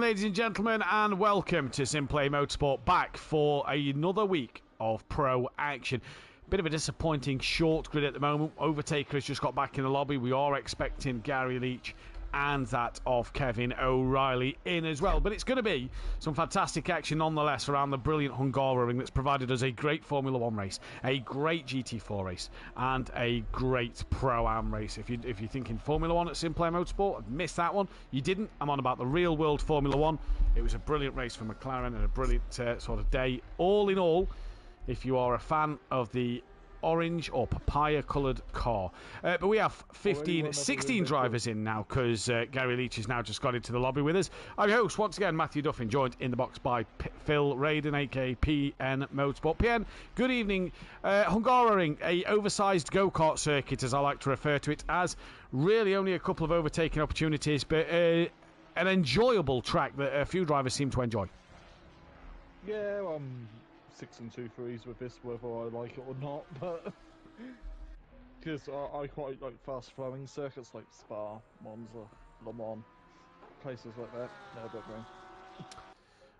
ladies and gentlemen, and welcome to SimPlay Motorsport, back for another week of pro action. Bit of a disappointing short grid at the moment. Overtaker has just got back in the lobby. We are expecting Gary Leach and that of Kevin O'Reilly in as well. But it's going to be some fantastic action nonetheless around the brilliant Hungaroring that's provided us a great Formula 1 race, a great GT4 race, and a great Pro-Am race. If you're thinking Formula 1 at SimPlay Motorsport, I've missed that one. You didn't. I'm on about the real world Formula 1. It was a brilliant race for McLaren and a brilliant sort of day. All in all, if you are a fan of the orange or papaya coloured car. But we have 16 drivers in now because Gary Leach has now just got into the lobby with us. I'm your host once again, Mathew Duffin, joined in the box by Phil Raiden, aka PN Motorsport. PN, good evening. Hungaroring, a oversized go-kart circuit, as I like to refer to it as. Really only a couple of overtaking opportunities, but an enjoyable track that a few drivers seem to enjoy. Yeah, 6 and 2-3s with this, whether I like it or not, but because I quite like fast-flowing circuits like Spa, Monza, Le Mans, places like that. Nürburgring.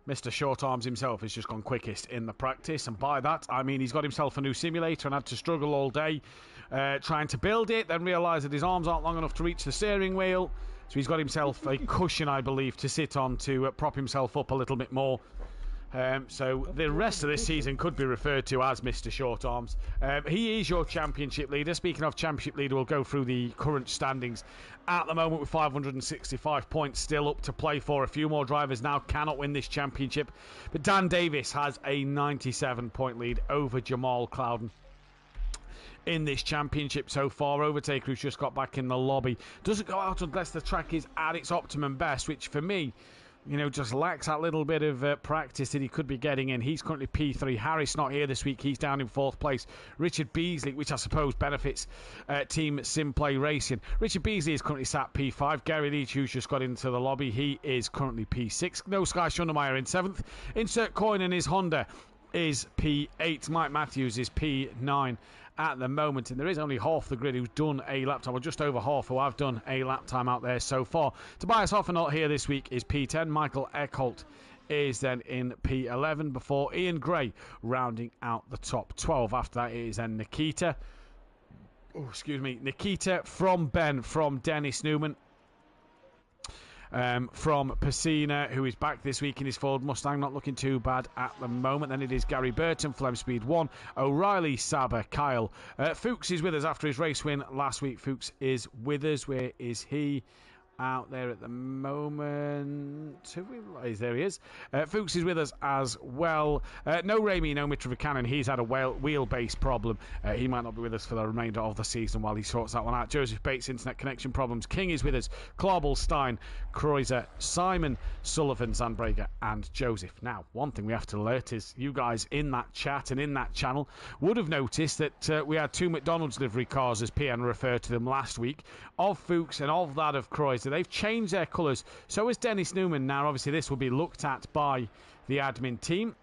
Mr. Short Arms himself has just gone quickest in the practice, and by that I mean he's got himself a new simulator and had to struggle all day trying to build it, then realise that his arms aren't long enough to reach the steering wheel, so he's got himself a cushion, I believe, to sit on to prop himself up a little bit more. So the rest of this season could be referred to as Mr. Short Arms. He is your championship leader. Speaking of championship leader, we'll go through the current standings at the moment with 565 points still up to play for. A few more drivers now cannot win this championship, but Dan Davis has a 97-point lead over Jamal Clouden in this championship so far. Overtaker, who's just got back in the lobby, doesn't go out unless the track is at its optimum best, which for me, you know, just lacks that little bit of practice that he could be getting in. He's currently P3. Harris not here this week. He's down in 4th place. Richard Beasley, which I suppose benefits Team SimPlay Racing. Richard Beasley is currently sat P5. Gary Leach, who's just got into the lobby, he is currently P6. No Sky Schundermeyer in 7th. Insert coin in his Honda is P8. Mike Matthews is P9 at the moment, and there is only half the grid who's done a lap time, or just over half who have done a lap time out there so far. Tobias Hoffer not here this week is P10. Michael Eckholt is then in P11 before Ian Gray rounding out the top 12. After that it is then Nikita from Ben from Dennis Newman, from Pacina, who is back this week in his Ford Mustang, not looking too bad at the moment. Then it is Gary Burton, Flem Speed 1, O'Reilly, Saber, Kyle. Fuchs is with us after his race win last week. Fuchs is with us. Where is he? Out there at the moment. There he is. Fuchs is with us as well. No Ramey, no Mitrovicanen. He's had a wheelbase problem. He might not be with us for the remainder of the season while he sorts that one out. Joseph Bates, internet connection problems. King is with us. Klobel, Stein, Kreuzer, Simon, Sullivan, Zandbrager, and Joseph. Now, one thing we have to alert is you guys in that chat and in that channel would have noticed that we had 2 McDonald's livery cars, as PN referred to them last week, of Fuchs and of that of Kreuzer. They've changed their colours. So has Dennis Newman. Now, obviously, this will be looked at by the admin team.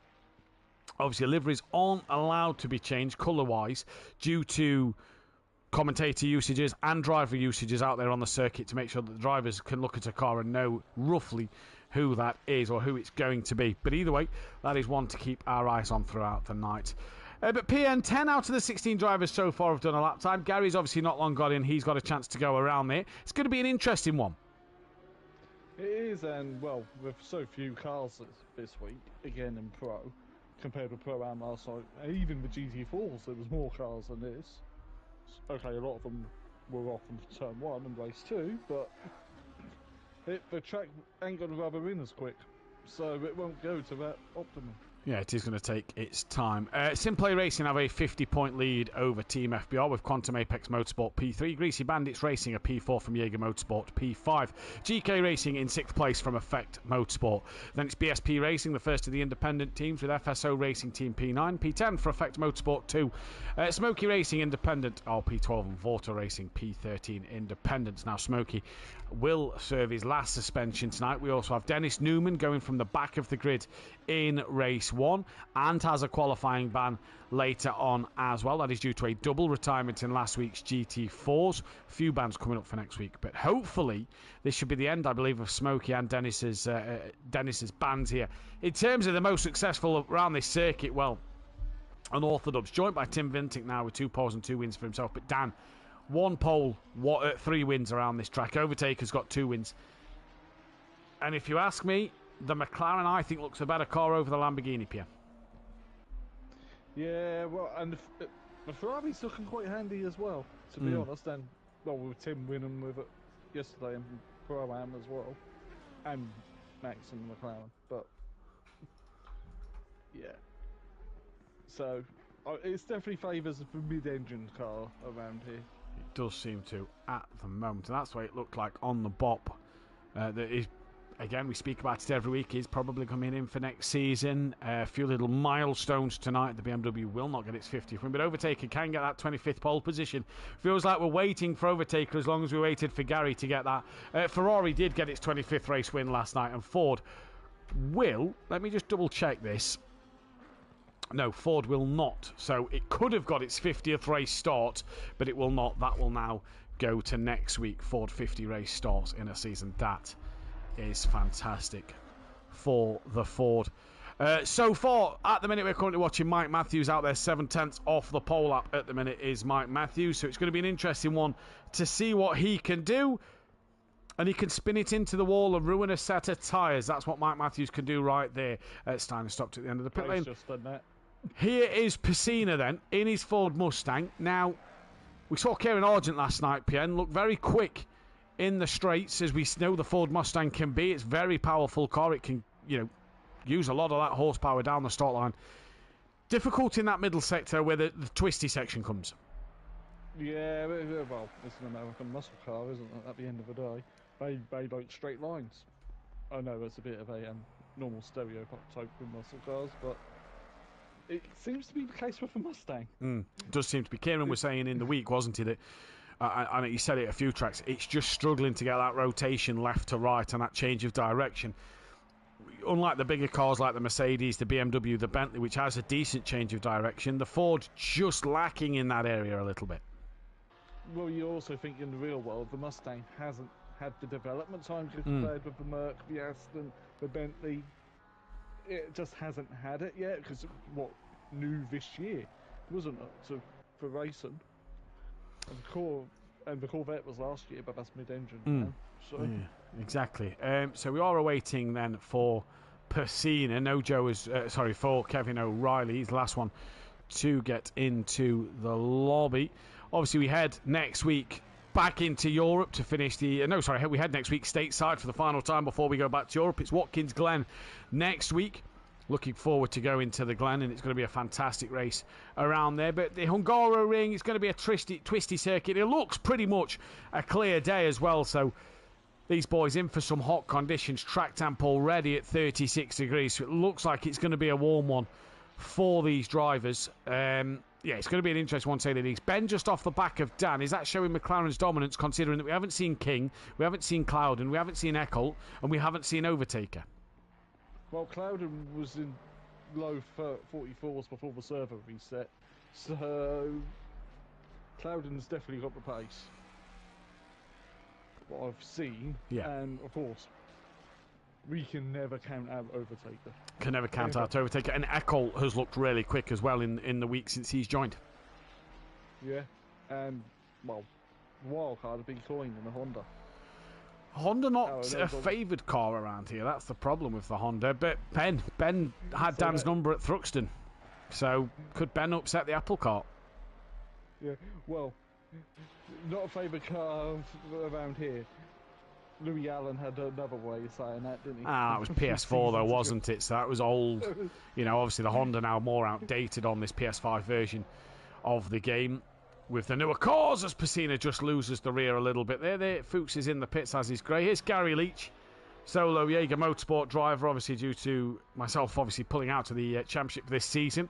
Obviously, liveries aren't allowed to be changed colour-wise due to commentator usages and driver usages out there on the circuit to make sure that the drivers can look at a car and know roughly who that is or who it's going to be. But either way, that is one to keep our eyes on throughout the night. But PN, 10 out of the 16 drivers so far have done a lap time. Gary's obviously not long got in. He's got a chance to go around there. It's going to be an interesting one. It is, and well, with so few cars this week, again in Pro, compared with Pro-Am last night, even the GT4s, there was more cars than this. Okay, a lot of them were off from turn 1 and race 2, but the track ain't going to rubber in as quick, so it won't go to that optimum. Yeah, it is going to take its time. SimPlay Racing have a 50-point lead over Team FBR with Quantum Apex Motorsport P3. Greasy Bandits Racing a P4 from Jaeger Motorsport P5. GK Racing in 6th place from Effect Motorsport. Then it's BSP Racing, the first of the independent teams, with FSO Racing Team P9. P10 for Effect Motorsport 2. Smoky Racing Independent are P12 and Vorta Racing P13 Independents. Now, Smoky will serve his last suspension tonight. We also have Dennis Newman going from the back of the grid in race race 1 and has a qualifying ban later on as well. That is due to a double retirement in last week's GT4s. A few bans coming up for next week, but hopefully this should be the end, I believe, of Smokey and Dennis's bans here. In terms of the most successful around this circuit, well, unorthodox, joined by Tim Vintic now with 2 poles and 2 wins for himself, but Dan, 1 pole, 3 wins around this track. Overtaker's got 2 wins. And if you ask me, the McLaren, I think, looks a better car over the Lamborghini, Pierre. Yeah, well, and the Ferrari's looking quite handy as well, to be honest. And, well, with Tim winning with it yesterday and Pro-Am as well, and Max and McLaren, but, yeah. So, it definitely favours the mid-engine car around here. It does seem to at the moment, and that's what it looked like on the Bop. That is, again, we speak about it every week, is probably coming in for next season. A few little milestones tonight. The BMW will not get its 50th win, but Overtaker can get that 25th pole position. Feels like we're waiting for Overtaker as long as we waited for Gary to get that. Ferrari did get its 25th race win last night, and Ford will, let me just double check this. No, Ford will not. So it could have got its 50th race start, but it will not. That will now go to next week. Ford 50 race starts in a season. That is fantastic for the Ford. So far, at the minute, we're currently watching Mike Matthews out there, 7/10 off the pole lap at the minute is Mike Matthews. So it's going to be an interesting one to see what he can do. And he can spin it into the wall and ruin a set of tyres. That's what Mike Matthews can do right there. Steiner stopped at the end of the pit lane. Just done that. Here is Piscina then, in his Ford Mustang. Now, we saw Kieran Argent last night, PN, look very quick in the straights, as we know the Ford Mustang can be. It's a very powerful car. It can, use a lot of that horsepower down the start line. Difficult in that middle sector where the twisty section comes. Yeah, well, it's an American muscle car, isn't it, at the end of the day? They like straight lines. I know it's a bit of a normal stereotype with muscle cars, but it seems to be the case with a Mustang. It does seem to be. Kieran was saying in the week, wasn't he, that, and he said it a few tracks, it's just struggling to get that rotation left to right and that change of direction. Unlike the bigger cars like the Mercedes, the BMW, the Bentley, which has a decent change of direction, the Ford just lacking in that area a little bit. Well, you also think in the real world, the Mustang hasn't had the development time compared with the Merc, the Aston, the Bentley. It just hasn't had it yet, because new this year, wasn't it, for racing? And the Corvette was last year, but that's mid-engine now. So. Yeah, exactly. So we are awaiting then for Piscina. For Kevin O'Reilly. He's the last one to get into the lobby. Obviously, we head next week back into Europe to finish we head next week stateside for the final time before we go back to Europe. It's Watkins Glen next week. Looking forward to going to the Glen, and it's going to be a fantastic race around there. But the Hungaroring is going to be a twisty circuit. It looks pretty much a clear day as well, so these boys in for some hot conditions. Track temp already at 36 degrees, so it looks like it's going to be a warm one for these drivers. Yeah, it's going to be an interesting one, to say the least. Ben, just off the back of Dan, is that showing McLaren's dominance, considering that we haven't seen King, we haven't seen Clouden, we haven't seen Eccles, and we haven't seen Overtaker? Well, Clouden was in low 44s before the server reset, so Clouden's definitely got the pace. What I've seen, yeah. And of course, we can never count out Overtaker. Can never count out Overtaker. And Eccles has looked really quick as well in the week since he's joined. Yeah, and, well, wildcard have been coined in the Honda. Honda not a favoured car around here. That's the problem with the Honda. But Ben had Dan's number at Thruxton. So could Ben upset the apple cart? Yeah, well, not a favoured car around here. Louis Allen had another way of saying that, didn't he? That was PS4 though, wasn't it? So that was old. Obviously the Honda now more outdated on this PS5 version of the game. With the newer cars, as Piscina just loses the rear a little bit there. Fuchs is in the pits as is Gray. Here's Gary Leach, solo Jaeger Motorsport driver, obviously due to myself pulling out of the championship this season.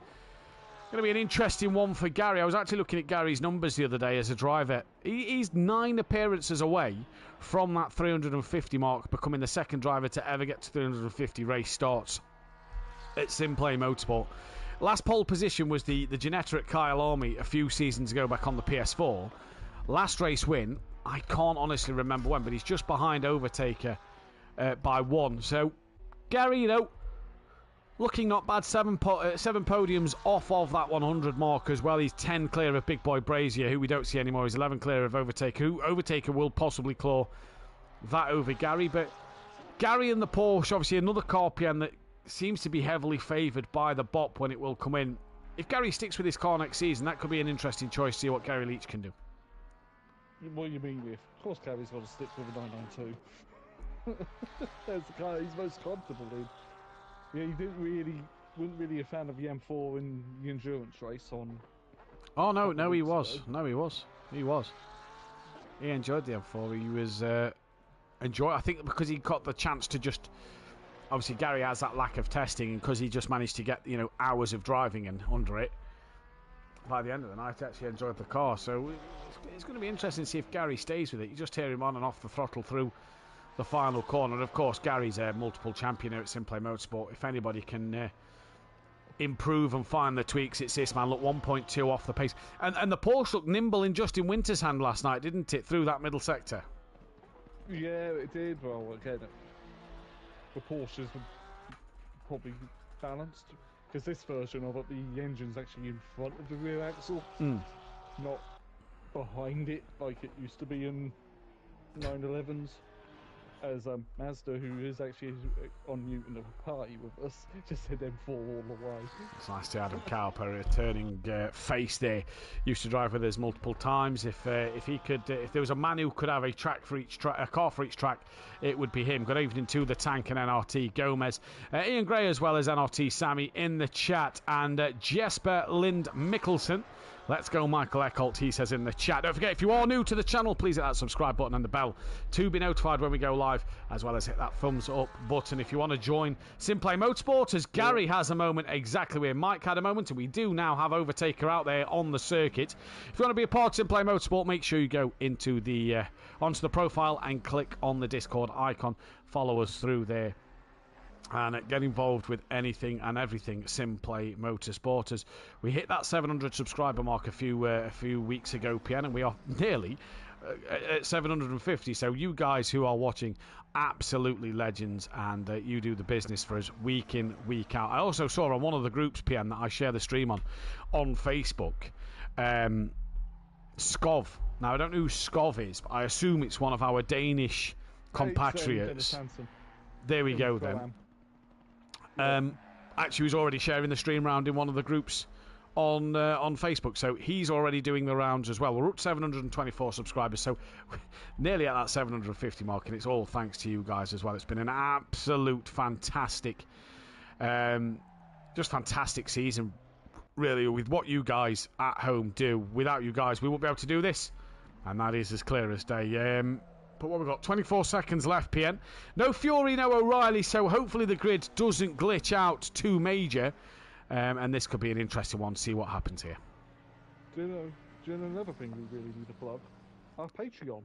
Going to be an interesting one for Gary. I was actually looking at Gary's numbers the other day as a driver. He's 9 appearances away from that 350 mark, becoming the second driver to ever get to 350 race starts at SimPlay Motorsport. Last pole position was the Genetta at Kyle Army a few seasons ago back on the PS4. Last race win, I can't honestly remember when, but he's just behind Overtaker by 1. So, Gary, looking not bad. 7 podiums off of that 100 mark as well. He's 10 clear of Big Boy Brazier, who we don't see anymore. He's 11 clear of Overtaker, who Overtaker will possibly claw that over Gary. But Gary and the Porsche, obviously another car PM that seems to be heavily favoured by the BOP when it will come in. If Gary sticks with his car next season, that could be an interesting choice to see what Gary Leach can do. What do you mean with? Of course Gary's got to stick with a 992. That's the car he's most comfortable in. Yeah, he wasn't really a fan of the M4 in the endurance race on... Oh, no, he was. No, he was. He enjoyed the M4. He was... I think because he got the chance to just... Obviously, Gary has that lack of testing, and because he just managed to get, hours of driving and under it, by the end of the night, actually enjoyed the car. So it's going to be interesting to see if Gary stays with it. You just hear him on and off the throttle through the final corner. And of course, Gary's a multiple champion here at SimPlay Motorsport. If anybody can improve and find the tweaks, it's this man. Look, 1.2 off the pace. And the Porsche looked nimble in Justin Winter's hand last night, didn't it, through that middle sector? Yeah, it did. Well, again, the Porsches were probably balanced, because this version of it, the engine's actually in front of the rear axle, not behind it like it used to be in 911s. As Mazda, who is actually on mute in the party with us, just said M4 all the way. It's nice to Adam Cowper, a returning face there. Used to drive with us multiple times. If he could, if there was a man who could have a car for each track, it would be him. Good evening to the Tank and NRT Gomez, Ian Gray as well as NRT Sammy in the chat, and Jesper Lind Mickelson. Let's go, Michael Eckholt, he says in the chat. Don't forget, if you are new to the channel, please hit that subscribe button and the bell to be notified when we go live, as well as hit that thumbs up button if you want to join SimPlay Motorsport, as Gary has a moment exactly where Mike had a moment, and we do now have Overtaker out there on the circuit. If you want to be a part of SimPlay Motorsport, make sure you go into onto the profile and click on the Discord icon. Follow us through there and get involved with anything and everything SimPlay Motorsporters. We hit that 700 subscriber mark a few weeks ago, PN, and we are nearly at 750. So you guys who are watching, absolutely legends, and you do the business for us week in, week out. I also saw on one of the groups, PN, that I share the stream on Facebook, Skov. Now, I don't know who Skov is, but I assume it's one of our Danish compatriots. There we go, then. Actually, he's already sharing the stream round in one of the groups on Facebook, so he's already doing the rounds as well. We're up to 724 subscribers, so nearly at that 750 mark, and it's all thanks to you guys as well. It's been an absolute fantastic, just fantastic season, really, with what you guys at home do. Without you guys, we won't be able to do this, and that is as clear as day. But what we've got, 24 seconds left, PN. No Fury, no O'Reilly, so hopefully the grid doesn't glitch out too major. And this could be an interesting one to see what happens here. Do you know another thing we really need to plug? Our Patreon.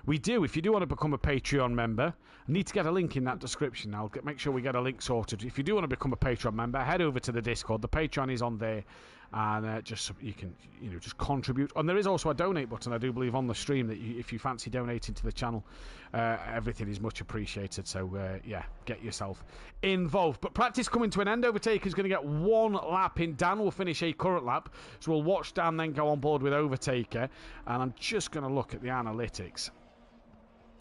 We do. If you do want to become a Patreon member, I need to get a link in that description. I'll make sure we get a link sorted. If you do want to become a Patreon member, head over to the Discord. The Patreon is on there, and just you can just contribute. And there is also a donate button, I do believe, on the stream that if you fancy donating to the channel, everything is much appreciated. So yeah, get yourself involved. But practice coming to an end. Overtaker's going to get one lap in. Dan will finish a current lap, so we'll watch Dan then go on board with Overtaker. And I'm just going to look at the analytics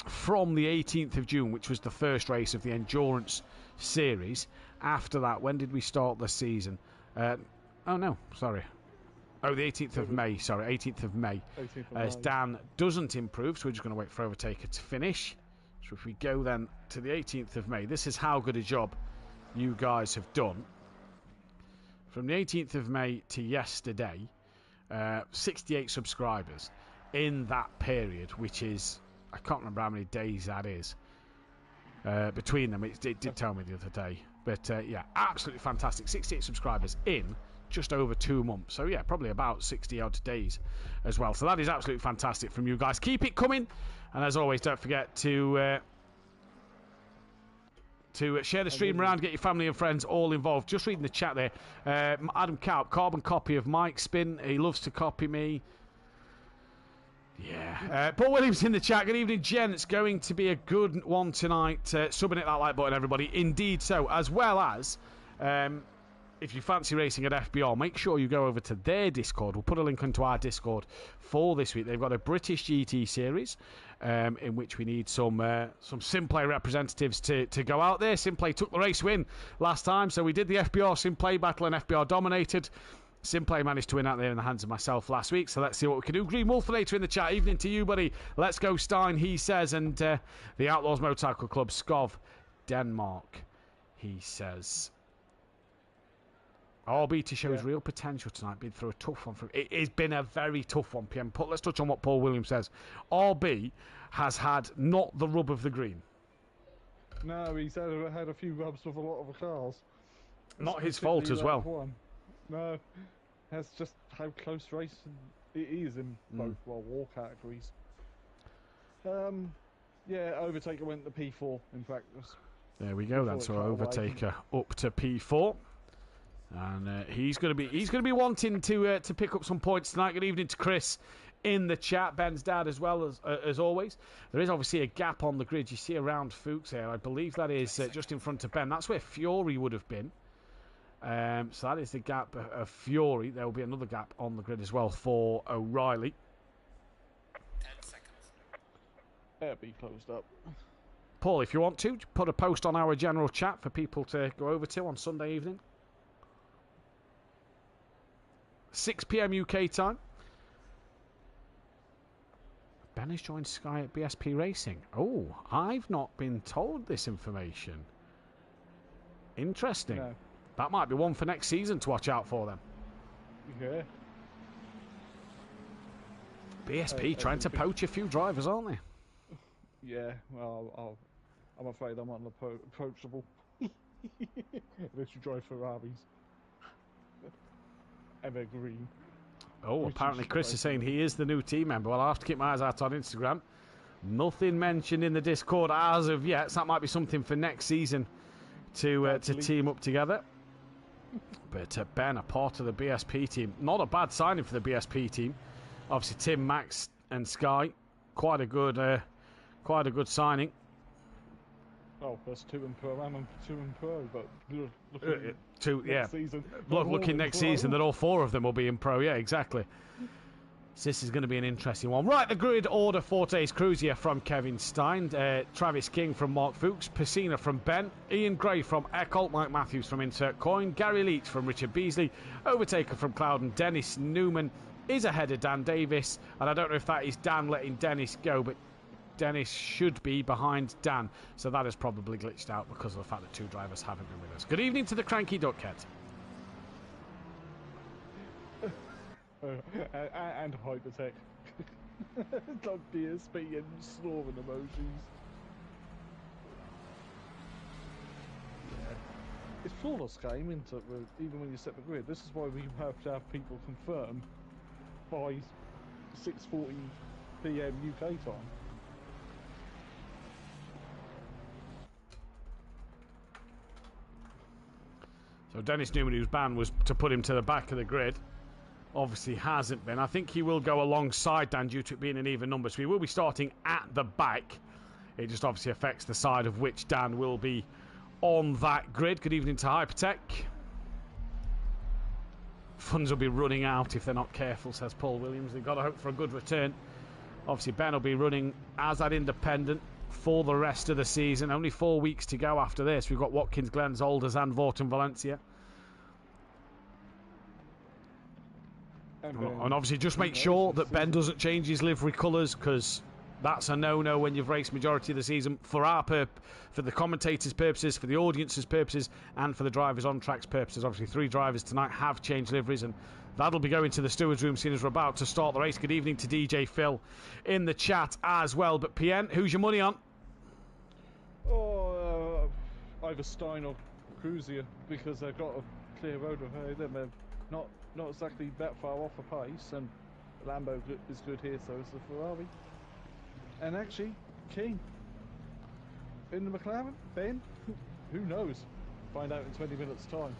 from the 18th of June, which was the first race of the Endurance Series. After that, when did we start the season? Oh, no, sorry. Oh, the 18th of May, sorry, 18th of May. As Dan doesn't improve, so we're just going to wait for Overtaker to finish. So if we go then to the 18th of May, this is how good a job you guys have done. From the 18th of May to yesterday, 68 subscribers in that period, which is, I can't remember how many days that is between them. It did tell me the other day. But yeah, absolutely fantastic. 68 subscribers in just over 2 months. So yeah, probably about 60 odd days as well. So that is absolutely fantastic from you guys. Keep it coming. And as always, don't forget to to share the stream around, get your family and friends all involved. Just reading the chat there. Adam Kaup, carbon copy of Mike Spin. He loves to copy me. Yeah. Paul Williams in the chat. Good evening, Jen. It's going to be a good one tonight. Subbing it that like button, everybody. Indeed so. As well as, if you fancy racing at FBR, make sure you go over to their Discord. We'll put a link into our Discord for this week. They've got a British GT series in which we need some SimPlay representatives to go out there. SimPlay took the race win last time, so we did the FBR SimPlay battle and FBR dominated. SimPlay managed to win out there in the hands of myself last week, so let's see what we can do. Green Wolfinator in the chat. Evening to you, buddy. Let's go, Stein, he says. And the Outlaws Motorcycle Club, Skov, Denmark, he says. RB to show his real potential tonight. Been through a tough one. It has been a very tough one, PM. Let's touch on what Paul Williams says. RB has had not the rub of the green. No, he's had a few rubs with a lot of the cars. Not his fault as well. One. No, that's just how close racing it is in both war categories. Yeah, Overtaker went to P4 in practice. There we go. That's our Overtaker up to P4. And he's going to be wanting to pick up some points tonight. Good evening to Chris in the chat, Ben's dad as well as always. There is obviously a gap on the grid. You see around Fuchs here. I believe that is just in front of Ben. That's where Fury would have been. So that is the gap of Fury. There will be another gap on the grid as well for O'Reilly. 10 seconds. It'll be closed up. Paul, if you want to, put a post on our general chat for people to go over to on Sunday evening. 6 PM UK time. Ben has joined Sky at BSP Racing. Oh, I've not been told this information. Interesting. No. That might be one for next season to watch out for them. Yeah. BSP trying to poach a few drivers, aren't they? Yeah, well, I'm afraid I'm unapproachable. Unless you drive Ferraris. And they're green. Oh, apparently Chris is saying he is the new team member. Well, I'll have to keep my eyes out on Instagram. Nothing mentioned in the Discord as of yet, so that might be something for next season to team up together. But Ben, a part of the BSP team. Not a bad signing for the BSP team. Obviously, Tim, Max and Sky. Quite a good signing. Oh, that's 2 in Pro-Am and 2 in Pro, but looking next season that all 4 of them will be in Pro. Yeah, exactly. So this is going to be an interesting one. Right, the grid order for today's Cruiser from Kevin Stein, Travis King from Mark Fuchs, Pacina from Ben, Ian Gray from Eckholt, Mike Matthews from Insert Coin, Gary Leach from Richard Beasley, Overtaker from Cloud, and Dennis Newman is ahead of Dan Davis. And I don't know if that is Dan letting Dennis go, but Dennis should be behind Dan, so that has probably glitched out because of the fact that 2 drivers haven't been with us. Good evening to the Cranky Duckhead. And Hypertech. Like BSP and snoring emojis. Yeah. It's flawless game, isn't it? Even when you set the grid. This is why we have to have people confirm by 6:40 PM UK time. So Dennis Newman, whose ban was to put him to the back of the grid, obviously hasn't been. I think he will go alongside Dan due to it being an even number. So he will be starting at the back. It just obviously affects the side of which Dan will be on that grid. Good evening to Hypertech. Funds will be running out if they're not careful, says Paul Williams. They've got to hope for a good return. Obviously, Ben will be running as that independent for the rest of the season. Only 4 weeks to go after this. We've got Watkins, Glen, Zolders and Vorten Valencia. And obviously just make sure that Ben doesn't change his livery colours, because that's a no-no when you've raced majority of the season. For for the commentators' purposes, for the audience's purposes, and for the drivers on track's purposes. Obviously 3 drivers tonight have changed liveries, and that'll be going to the stewards' room soon as we're about to start the race. Good evening to DJ Phil in the chat as well. But PN, who's your money on? Oh, either Stein or Cruzier, because they've got a clear road ahead and they're not exactly that far off a pace, and Lambo is good here, so is the Ferrari. And actually, King. in the McLaren? Ben? Who knows? Find out in 20 minutes' time.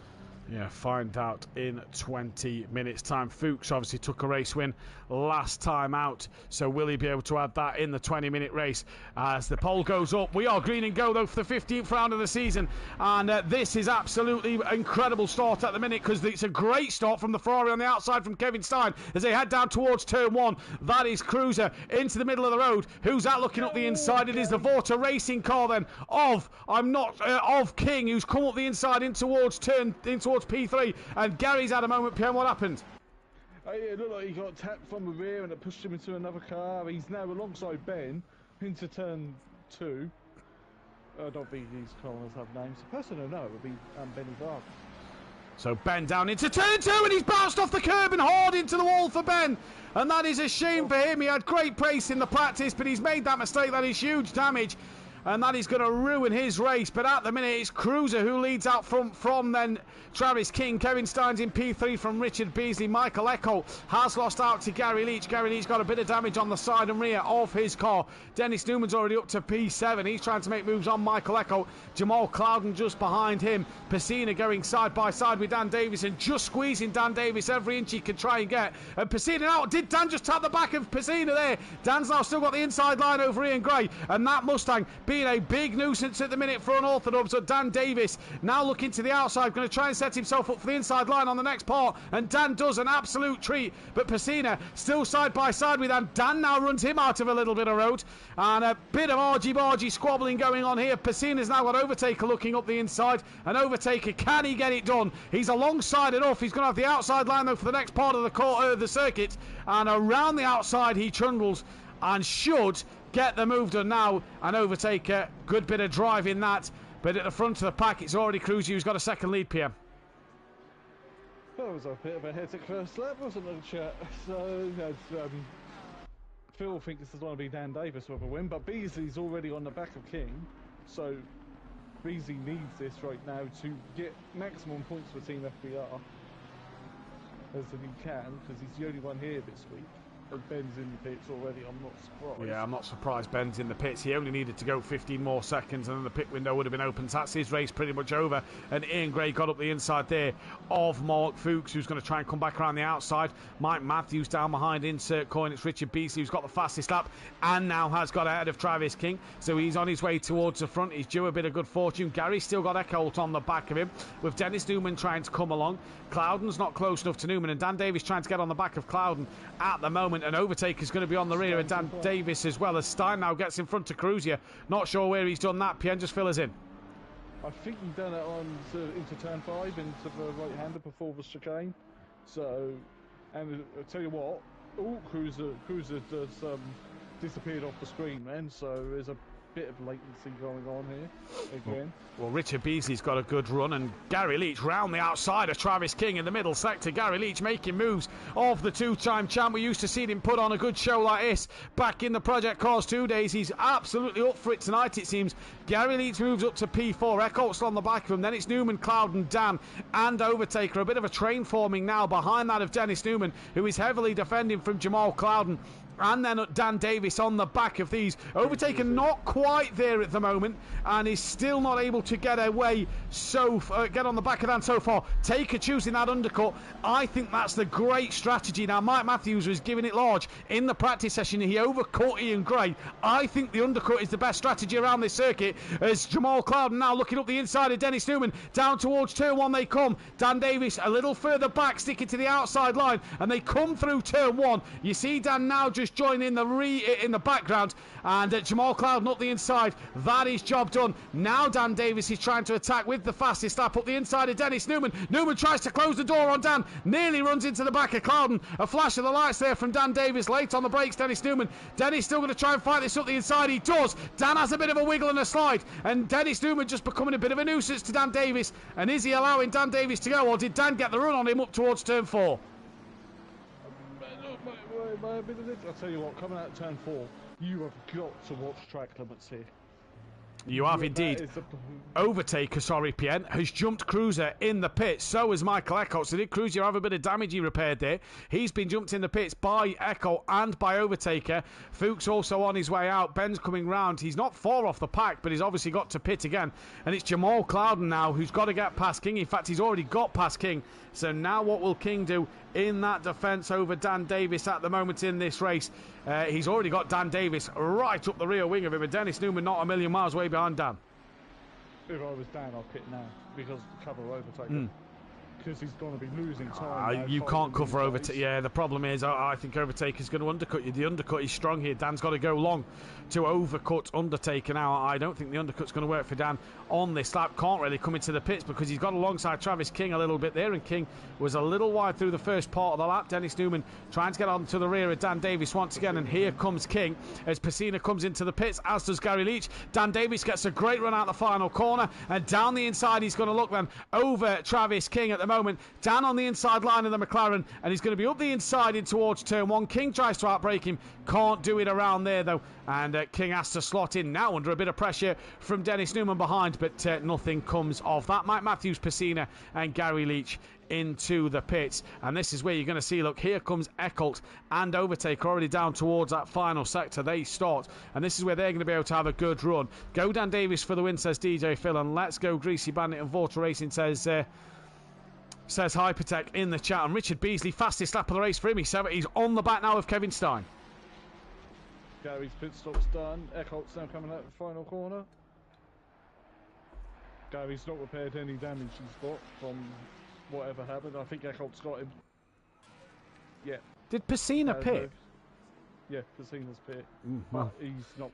Yeah, find out in 20 minutes' time. Fuchs obviously took a race win last time out, so will he be able to add that in the 20-minute race? As the poll goes up, we are green and go though for the 15th round of the season, and this is absolutely incredible start at the minute, because it's a great start from the Ferrari on the outside from Kevin Stein as they head down towards turn 1. That is Cruiser into the middle of the road. Who's that looking up the inside? It is the Vorta racing car then of King, who's come up the inside in towards P3, and Gary's had a moment. PM, what happened? It looked like he got tapped from the rear and it pushed him into another car. He's now alongside Ben into turn 2. I don't think these corners have names. The person who know would be Benny Vargas. So Ben down into turn 2, and he's bounced off the curb and hard into the wall for Ben, and that is a shame for him. He had great pace in the practice, but he's made that mistake. That is huge damage, and that is going to ruin his race. But at the minute, it's Cruiser who leads out from then Travis King. Kevin Stein's in P3 from Richard Beasley. Michael Echo has lost out to Gary Leach. Gary Leach got a bit of damage on the side and rear of his car. Dennis Newman's already up to P7. He's trying to make moves on Michael Echo. Jamal Clouden just behind him. Pacina going side by side with Dan Davis and just squeezing Dan Davis every inch he can try and get. And Pacina now, did Dan just tap the back of Pacina there? Dan's now still got the inside line over Ian Gray, and that Mustang being a big nuisance at the minute for unorthodox. So Dan Davis now looking to the outside, going to try and set himself up for the inside line on the next part, and Dan does an absolute treat, but Pacina still side by side with Dan. Dan now runs him out of a little bit of road, and a bit of argy-bargy squabbling going on here. Pacina's now got Overtaker looking up the inside, and Overtaker, can he get it done? He's alongside enough. He's going to have the outside line though for the next part of the circuit, and around the outside he trundles and should get the move done now. And Overtaker, good bit of drive in that, but at the front of the pack it's already Cruiser who's got a second lead. PM. Well, it was a bit of a hectic first lap, wasn't it, chat? So, Phil thinks this is going to be Dan Davis with a win, but Beasley's already on the back of King, so Beasley needs this right now to get maximum points for Team FBR as he can, because he's the only one here this week. And Ben's in the pits already, I'm not surprised. Yeah, I'm not surprised Ben's in the pits. He only needed to go 15 more seconds and then the pit window would have been open. So that's his race pretty much over. And Ian Gray got up the inside there of Mark Fuchs, who's going to try and come back around the outside. Mike Matthews down behind insert coin. It's Richard Beasley who's got the fastest lap and now has got ahead of Travis King. So he's on his way towards the front. He's due a bit of good fortune. Gary's still got Eckholt on the back of him, with Dennis Newman trying to come along. Clouden's not close enough to Newman, and Dan Davis trying to get on the back of Clouden at the moment. And Overtaker's going to be on the rear of Dan Davis as well, as Stein now gets in front of Cruiser. Not sure where he's done that. Pien, just fill us in. I think he done it on into turn 5 into the right-hander before the chicane. So, and I'll tell you what, Cruiser just disappeared off the screen then, so there's a bit of latency going on here again. Well, Richard Beasley's got a good run, and Gary Leach round the outside of Travis King in the middle sector. Gary Leach making moves of the two-time champ. We used to see him put on a good show like this back in the Project Cars 2 days. He's absolutely up for it tonight, it seems. Gary Leach moves up to P4. Eckholt's on the back of him. Then it's Newman, Clouden, Dan, and Overtaker. A bit of a train forming now behind that of Dennis Newman, who is heavily defending from Jamal Clouden. And then Dan Davis on the back of these. Overtaker not quite there at the moment, and is still not able to get away. Get on the back of Dan so far. Taker choosing that undercut. I think that's the great strategy. Now, Mike Matthews was giving it large in the practice session. He overcut Ian Gray. I think the undercut is the best strategy around this circuit, as Jamal Clouden now looking up the inside of Dennis Newman. Down towards turn 1 they come. Dan Davis a little further back, sticking to the outside line, and they come through turn 1. You see Dan now just join in the background, and Jamal Clouden up the inside. That is job done. Now Dan Davis is trying to attack with the fastest lap up the inside of Dennis Newman. Newman tries to close the door on Dan, nearly runs into the back of Clouden. A flash of the lights there from Dan Davis. Late on the brakes, Dennis Newman. Dennis still going to try and fight this up the inside. He does. Dan has a bit of a wiggle and a slide, and Dennis Newman just becoming a bit of a nuisance to Dan Davis. And is he allowing Dan Davis to go, or did Dan get the run on him up towards turn 4? I'll tell you what, coming out of turn 4, you have got to watch track limits here. You have indeed. Overtaker, sorry, Pien, has jumped Cruiser in the pits. So has Michael Eccles. So did Cruiser have a bit of damage he repaired there? He's been jumped in the pits by Echo and by Overtaker. Fuchs also on his way out. Ben's coming round. He's not far off the pack, but he's obviously got to pit again. And it's Jamal Clouden now who's got to get past King. In fact, he's already got past King. So now what will King do in that defence over Dan Davis at the moment in this race? He's already got Dan Davis right up the rear wing of him, but Dennis Newman not a million miles away behind Dan. If I was Dan, I'll pit now because cover Overtaker. Because he's going to be losing time. You can't cover Overtaker. Yeah, the problem is I think Overtaker's going to undercut you. The undercut is strong here. Dan's got to go long to overcut Undertaker now. I don't think the undercut's going to work for Dan on this lap. Can't really come into the pits because he's got alongside Travis King a little bit there, and King was a little wide through the first part of the lap. Dennis Newman trying to get on to the rear of Dan Davis once again, and here comes King as Pacina comes into the pits, as does Gary Leach. Dan Davis gets a great run out the final corner, and down the inside he's going to look then over Travis King at the moment. Dan on the inside line of the McLaren, and he's going to be up the inside in towards turn one. King tries to outbrake him, can't do it around there though, and King has to slot in now under a bit of pressure from Dennis Newman behind, but nothing comes of that. Mike Matthews, Pacina and Gary Leach into the pits, and this is where you're going to see, look, here comes Eccles and Overtaker already down towards that final sector. They start, and this is where they're going to be able to have a good run. Go Dan Davis for the win, says DJ Phil, and let's go Greasy Bandit. And Vorta Racing says Hypertech in the chat, and Richard Beasley, fastest lap of the race for him. He's on the back now of Kevin Stein. Gary's pit stop's done. Eckholt's now coming out of the final corner. Gary's not repaired any damage he's got from whatever happened. I think Eckholt's got him. Yeah. Did Pacina pit? Yeah, Pacina's pit. Well,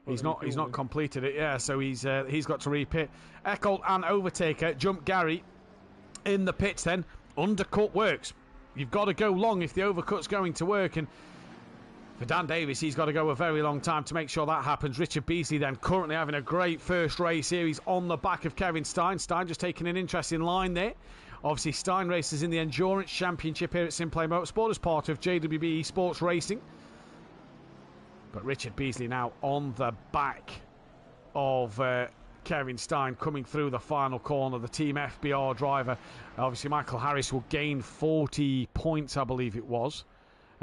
he's not completed it. Yeah, so he's got to re-pit. Eckholt and Overtaker jump Gary in the pits. Then undercut works. You've got to go long if the overcut's going to work, and for Dan Davis, he's got to go a very long time to make sure that happens. Richard Beasley then currently having a great first race here. He's on the back of Kevin Stein. Stein just taking an interesting line there. Obviously, Stein races in the Endurance Championship here at SimPlay Motorsport as part of JWB Esports Racing. But Richard Beasley now on the back of Kevin Stein coming through the final corner. The Team FBR driver. Obviously, Michael Harris will gain 40 points, I believe it was.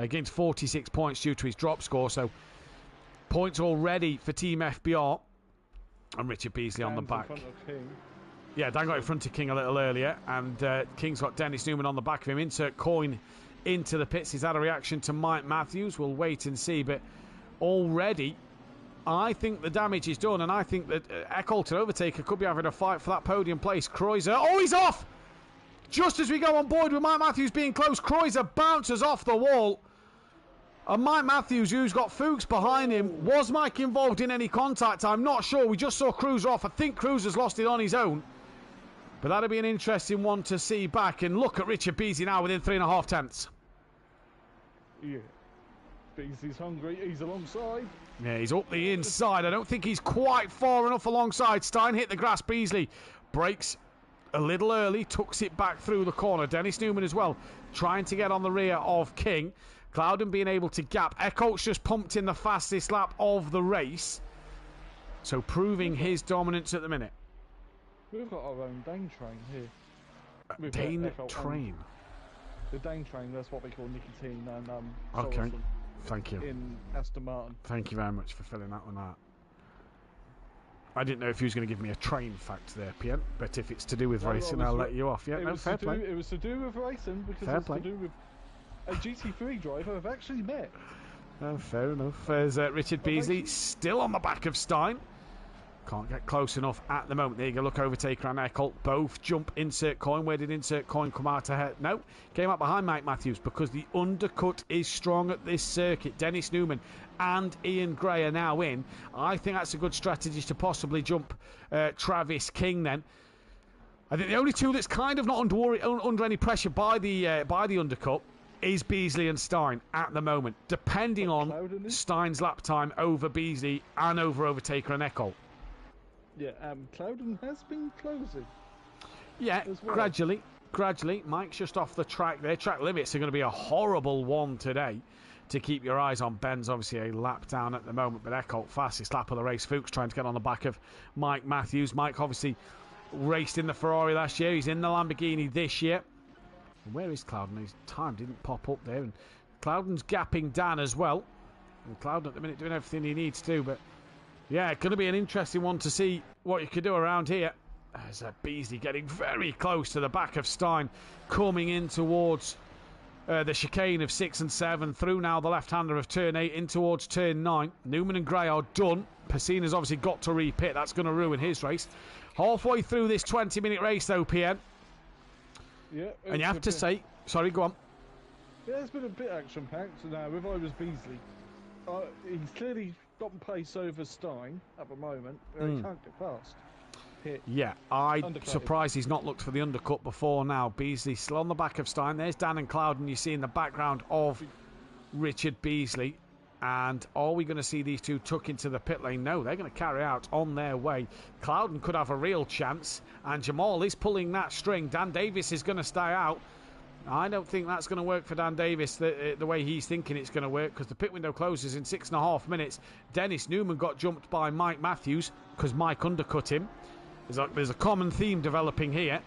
Against 46 points due to his drop score. So points already for Team FBR. And Richard Beasley on the back. Yeah, Dan got in front of King a little earlier. And King's got Dennis Newman on the back of him. Insert coin into the pits. He's had a reaction to Mike Matthews. We'll wait and see. But already, I think the damage is done. And I think that Eckholt and Overtaker could be having a fight for that podium place. Kreuzer. Oh, he's off! Just as we go on board with Mike Matthews being close, Kreuzer bounces off the wall. And Mike Matthews, who's got Fuchs behind him, was Mike involved in any contact? I'm not sure. We just saw Kreuzer off. I think Kreuzer's lost it on his own. But that'll be an interesting one to see back. And look at Richard Beasley now within 3.5 tenths. Yeah. Beasley's hungry. He's alongside. Yeah, he's up the inside. I don't think he's quite far enough alongside. Stein hit the grass. Beasley breaks a little early, tucks it back through the corner. Dennis Newman as well, trying to get on the rear of King. Clouden being able to gap. Eckholt's just pumped in the fastest lap of the race. So proving his dominance at the minute. We've got our own Dane train here. Dane train? The Dane train, that's what we call nicotine and okay, thank you. In Aston Martin. Thank you very much for filling that one out. I didn't know if he was going to give me a train fact there, Pien, but if it's to do with racing, I'll let you off. Yeah, no, fair play. It was to do with racing because to do with a GT3 driver I've actually met. Fair enough. There's Richard Beasley still on the back of Stein. Can't get close enough at the moment. There you go. Look, Overtaker and Eckholt both jump insert coin. Where did insert coin come out ahead? No, came out behind Mike Matthews because the undercut is strong at this circuit. Dennis Newman and Ian Gray are now in. I think that's a good strategy to possibly jump Travis King then. I think the only two that's kind of not under any pressure by the undercut is Beasley and Stein at the moment, depending on Stein's lap time over Beasley and over Overtaker and Eckholt. Yeah, Clouden has been closing. Yeah, well. Gradually. Mike's just off the track there. Track limits are going to be a horrible one today. to keep your eyes on. Ben's obviously a lap down at the moment, but Eckholt, fastest lap of the race. Fuchs trying to get on the back of Mike Matthews. Mike obviously raced in the Ferrari last year. He's in the Lamborghini this year. And where is Clouden? His time didn't pop up there. And Clouden's gapping Dan as well. And Clouden at the minute doing everything he needs to. But yeah, going to be an interesting one to see what you could do around here. There's Beasley getting very close to the back of Stein, coming in towards the chicane of 6 and 7, through now the left-hander of turn 8, in towards turn 9. Newman and Gray are done. Pacina's obviously got to repit. That's going to ruin his race. Halfway through this 20-minute race, though, PN. Yeah. And you have to say... Sorry, go on. Yeah, it's been a bit action-packed. Now, if I was Beasley, he's clearly got pace over Stein at the moment, but he can't get past. Yeah, I'm surprised he's not looked for the undercut before now. Beasley still on the back of Stein. There's Dan and Clouden you see in the background of Richard Beasley. And are we going to see these two tuck into the pit lane? No, they're going to carry out on their way. Clouden could have a real chance. And Jamal is pulling that string. Dan Davis is going to stay out. I don't think that's going to work for Dan Davis the way he's thinking it's going to work, because the pit window closes in 6.5 minutes. Dennis Newman got jumped by Mike Matthews because Mike undercut him. There's a common theme developing here.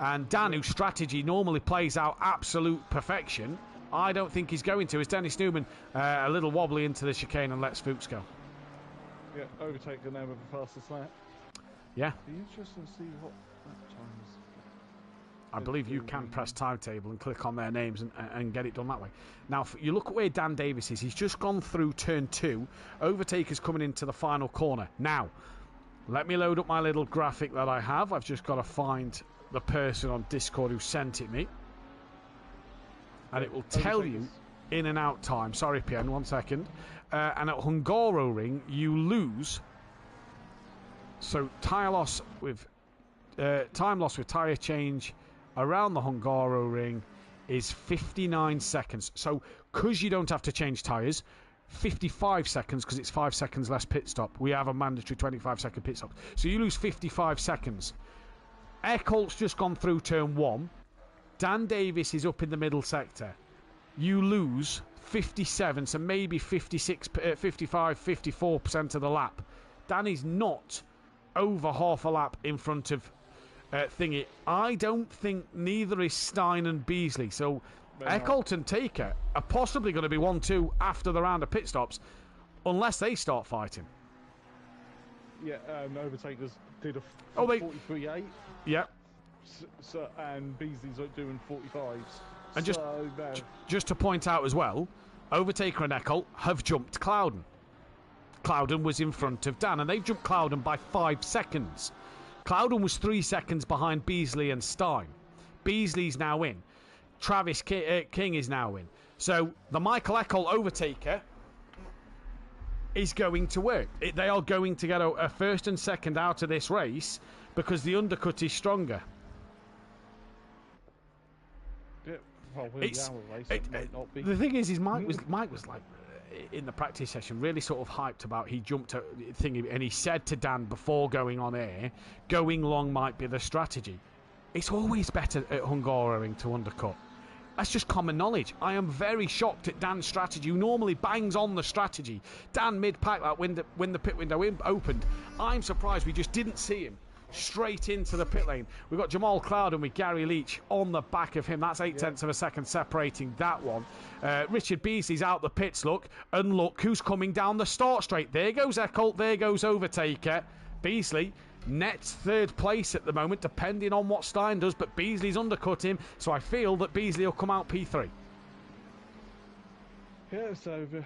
And Dan, whose strategy normally plays out absolute perfection, I don't think he's going to. Is Dennis Newman a little wobbly into the chicane and lets Fuchs go? Yeah, overtaken now with the fastest lap. Yeah. Be interesting to see what that time is. I believe you can press timetable and click on their names and get it done that way. Now, you look at where Dan Davis is. He's just gone through turn 2. Overtaker's coming into the final corner. Now, let me load up my little graphic that I have. I've just got to find the person on Discord who sent it me. And it will tell you in and out time. Sorry, PN, 1 second. And at Hungaroring, you lose. So time loss with tyre change around the Hungaroring is 59 seconds. So because you don't have to change tyres, 55 seconds, because it's 5 seconds less pit stop. We have a mandatory 25-second pit stop. So you lose 55 seconds. Eckholt's just gone through turn 1. Dan Davis is up in the middle sector. You lose 57, so maybe 56, 55, 54% of the lap. Dan is not over half a lap in front of Thingy. I don't think neither is Stein and Beasley. So Eckholt and Taker are possibly going to be 1-2 after the round of pit stops, unless they start fighting. Yeah, Overtakers did a 43.8. Yeah. So, and Beasley's doing 45s. And just to point out as well, Overtaker and Eckholt have jumped Clouden. Clouden was in front of Dan, and they've jumped Clouden by 5 seconds. Clouden was 3 seconds behind Beasley and Stein. Beasley's now in. Travis King is now in. So the Michael Eckholt Overtaker is going to work. They are going to get a first and second out of this race because the undercut is stronger. Yeah, well, might not be. The thing is Mike was like in the practice session really sort of hyped about he jumped at thingy, and he said to Dan before going on air, going long might be the strategy. It's always better at Hungaroring to undercut. That's just common knowledge. I am very shocked at Dan's strategy, who normally bangs on the strategy. Dan mid-pack, like when the pit window opened, I'm surprised we just didn't see him straight into the pit lane. We've got Jamal Clouden with Gary Leach on the back of him. That's 0.8 of a second separating that one. Richard Beasley's out the pits, and look who's coming down the start straight. There goes Eckholt, there goes Overtaker. Beasley nets third place at the moment, depending on what Stein does, but Beasley's undercut him, so I feel that Beasley will come out P3. Yeah, it's over.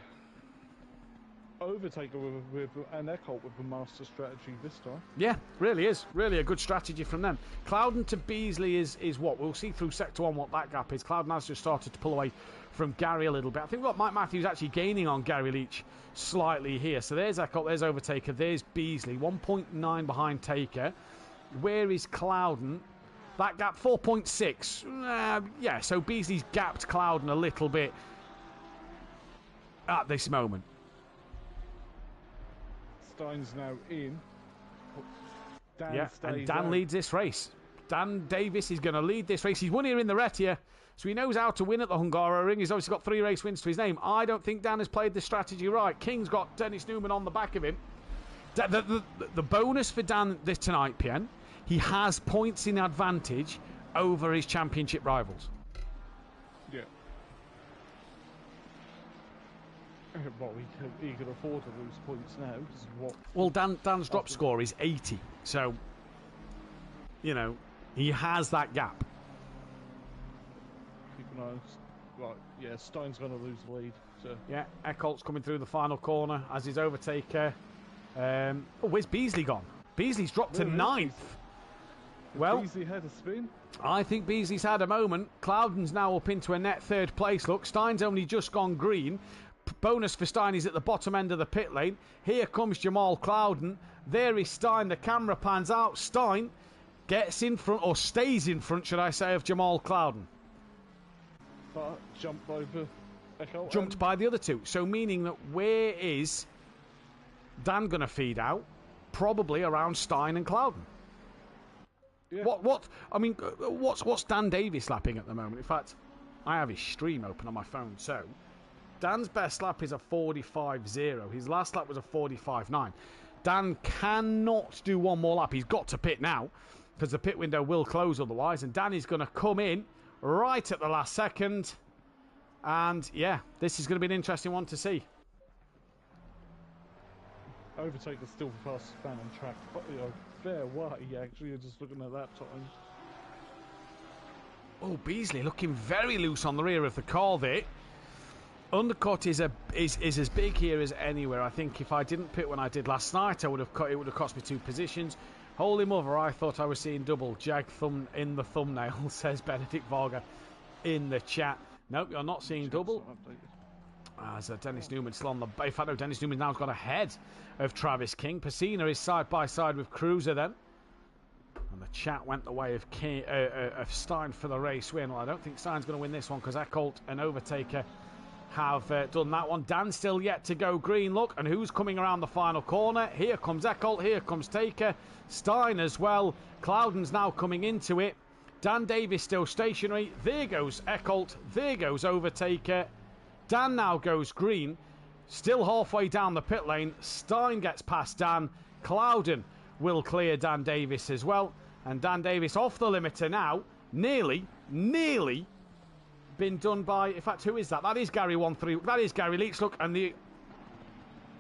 Overtaker with and Eckholt with the master strategy this time. Yeah, really is. Really a good strategy from them. Clouden to Beasley is what? We'll see through Sector 1 what that gap is. Clouden has just started to pull away from Gary a little bit. I think we've got Mike Matthews actually gaining on Gary Leach slightly here. So there's Eckholt, there's Overtaker, there's Beasley. 1.9 behind Taker. Where is Clouden? That gap, 4.6. Yeah, so Beasley's gapped Clouden a little bit at this moment. Stein's now in. Dan leads this race. Dan Davis is going to lead this race. He's won here in the Retia, so he knows how to win at the Hungaroring. He's obviously got 3 race wins to his name. I don't think Dan has played the strategy right. King's got Dennis Newman on the back of him. The bonus for Dan this tonight, PN, he has points in advantage over his championship rivals. Yeah. Well, he can afford to lose points now. Well, Dan's drop score is 80, so, you know, he has that gap. Keep an eye on... Right, yeah, Stein's going to lose the lead. So. Yeah, Eckholt's coming through the final corner as his overtaker. Where's Beasley gone? Beasley's dropped to 9th. Well, Beasley had a spin. I think Beasley's had a moment. Cloudon's now up into a net 3rd place. Look, Stein's only just gone green. Bonus for Stein, he's at the bottom end of the pit lane. Here comes Jamal Cloudon. There is Stein. The camera pans out. Stein gets in front, or stays in front, should I say, of Jamal Cloudon. But jumped over Eckholt. Jumped by the other 2. So meaning that where is Dan going to feed out? Probably around Stein and Cloudon. Yeah. What's Dan Davis lapping at the moment? In fact, I have his stream open on my phone. So Dan's best lap is a 45.0. His last lap was a 45.9. Dan cannot do one more lap. He's got to pit now because the pit window will close otherwise. And Dan is going to come in right at the last second. And yeah, this is going to be an interesting one to see. Overtaker's still the fastest man on track, but fair way actually. You're just looking at that time. Oh, Beasley looking very loose on the rear of the car there. Undercut is as big here as anywhere. I think if I didn't pit when I did last night, it would have cost me 2 positions. Holy mother, I thought I was seeing double. Jag thumb in the thumbnail, says Benedict Varga in the chat. Nope, you're not seeing double. As Dennis Newman still on the... In fact, no, Dennis Newman now's got ahead of Travis King. Pacina is side by side with Cruiser then. And the chat went the way of Stein for the race win. Well, I don't think Stein's going to win this one because Eckholt and Overtaker have done that one. Dan's still yet to go green. Look, and who's coming around the final corner? Here comes Eckholt. Here comes Taker. Stein as well. Cloudon's now coming into it. Dan Davis still stationary. There goes Eckholt. There goes Overtaker. Dan now goes green. Still halfway down the pit lane. Stein gets past Dan. Cloudon will clear Dan Davis as well. And Dan Davis off the limiter now. Nearly been done by... In fact, who is that? That is Gary 1-3. That is Gary Leach. Look, and the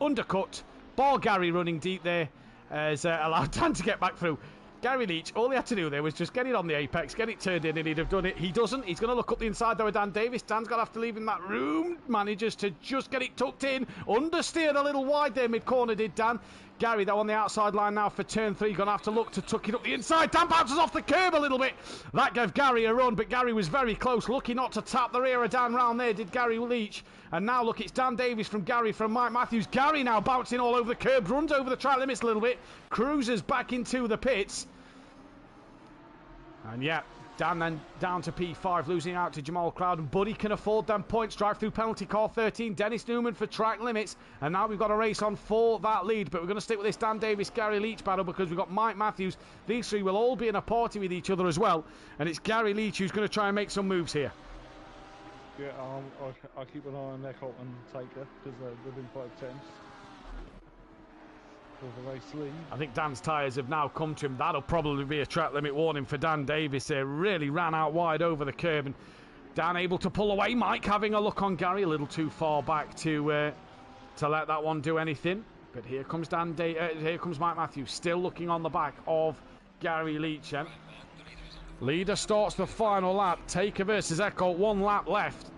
undercut. Bar Gary running deep there has allowed Dan to get back through. Gary Leach, all he had to do there was just get it on the apex, get it turned in, and he'd have done it. He doesn't. He's going to look up the inside there with Dan Davis. Dan's going to have to leave him that room. Manages to just get it tucked in. Understeered a little wide there mid-corner, did Dan. Gary, though, on the outside line now for turn 3. Going to have to look to tuck it up the inside. Dan bounces off the curb a little bit. That gave Gary a run, but Gary was very close. Lucky not to tap the rear of Dan round there, did Gary Leach. And now, look, it's Dan Davis from Gary, from Mike Matthews. Gary now bouncing all over the curbs, runs over the track limits a little bit. Cruises back into the pits. And yeah, Dan then down to P5, losing out to Jamal Cloudon. Buddy can afford them points. Drive through penalty car 13. Dennis Newman for track limits. And now we've got a race on for that lead. But we're going to stick with this Dan Davis, Gary Leach battle because we've got Mike Matthews. These 3 will all be in a party with each other as well. And it's Gary Leach who's going to try and make some moves here. Yeah, I'll keep an eye on Eckholt and Taker because they've been quite tense. The race lead. I think Dan's tyres have now come to him. That'll probably be a track limit warning for Dan Davis there. Really ran out wide over the curb and Dan able to pull away. Mike having a look on Gary, a little too far back to let that one do anything. But here comes here comes Mike Matthews, still looking on the back of Gary Leach. Leader starts the final lap. Taker versus Eckholt, 1 lap left.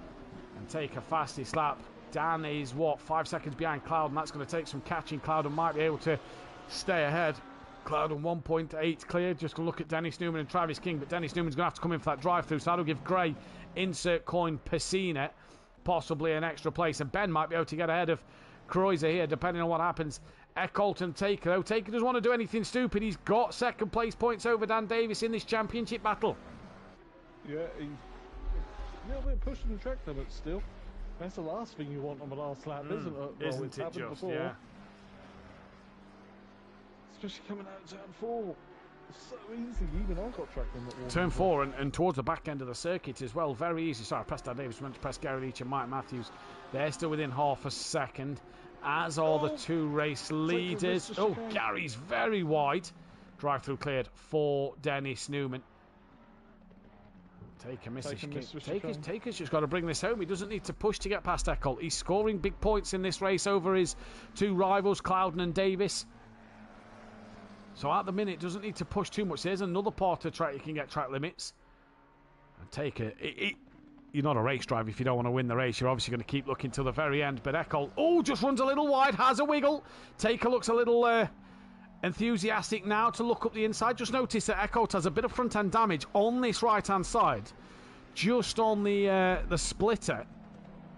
And Taker fastest lap. Dan is, 5 seconds behind Cloudon. That's going to take some catching. Cloudon might be able to stay ahead. Cloudon 1.8 cleared. Just going to look at Dennis Newman and Travis King. But Dennis Newman's going to have to come in for that drive-through. So that'll give Gray, insert coin, Pacina, possibly an extra place. And Ben might be able to get ahead of Kreuzer here, depending on what happens. Eckholt and Taker, though. Taker doesn't want to do anything stupid. He's got second place points over Dan Davis in this championship battle. Yeah, he's a little bit pushing the track limit still. That's the last thing you want on the last lap, isn't it? Well, isn't it's happened before. Yeah. Especially coming out of turn 4. So easy, even I got track limit warning. Turn 4 and towards the back end of the circuit as well. Very easy. Sorry, I pressed Dan Davis. Meant to press Gary Leach and Mike Matthews. They're still within half a second, as are the two race leaders. Oh, Gary's very wide. Drive-through cleared for Dennis Newman. Taker's just got to bring this home. He doesn't need to push to get past Eccles. He's scoring big points in this race over his two rivals, Clouden and Davis. So at the minute, doesn't need to push too much. There's another part of the track you can get track limits. And Taker, you're not a race driver if you don't want to win the race. You're obviously going to keep looking till the very end. But Eccles, just runs a little wide, has a wiggle. Taker looks a little enthusiastic now to look up the inside. Just notice that Eccles has a bit of front end damage on this right hand side, just on the splitter.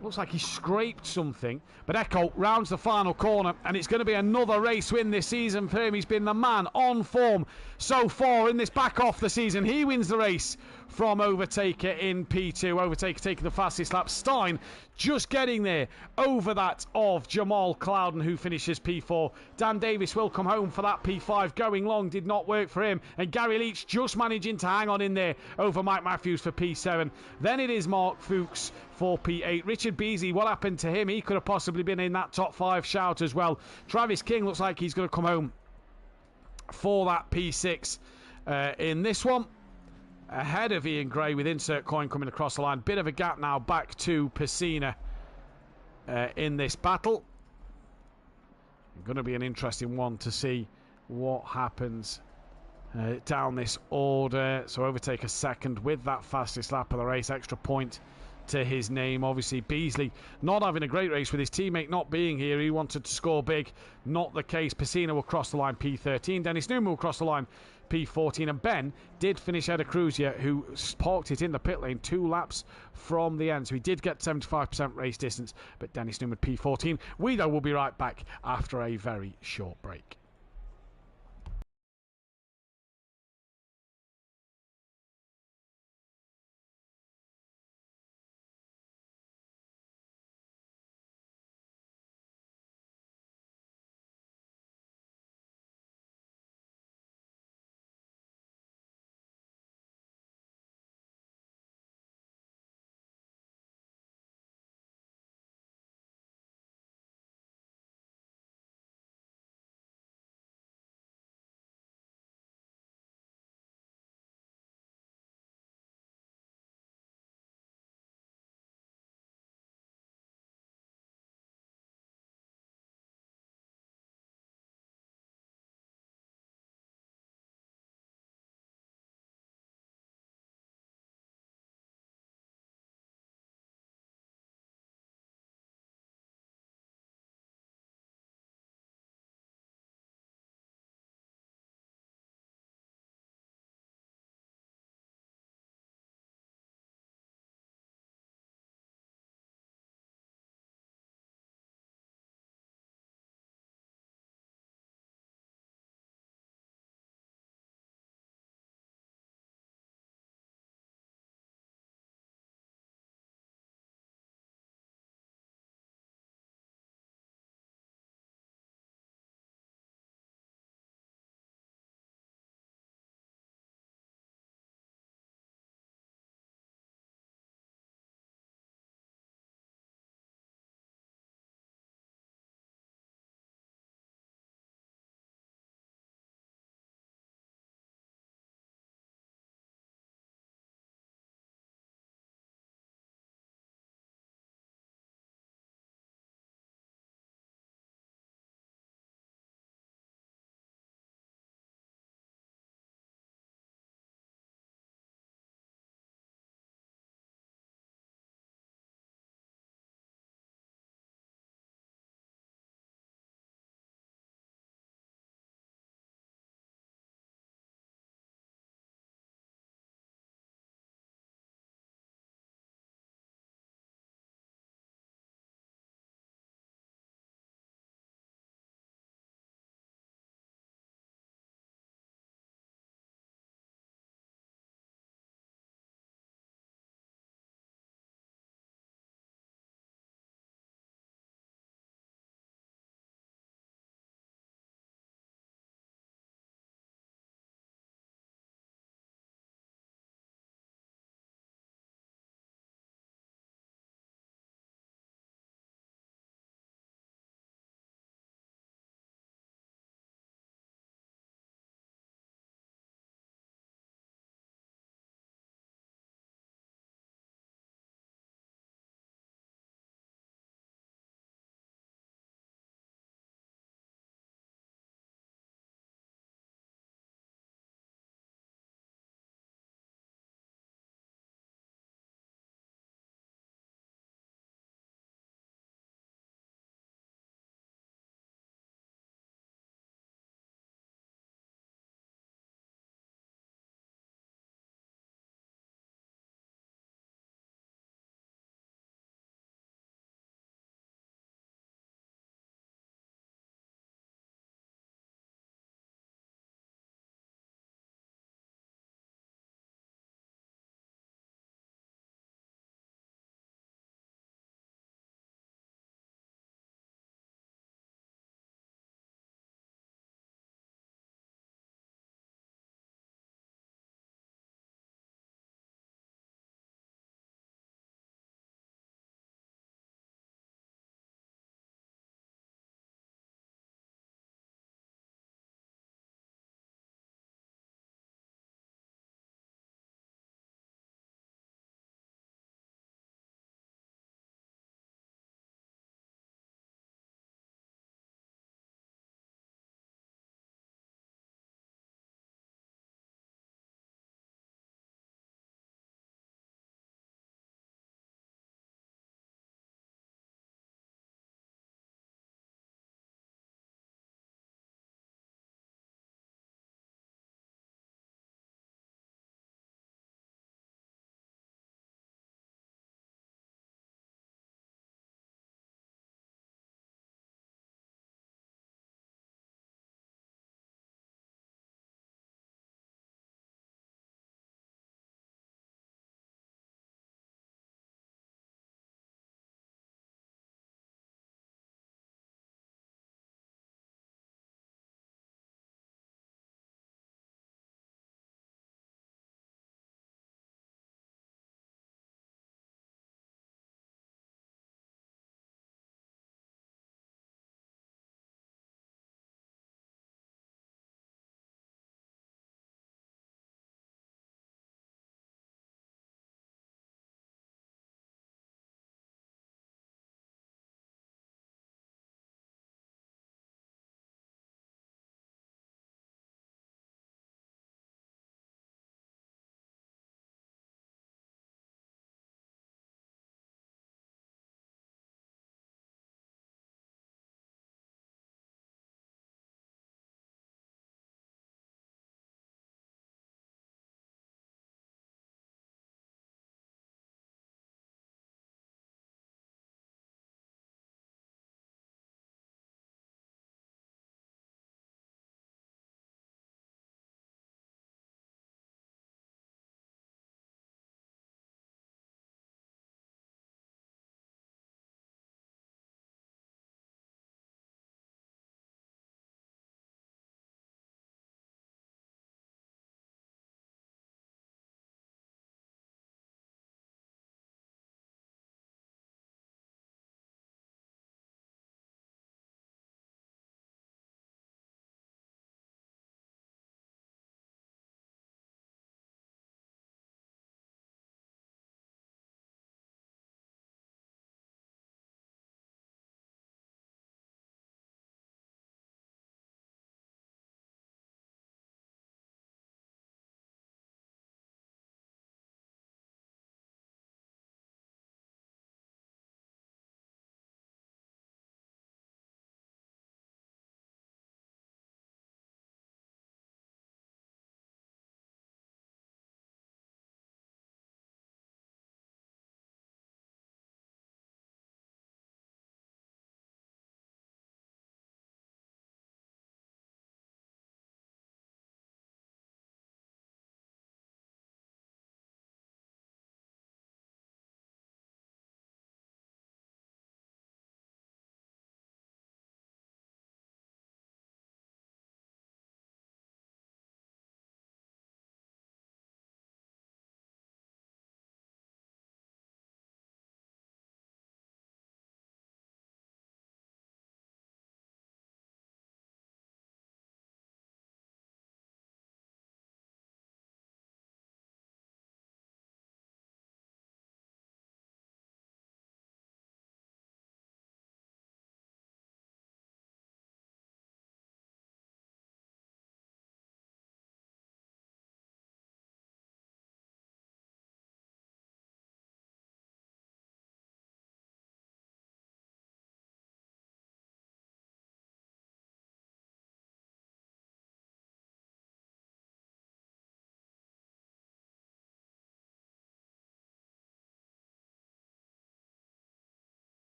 Looks like he scraped something. But Eccles rounds the final corner, and it's going to be another race win this season for him. He's been the man on form so far in this back off the season. He wins the race from Overtaker in P2. Overtaker taking the fastest lap. Stein just getting there over that of Jamal Clouden, who finishes P4. Dan Davis will come home for that P5. Going long did not work for him. And Gary Leach just managing to hang on in there over Mike Matthews for P7. Then it is Mark Fuchs for P8. Richard Beasley, what happened to him? He could have possibly been in that top 5 shout as well. Travis King looks like he's going to come home for that P6 in this one. Ahead of Ian Gray with Insert Coin coming across the line. Bit of a gap now back to Pacina in this battle. Going to be an interesting one to see what happens down this order. So Overtaker second with that fastest lap of the race. Extra point to his name. Obviously Beasley not having a great race with his teammate not being here. He wanted to score big. Not the case. Pacina will cross the line P13. Dennis Newman will cross the line P14. And Ben did finish ahead of Cruzier, who parked it in the pit lane 2 laps from the end. So he did get 75% race distance. But Dennis Newman P14. We though will be right back after a very short break.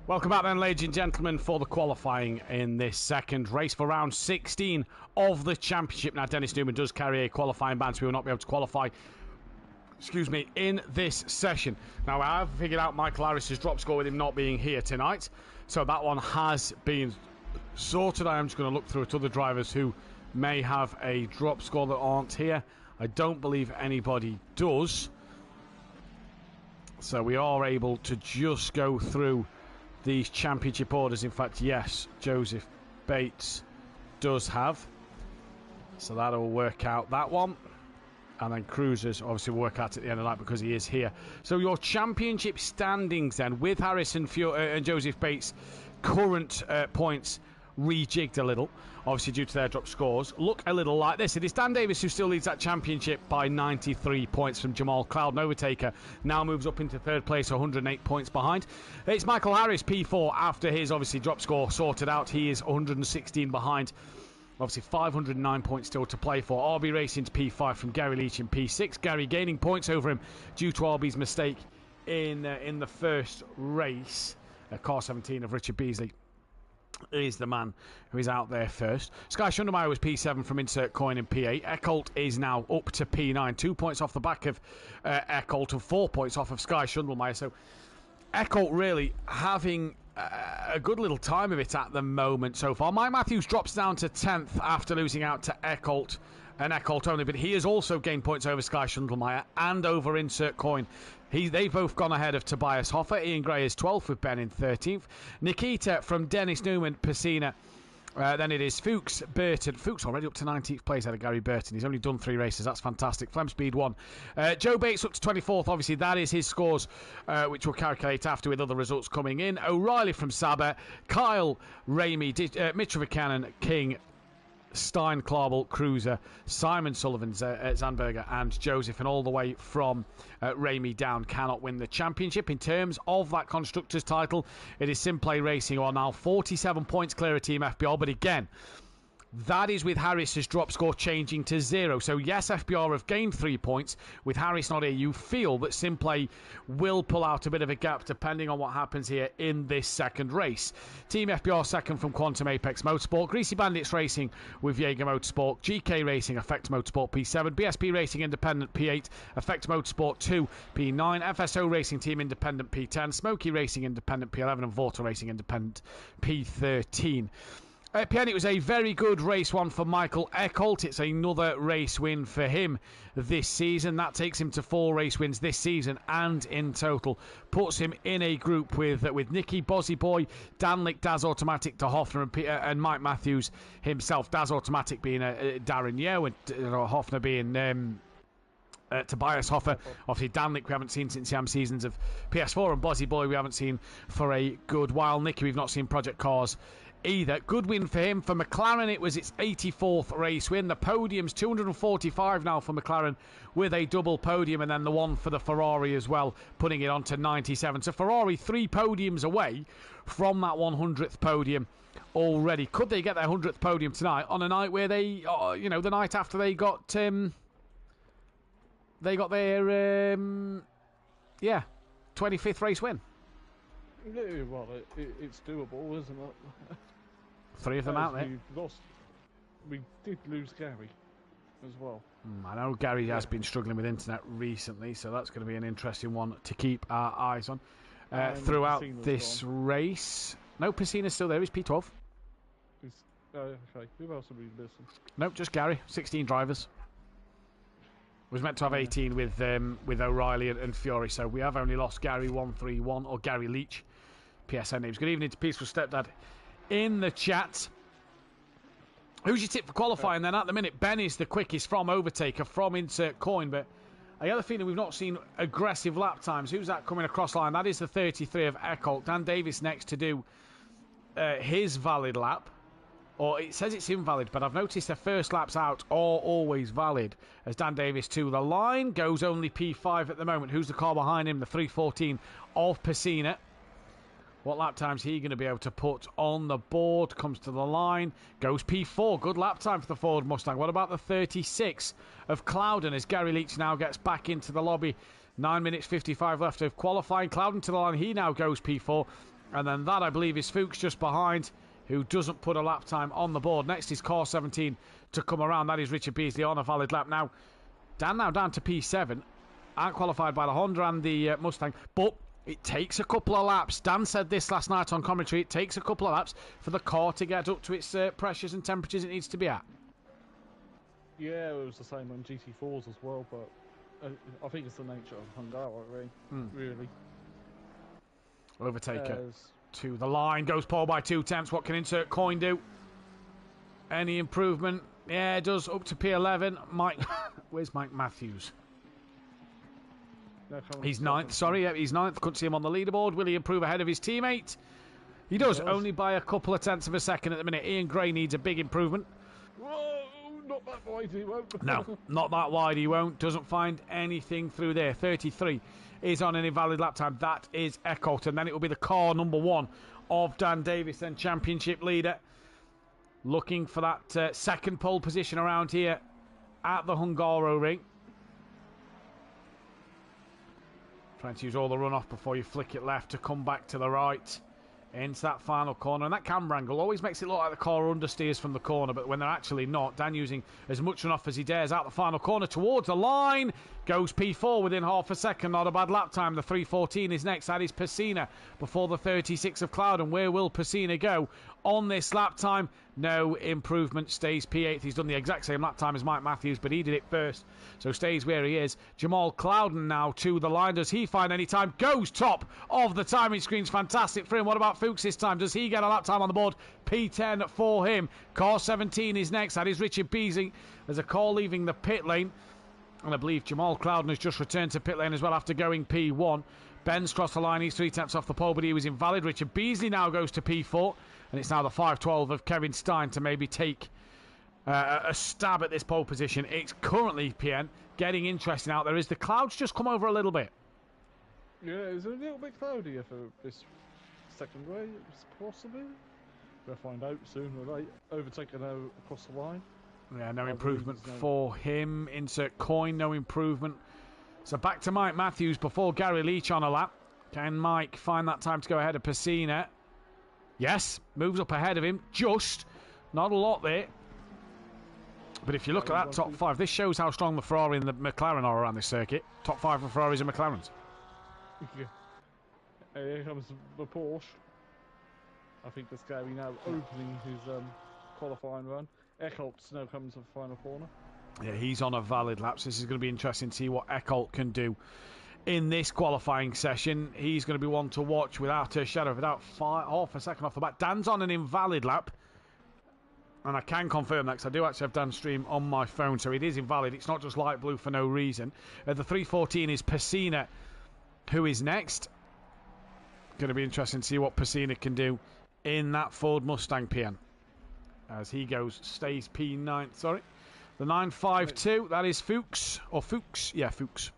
Welcome back then, ladies and gentlemen, for the qualifying in this second race for round 16 of the championship. Now, Dennis Newman does carry a qualifying ban, so we will not be able to qualify, in this session. Now, I have figured out Michael Harris's drop score with him not being here tonight, so that one has been sorted. I am just going to look through at other drivers who may have a drop score that aren't here. I don't believe anybody does, so we are able to just go through these championship orders. In fact, yes, Joseph Bates does have, so that'll work out that one. And then Cruisers obviously will work out at the end of that because he is here. So your championship standings then, with Harris and Joseph Bates' current points rejigged a little, obviously due to their drop scores, look a little like this. It is Dan Davis who still leads that championship by 93 points from Jamal Cloud. Overtaker now moves up into third place, 108 points behind. It's Michael Harris, P4, after his obviously drop score sorted out. He is 116 behind. Obviously 509 points still to play for. RB Racing's P5 from Gary Leach in P6. Gary gaining points over him due to RB's mistake in the first race. Car 17 of Richard Beasley is the man who is out there first. Sky Schundermeyer was P7 from Insert Coin in P8. Eckholt is now up to P9, 2 points off the back of Eckholt and 4 points off of Sky Schundermeyer. So Eckholt really having a good little time of it at the moment so far. Mike Matthews drops down to 10th after losing out to Eckholt and Eckholt only, but he has also gained points over Sky Schundelmeyer and over Insert Coin. They've both gone ahead of Tobias Hoffer. Ian Gray is 12th with Ben in 13th. Nikita from Dennis Newman, Pacina. Then it is Fuchs, Burton. Fuchs already up to 19th place out of Gary Burton. He's only done 3 races. That's fantastic. Flem Speed 1. Joe Bates up to 24th. Obviously, that is his scores, which we'll calculate after with other results coming in. O'Reilly from Saber. Kyle, Ramey, Mitchell Buchanan, King, Stein, Klarbel, Cruiser, Simon Sullivan, Zandberger and Joseph, and all the way from Ramey down cannot win the championship. In terms of that Constructors title, it is SimPlay Racing, who are now 47 points clear of Team FBR, but again, that is with Harris's drop score changing to 0. So yes, FBR have gained 3 points. With Harris not here, you feel that SimPlay will pull out a bit of a gap depending on what happens here in this second race. Team FBR second from Quantum Apex Motorsport. Greasy Bandits Racing with Jaeger Motorsport. GK Racing, Effect Motorsport P7. BSP Racing Independent P8. Effect Motorsport 2 P9. FSO Racing Team Independent P10. Smoky Racing Independent P11. And Vorta Racing Independent P13. Again, it was a very good race one for Michael Eckholt. It's another race win for him this season. That takes him to 4 race wins this season, and in total puts him in a group with Nicky, Bozzy Boy, Danlick, Daz Automatic, De Hoffner, and Mike Matthews himself. Daz Automatic being Darren Yeo, and Hoffner being Tobias Hoffer. Obviously Danlick we haven't seen since the seasons of PS4, and Bozzy Boy we haven't seen for a good while. Nicky we've not seen Project Cars either. Good win for him. For McLaren, it was its 84th race win. The podium's 245 now for McLaren with a double podium, and then the one for the Ferrari as well, putting it on to 97. So Ferrari 3 podiums away from that 100th podium already. Could they get their 100th podium tonight on a night where they, the night after they got their 25th race win? Yeah, well, it's doable, isn't it? 3 of them out there. We did lose Gary as well. I know Gary has been struggling with internet recently, so that's going to be an interesting one to keep our eyes on throughout this race. No, Pacina's still there. He's P12. Okay. Who else are we missing? Nope, just Gary. 16 drivers. Was meant to have 18 with O'Reilly and Fiore, so we have only lost Gary 131 or Gary Leach. PSN names. Good evening to Peaceful Stepdad in the chat. Who's your tip for qualifying then? At the minute, Ben is the quickest from Overtaker from Insert Coin, but I get the feeling we've not seen aggressive lap times. Who's that coming across line? That is the 33 of Eckholt. Dan Davis next to do his valid lap. Or it says it's invalid, but I've noticed the first laps out are always valid. As Dan Davis to the line, goes only P5 at the moment. Who's the car behind him? The 314 of Pacina. What lap time's he going to be able to put on the board? Comes to the line, goes P4. Good lap time for the Ford Mustang. What about the 36 of Clouden as Gary Leach now gets back into the lobby? 9 minutes 55 left of qualifying. Clouden to the line, he now goes P4. And then that, I believe, is Fuchs just behind, who doesn't put a lap time on the board. Next is Car 17 to come around. That is Richard Beasley on a valid lap. Now down to P7. Aren't qualified by the Honda and the Mustang, but it takes a couple of laps. Dan said this last night on commentary. It takes a couple of laps for the car to get up to its pressures and temperatures it needs to be at. Yeah, it was the same on GT4s as well, but I think it's the nature of Hungaroring, really. Overtaker to the line, goes pole by 2 tenths. What can Insert Coin do? Any improvement? Yeah, it does, up to P11. Mike, where's Mike Matthews? He's ninth, sorry, yeah, he's ninth. Couldn't see him on the leaderboard. Will he improve ahead of his teammate? He does, only by a couple of tenths of a second at the minute. Ian Gray needs a big improvement. Whoa, not that wide he won't. No, not that wide he won't. Doesn't find anything through there. 33 is on an invalid lap time. That is Eckholt. And then it will be the car number 1 of Dan Davis, then championship leader. Looking for that second pole position around here at the Hungaroring. Trying to use all the runoff before you flick it left to come back to the right into that final corner. And that camera angle always makes it look like the car understeers from the corner, but when they're actually not. Dan using as much runoff as he dares out the final corner towards the line. Goes P4 within half a second. Not a bad lap time. The 3:14 is next. That is Pacina before the 36 of Cloud. And where will Pacina go on this lap time? No improvement. Stays P8. He's done the exact same lap time as Mike Matthews, but he did it first, so stays where he is. Jamal Clouden now to the line. Does he find any time? Goes top of the timing screens. Fantastic for him. What about Fuchs this time? Does he get a lap time on the board? P10 for him. Car 17 is next. That is Richard Beasley. There's a call leaving the pit lane, and I believe Jamal Clouden has just returned to pit lane as well after going P1. Ben's crossed the line. He's 3 tenths off the pole, but he was invalid. Richard Beasley now goes to P4. And it's now the 5:12 of Kevin Stein to maybe take a stab at this pole position. It's currently, PN, getting interesting out there. Is the clouds just come over a little bit? Yeah, it's a little bit cloudier for this second race, possibly. We'll find out soon or late. Overtaken across the line. Yeah, no improvement for him. Insert Coin, no improvement. So back to Mike Matthews before Gary Leach on a lap. Can Mike find that time to go ahead of Pacina? Yes, moves up ahead of him, just. Not a lot there. But if you look at that top 5, this shows how strong the Ferrari and the McLaren are around this circuit. Top 5 for Ferraris and McLarens. Yeah. Here comes the Porsche. I think that's Gary now opening his qualifying run. Eckholt now comes to the final corner. Yeah, he's on a valid lap, so this is going to be interesting to see what Eckholt can do in this qualifying session. He's going to be one to watch without a shadow of a doubt. Half a second off the back. Dan's on an invalid lap, and I can confirm that because I do actually have Dan's stream on my phone, so it is invalid. It's not just light blue for no reason. The 3:14 is Pacina, who is next. Going to be interesting to see what Pacina can do in that Ford Mustang, PN, as he stays P9. Sorry, the 952. That is Fuchs or Fuchs. Yeah, Fuchs.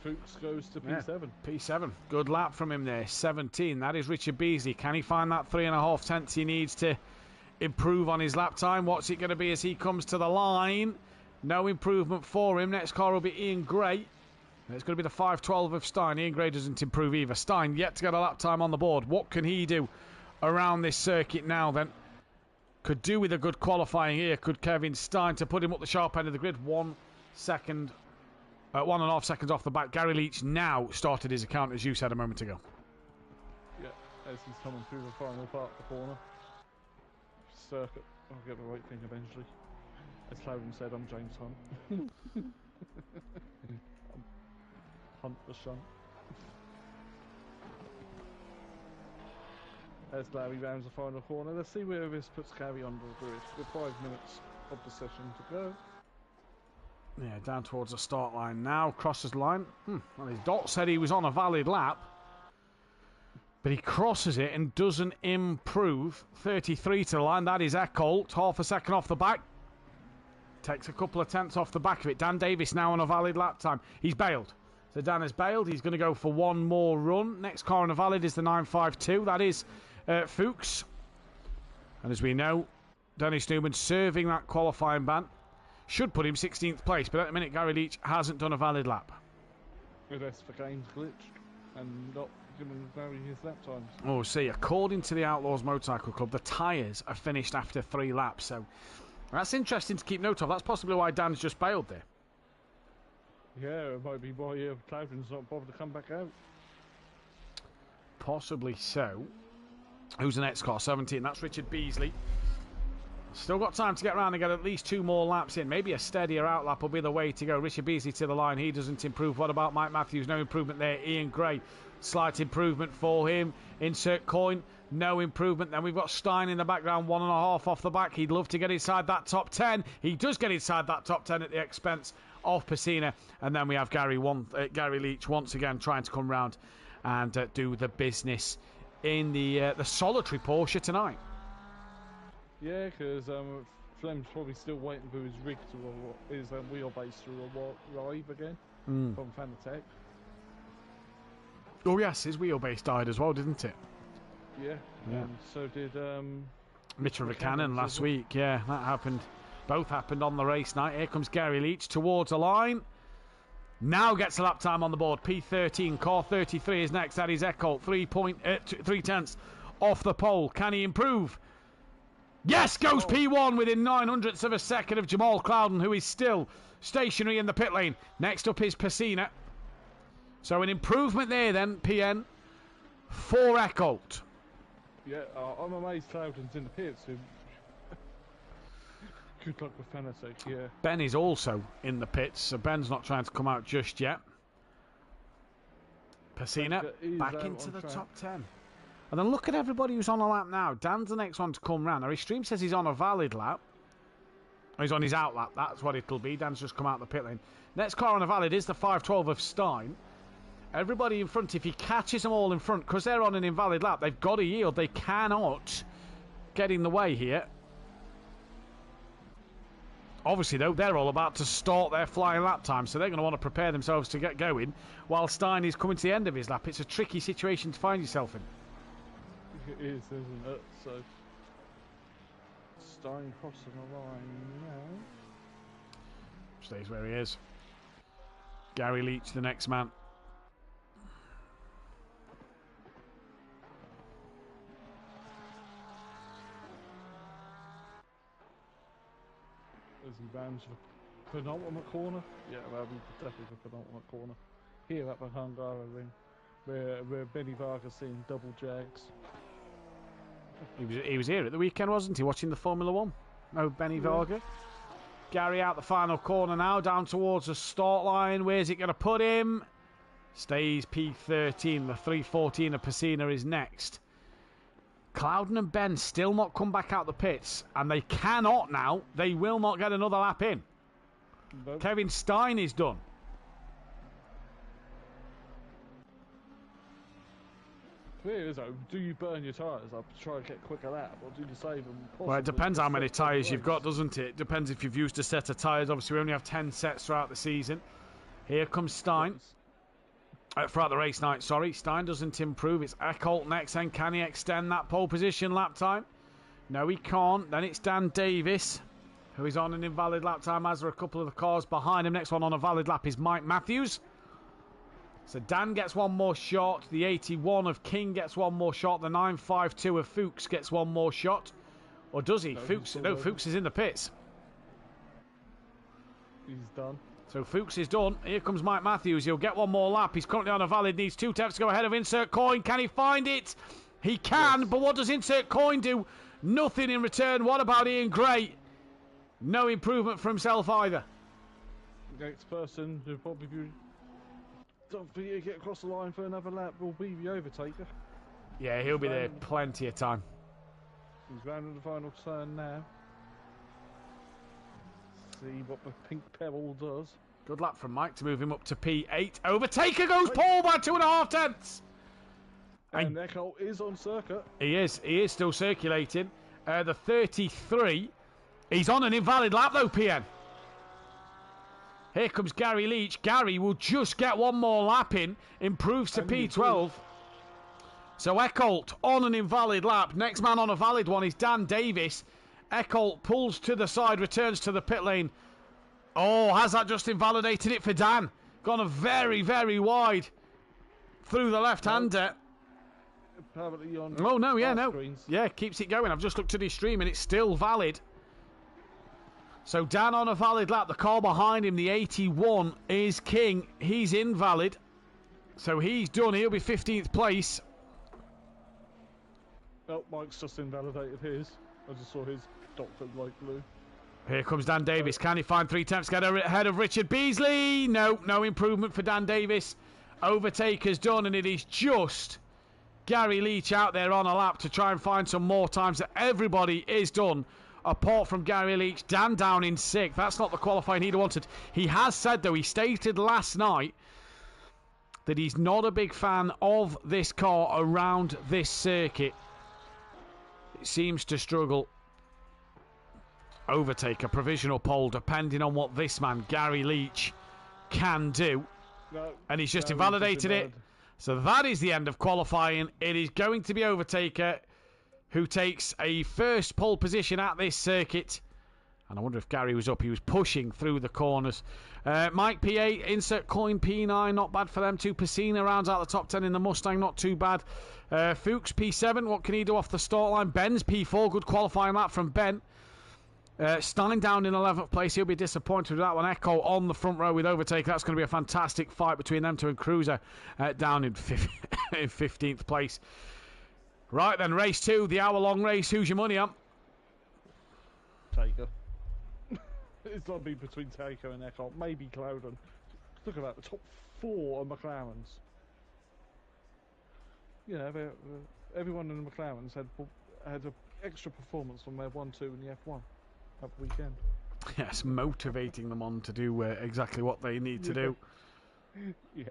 Fuchs goes to P7. Yeah, P7. Good lap from him there. 17. That is Richard Beasley. Can he find that 3.5 tenths he needs to improve on his lap time? What's it going to be as he comes to the line? No improvement for him. Next car will be Ian Gray. And it's going to be the 5:12 of Stein. Ian Gray doesn't improve either. Stein yet to get a lap time on the board. What can he do around this circuit now then? Could do with a good qualifying here. Could Kevin Stein to put him up the sharp end of the grid? 1 second. 1.5 seconds off the back. Gary Leach now started his account, as you said a moment ago. Yeah, as he's coming through the final part of the corner. Circuit. I'll get the right thing eventually. As Clouden said, I'm James Hunt. Hunt the shunt. As Larry rounds the final corner, let's see where this puts Gary under the bridge with 5 minutes of the session to go. Yeah, down towards the start line now. Crosses the line. Well, his dot said he was on a valid lap, but he crosses it and doesn't improve. 33 to the line. That is Eckholt. Half a second off the back. Takes a couple of tenths off the back of it. Dan Davis now on a valid lap time. He's bailed. So Dan has bailed. He's going to go for one more run. Next car on a valid is the 952. That is Fuchs. And as we know, Dennis Newman serving that qualifying ban. should put him 16th place, but at the minute Gary Leach hasn't done a valid lap. That's for games glitched and not giving Gary his lap times. Oh, see, according to the Outlaws Motorcycle Club, the tyres are finished after 3 laps, so that's interesting to keep note of. That's possibly why Dan's just bailed there. Yeah, it might be why Cloudon's not bothered to come back out. Possibly so. Who's the next car? 17. That's Richard Beasley. Still got time to get around and get at least 2 more laps in. Maybe a steadier outlap will be the way to go. Richard Beasley to the line. He doesn't improve. What about Mike Matthews? No improvement there. Ian Gray. Slight improvement for him. Insert coin. No improvement. Then we've got Stein in the background. 1.5 off the back. He'd love to get inside that top 10. He does get inside that top 10 at the expense of Pacina. And then we have Gary Leach once again trying to come round and do the business in the solitary Porsche tonight. Yeah, because Flem's probably still waiting for his rig to his wheelbase to arrive again from Fanatec. Oh yes, his wheelbase died as well, didn't it? Yeah. And so did Mitra Cannon last week. Yeah, that happened. Both happened on the race night. Here comes Gary Leach towards the line. Now gets a lap time on the board. P13, car 33 is next. That is Eckholt, 3 tenths off the pole. Can he improve? Yes, goes P1 within 900ths of a second of Jamal Clouden, who is still stationary in the pit lane. Next up is Pacina. So an improvement there then, PN, for Eckholt. Yeah, I'm amazed Clouden's in the pits. Good luck with Fanatec, yeah. Ben is also in the pits, so Ben's not trying to come out just yet. Pacina back into the top 10. And then look at everybody who's on a lap now. Dan's the next one to come round. Now, his stream says he's on a valid lap. Or he's on his out lap. That's what it'll be. Dan's just come out the pit lane. Next car on a valid is the 512 of Stein. Everybody in front, if he catches them all in front, because they're on an invalid lap, they've got to yield. They cannot get in the way here. Obviously, though, they're all about to start their flying lap time, so they're going to want to prepare themselves to get going while Stein is coming to the end of his lap. It's a tricky situation to find yourself in. It is, isn't it? So, Stein crossing the line now. Stays where he is. Gary Leach, the next man. As he rounds the penultimate corner. Yeah, well, definitely the penultimate corner. Here at the Hungaroring, where Benny Vargas seeing double jags. He was here at the weekend, wasn't he? Watching the Formula 1. No, Benny Varga. Gary out the final corner now, down towards the start line. Where's it going to put him? Stays P13. The 314 of Pacina is next. Clouden and Ben still not come back out the pits, and they cannot now. They will not get another lap in. Nope. Kevin Stein is done. Clear is though, do you burn your tyres up to try and get quicker lap, or do you save them? Well, it depends how many tyres you've got, doesn't it? It depends if you've used a set of tyres. Obviously, we only have 10 sets throughout the season. Here comes Stein. Throughout the race night, sorry. Stein doesn't improve. It's Eckholt next, and can he extend that pole position lap time? No, he can't. Then it's Dan Davis, who is on an invalid lap time, as are a couple of the cars behind him. Next one on a valid lap is Mike Matthews. So Dan gets one more shot. The 81 of King gets one more shot. The 952 of Fuchs gets one more shot. Or does he? No, Fuchs is in the pits. He's done. So Fuchs is done. Here comes Mike Matthews. He'll get one more lap. He's currently on a valid. Needs 2 tenths to go ahead of Insert Coin. Can he find it? He can, yes. But what does Insert Coin do? Nothing in return. What about Ian Gray? No improvement for himself either. Next person who probably don't think he'll get across the line for another lap will be the overtaker. Yeah, he'll be there plenty of time. He's rounding the final turn now. See what the pink pebble does. Good lap from Mike to move him up to P8. Overtaker goes Paul by 2.5 tenths. And Eckholt is on circuit. He is still circulating. The 33. He's on an invalid lap though, PN. Here comes Gary Leach. Gary will just get one more lap in. Improves to P12. So Eckholt on an invalid lap. Next man on a valid one is Dan Davis. Eckholt pulls to the side, returns to the pit lane. Oh, has that just invalidated it for Dan? Gone a very, very wide through the left-hander. Apparently on Oh, no, yeah, our no. screens. Yeah, keeps it going. I've just looked at his stream and it's still valid. So Dan on a valid lap. The car behind him, the 81, is King. He's invalid. So he's done. He'll be 15th place. Oh, Mike's just invalidated his. I just saw his Dr. Light Blue. Here comes Dan Davis. Can he find 3 tenths? Get ahead of Richard Beasley. No improvement for Dan Davis. Overtaker's done, and it is just Gary Leach out there on a lap to try and find some more times. That everybody is done, apart from Gary Leach. Dan down in 6th. That's not the qualifying he'd wanted. He has said, though, he stated last night that he's not a big fan of this car around this circuit. It seems to struggle. Overtaker, provisional pole, depending on what this man, Gary Leach, can do. No, And he's just no, invalidated it. So that is the end of qualifying. It is going to be Overtaker who takes a first pole position at this circuit. And I wonder if Gary was up. He was pushing through the corners. Mike P8, insert coin P9. Not bad for them two. Pacina rounds out the top 10 in the Mustang. Not too bad. Fuchs P7. What can he do off the start line? Ben's P4. Good qualifying lap from Ben. Stein down in 11th place. He'll be disappointed with that one. Echo on the front row with Overtaker. That's going to be a fantastic fight between them two, and Cruiser down in 15th place. Right then, race 2, the hour-long race. Who's your money on? Taker. It's got to be between Taker and Eckhart. Maybe Clouden. Look at that. The top 4 are McLarens. You know, everyone in the McLarens had an extra performance from their 1-2 in the F1 that weekend. Yes, motivating them on to do exactly what they need to do. Yeah.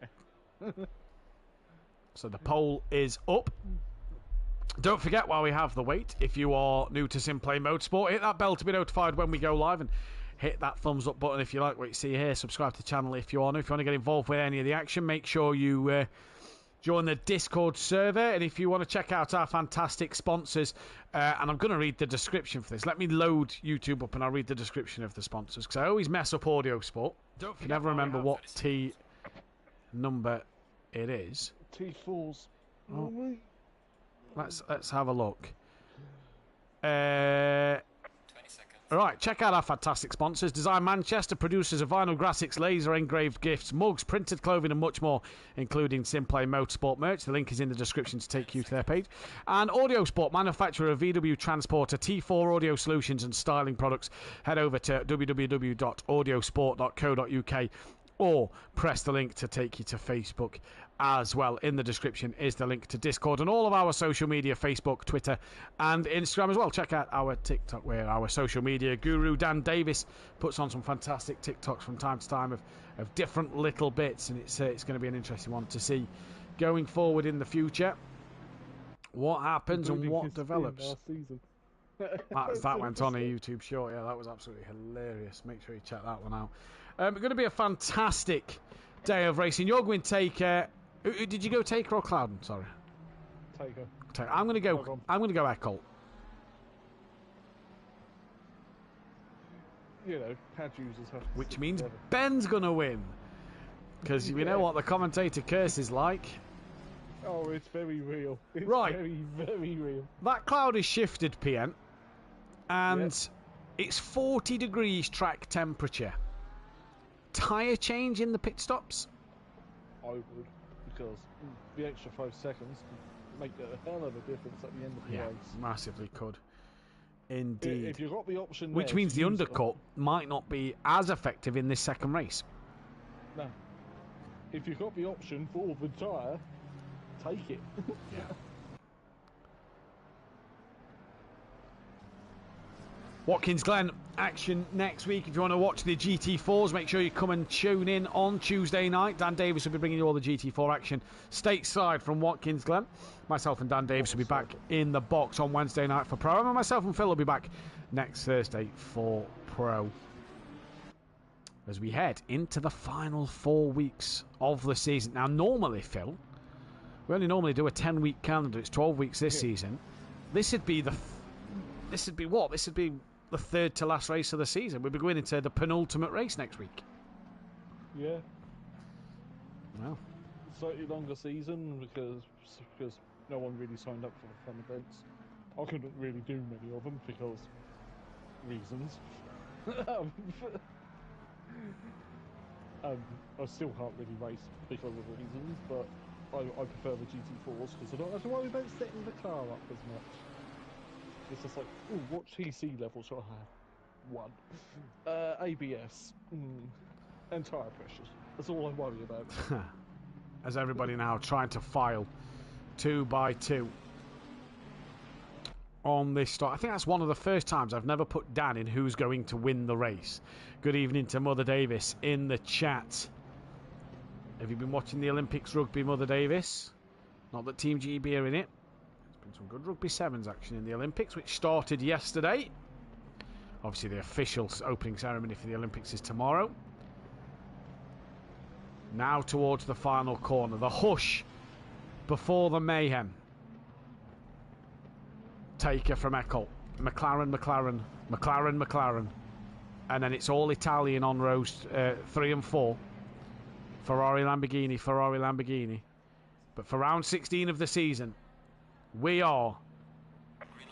So the poll is up. Don't forget, while we have the wait, if you are new to SimPlay Motorsport, hit that bell to be notified when we go live, and hit that thumbs up button if you like what you see here. Subscribe to the channel if you are new. If you want to get involved with any of the action, make sure you join the Discord server. And if you want to check out our fantastic sponsors, and I'm going to read the description for this. Let me load YouTube up and I'll read the description of the sponsors, because I always mess up Audio Sport. I can never remember what T number it is. T4s. Oh. Let's have a look. 20 seconds. Alright, check out our fantastic sponsors. Design Manchester, producers of vinyl graphics, laser engraved gifts, mugs, printed clothing and much more, including SimPlay Motorsport merch. The link is in the description to take you to their page. And Audio Sport, manufacturer of VW Transporter, T4 audio solutions and styling products. Head over to www.audiosport.co.uk or press the link to take you to Facebook as well. In the description is the link to Discord and all of our social media, Facebook, Twitter and Instagram as well. Check out our TikTok, where our social media guru Dan Davis puts on some fantastic TikToks from time to time of different little bits, and it's going to be an interesting one to see going forward in the future what happens and what develops. That went on a YouTube short. Yeah, that was absolutely hilarious. Make sure you check that one out. It's going to be a fantastic day of racing. You're going Taker. Did you go Taker or Clouden? Sorry. Taker. I'm going to go. I'm going to go Echo. You know, pad users have to. Which stick means together. Ben's going to win, because we know what the commentator curse is like. Oh, it's very real. It's Right. very, very real. That cloud is shifted, PN, and it's 40 degrees track temperature. Tyre change in the pit stops? I would, because the extra 5 seconds make a hell of a difference at the end of the race. Massively could. Indeed. If you've got the option, Which there means to the use undercut might not be as effective in this second race. No. If you've got the option for the tyre, take it. Yeah. Watkins Glen action next week. If you want to watch the GT4s, make sure you come and tune in on Tuesday night. Dan Davis will be bringing you all the GT4 action stateside from Watkins Glen. Myself and Dan Davis will be back in the box on Wednesday night for Pro, and myself and Phil will be back next Thursday for Pro, as we head into the final 4 weeks of the season. Now, normally, Phil, we only normally do a 10-week calendar. It's 12 weeks this season. This would be the third to last race of the season. We'll be going into the penultimate race next week. Yeah. Well, Slightly longer season because no one really signed up for the fun events. I couldn't really do many of them because reasons. I still can't really race because of reasons, but I prefer the GT4s because I don't have to worry about setting the car up as much. It's just like, ooh, what TC level should I have? 1. ABS. And tyre pressures. That's all I worry about. as everybody now trying to file 2 by 2 on this start. I think that's one of the first times I've never put Dan in who's going to win the race. Good evening to Mother Davis in the chat. Have you been watching the Olympics rugby, Mother Davis? Not that Team GB are in it. There's been some good rugby sevens action in the Olympics, which started yesterday. Obviously the official opening ceremony for the Olympics is tomorrow. Now towards the final corner. The hush before the mayhem. Taker from Eckel. McLaren. And then it's all Italian on rows 3 and 4. Ferrari, Lamborghini. But for round 16 of the season, we are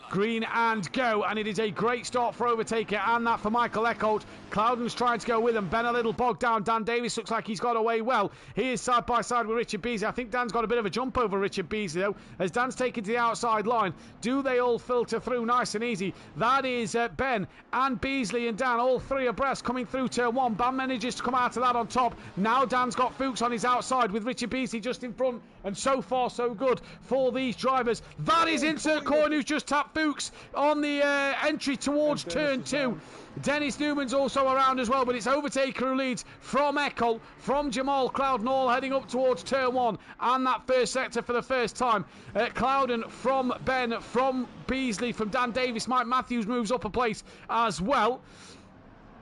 green and go, and it is a great start for Overtaker, and that for Michael Eckholt. Cloudon's trying to go with him. Ben a little bogged down. Dan Davis looks like he's got away well. He is side by side with Richard Beasley. I think Dan's got a bit of a jump over Richard Beasley though, as Dan's taken to the outside line. Do they all filter through nice and easy? That is Ben and Beasley and Dan, all 3 abreast coming through turn 1. Ben manages to come out of that on top. Now Dan's got Fuchs on his outside with Richard Beasley just in front, and so far so good for these drivers. That is Insert Coin who's just tapped Fuchs on the entry towards turn 2. Dennis Newman's also around as well, but it's Overtaker who leads from Eckel, from Jamal Cloudon, all heading up towards turn 1 and that first sector for the first time. Cloudon from Ben, from Beasley, from Dan Davis. Mike Matthews moves up a place as well.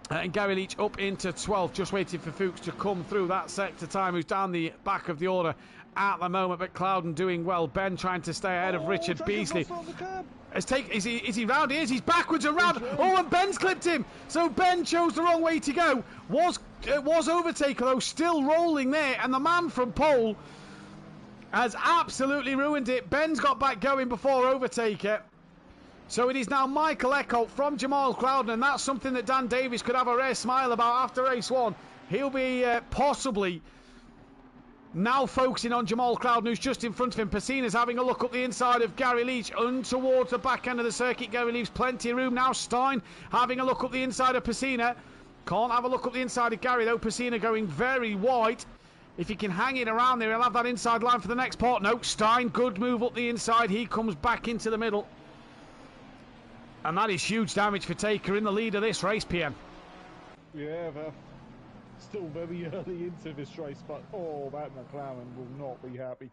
And Gary Leach up into 12th, just waiting for Fuchs to come through that sector time, who's down the back of the order at the moment, but Cloudon doing well. Ben trying to stay ahead of Richard Beasley. Is he round? He is. He's backwards and round. Oh, and Ben's clipped him. So Ben chose the wrong way to go. Was Overtaker though still rolling there, and the man from pole has absolutely ruined it. Ben's got back going before Overtaker. So it is now Michael Eckholt from Jamal Cloudon, and that's something that Dan Davis could have a rare smile about after race 1. He'll be possibly now focusing on Jamal Cloudon, who's just in front of him. Pacina's having a look up the inside of Gary Leach and towards the back end of the circuit. Gary leaves plenty of room now. Stein having a look up the inside of Pacina. Can't have a look up the inside of Gary though. Pacina going very wide. If he can hang it around there, he'll have that inside line for the next part. No, Stein, good move up the inside. He comes back into the middle. And that is huge damage for Taker in the lead of this race, PM. Yeah, but still very early into this race, but that McLaren will not be happy.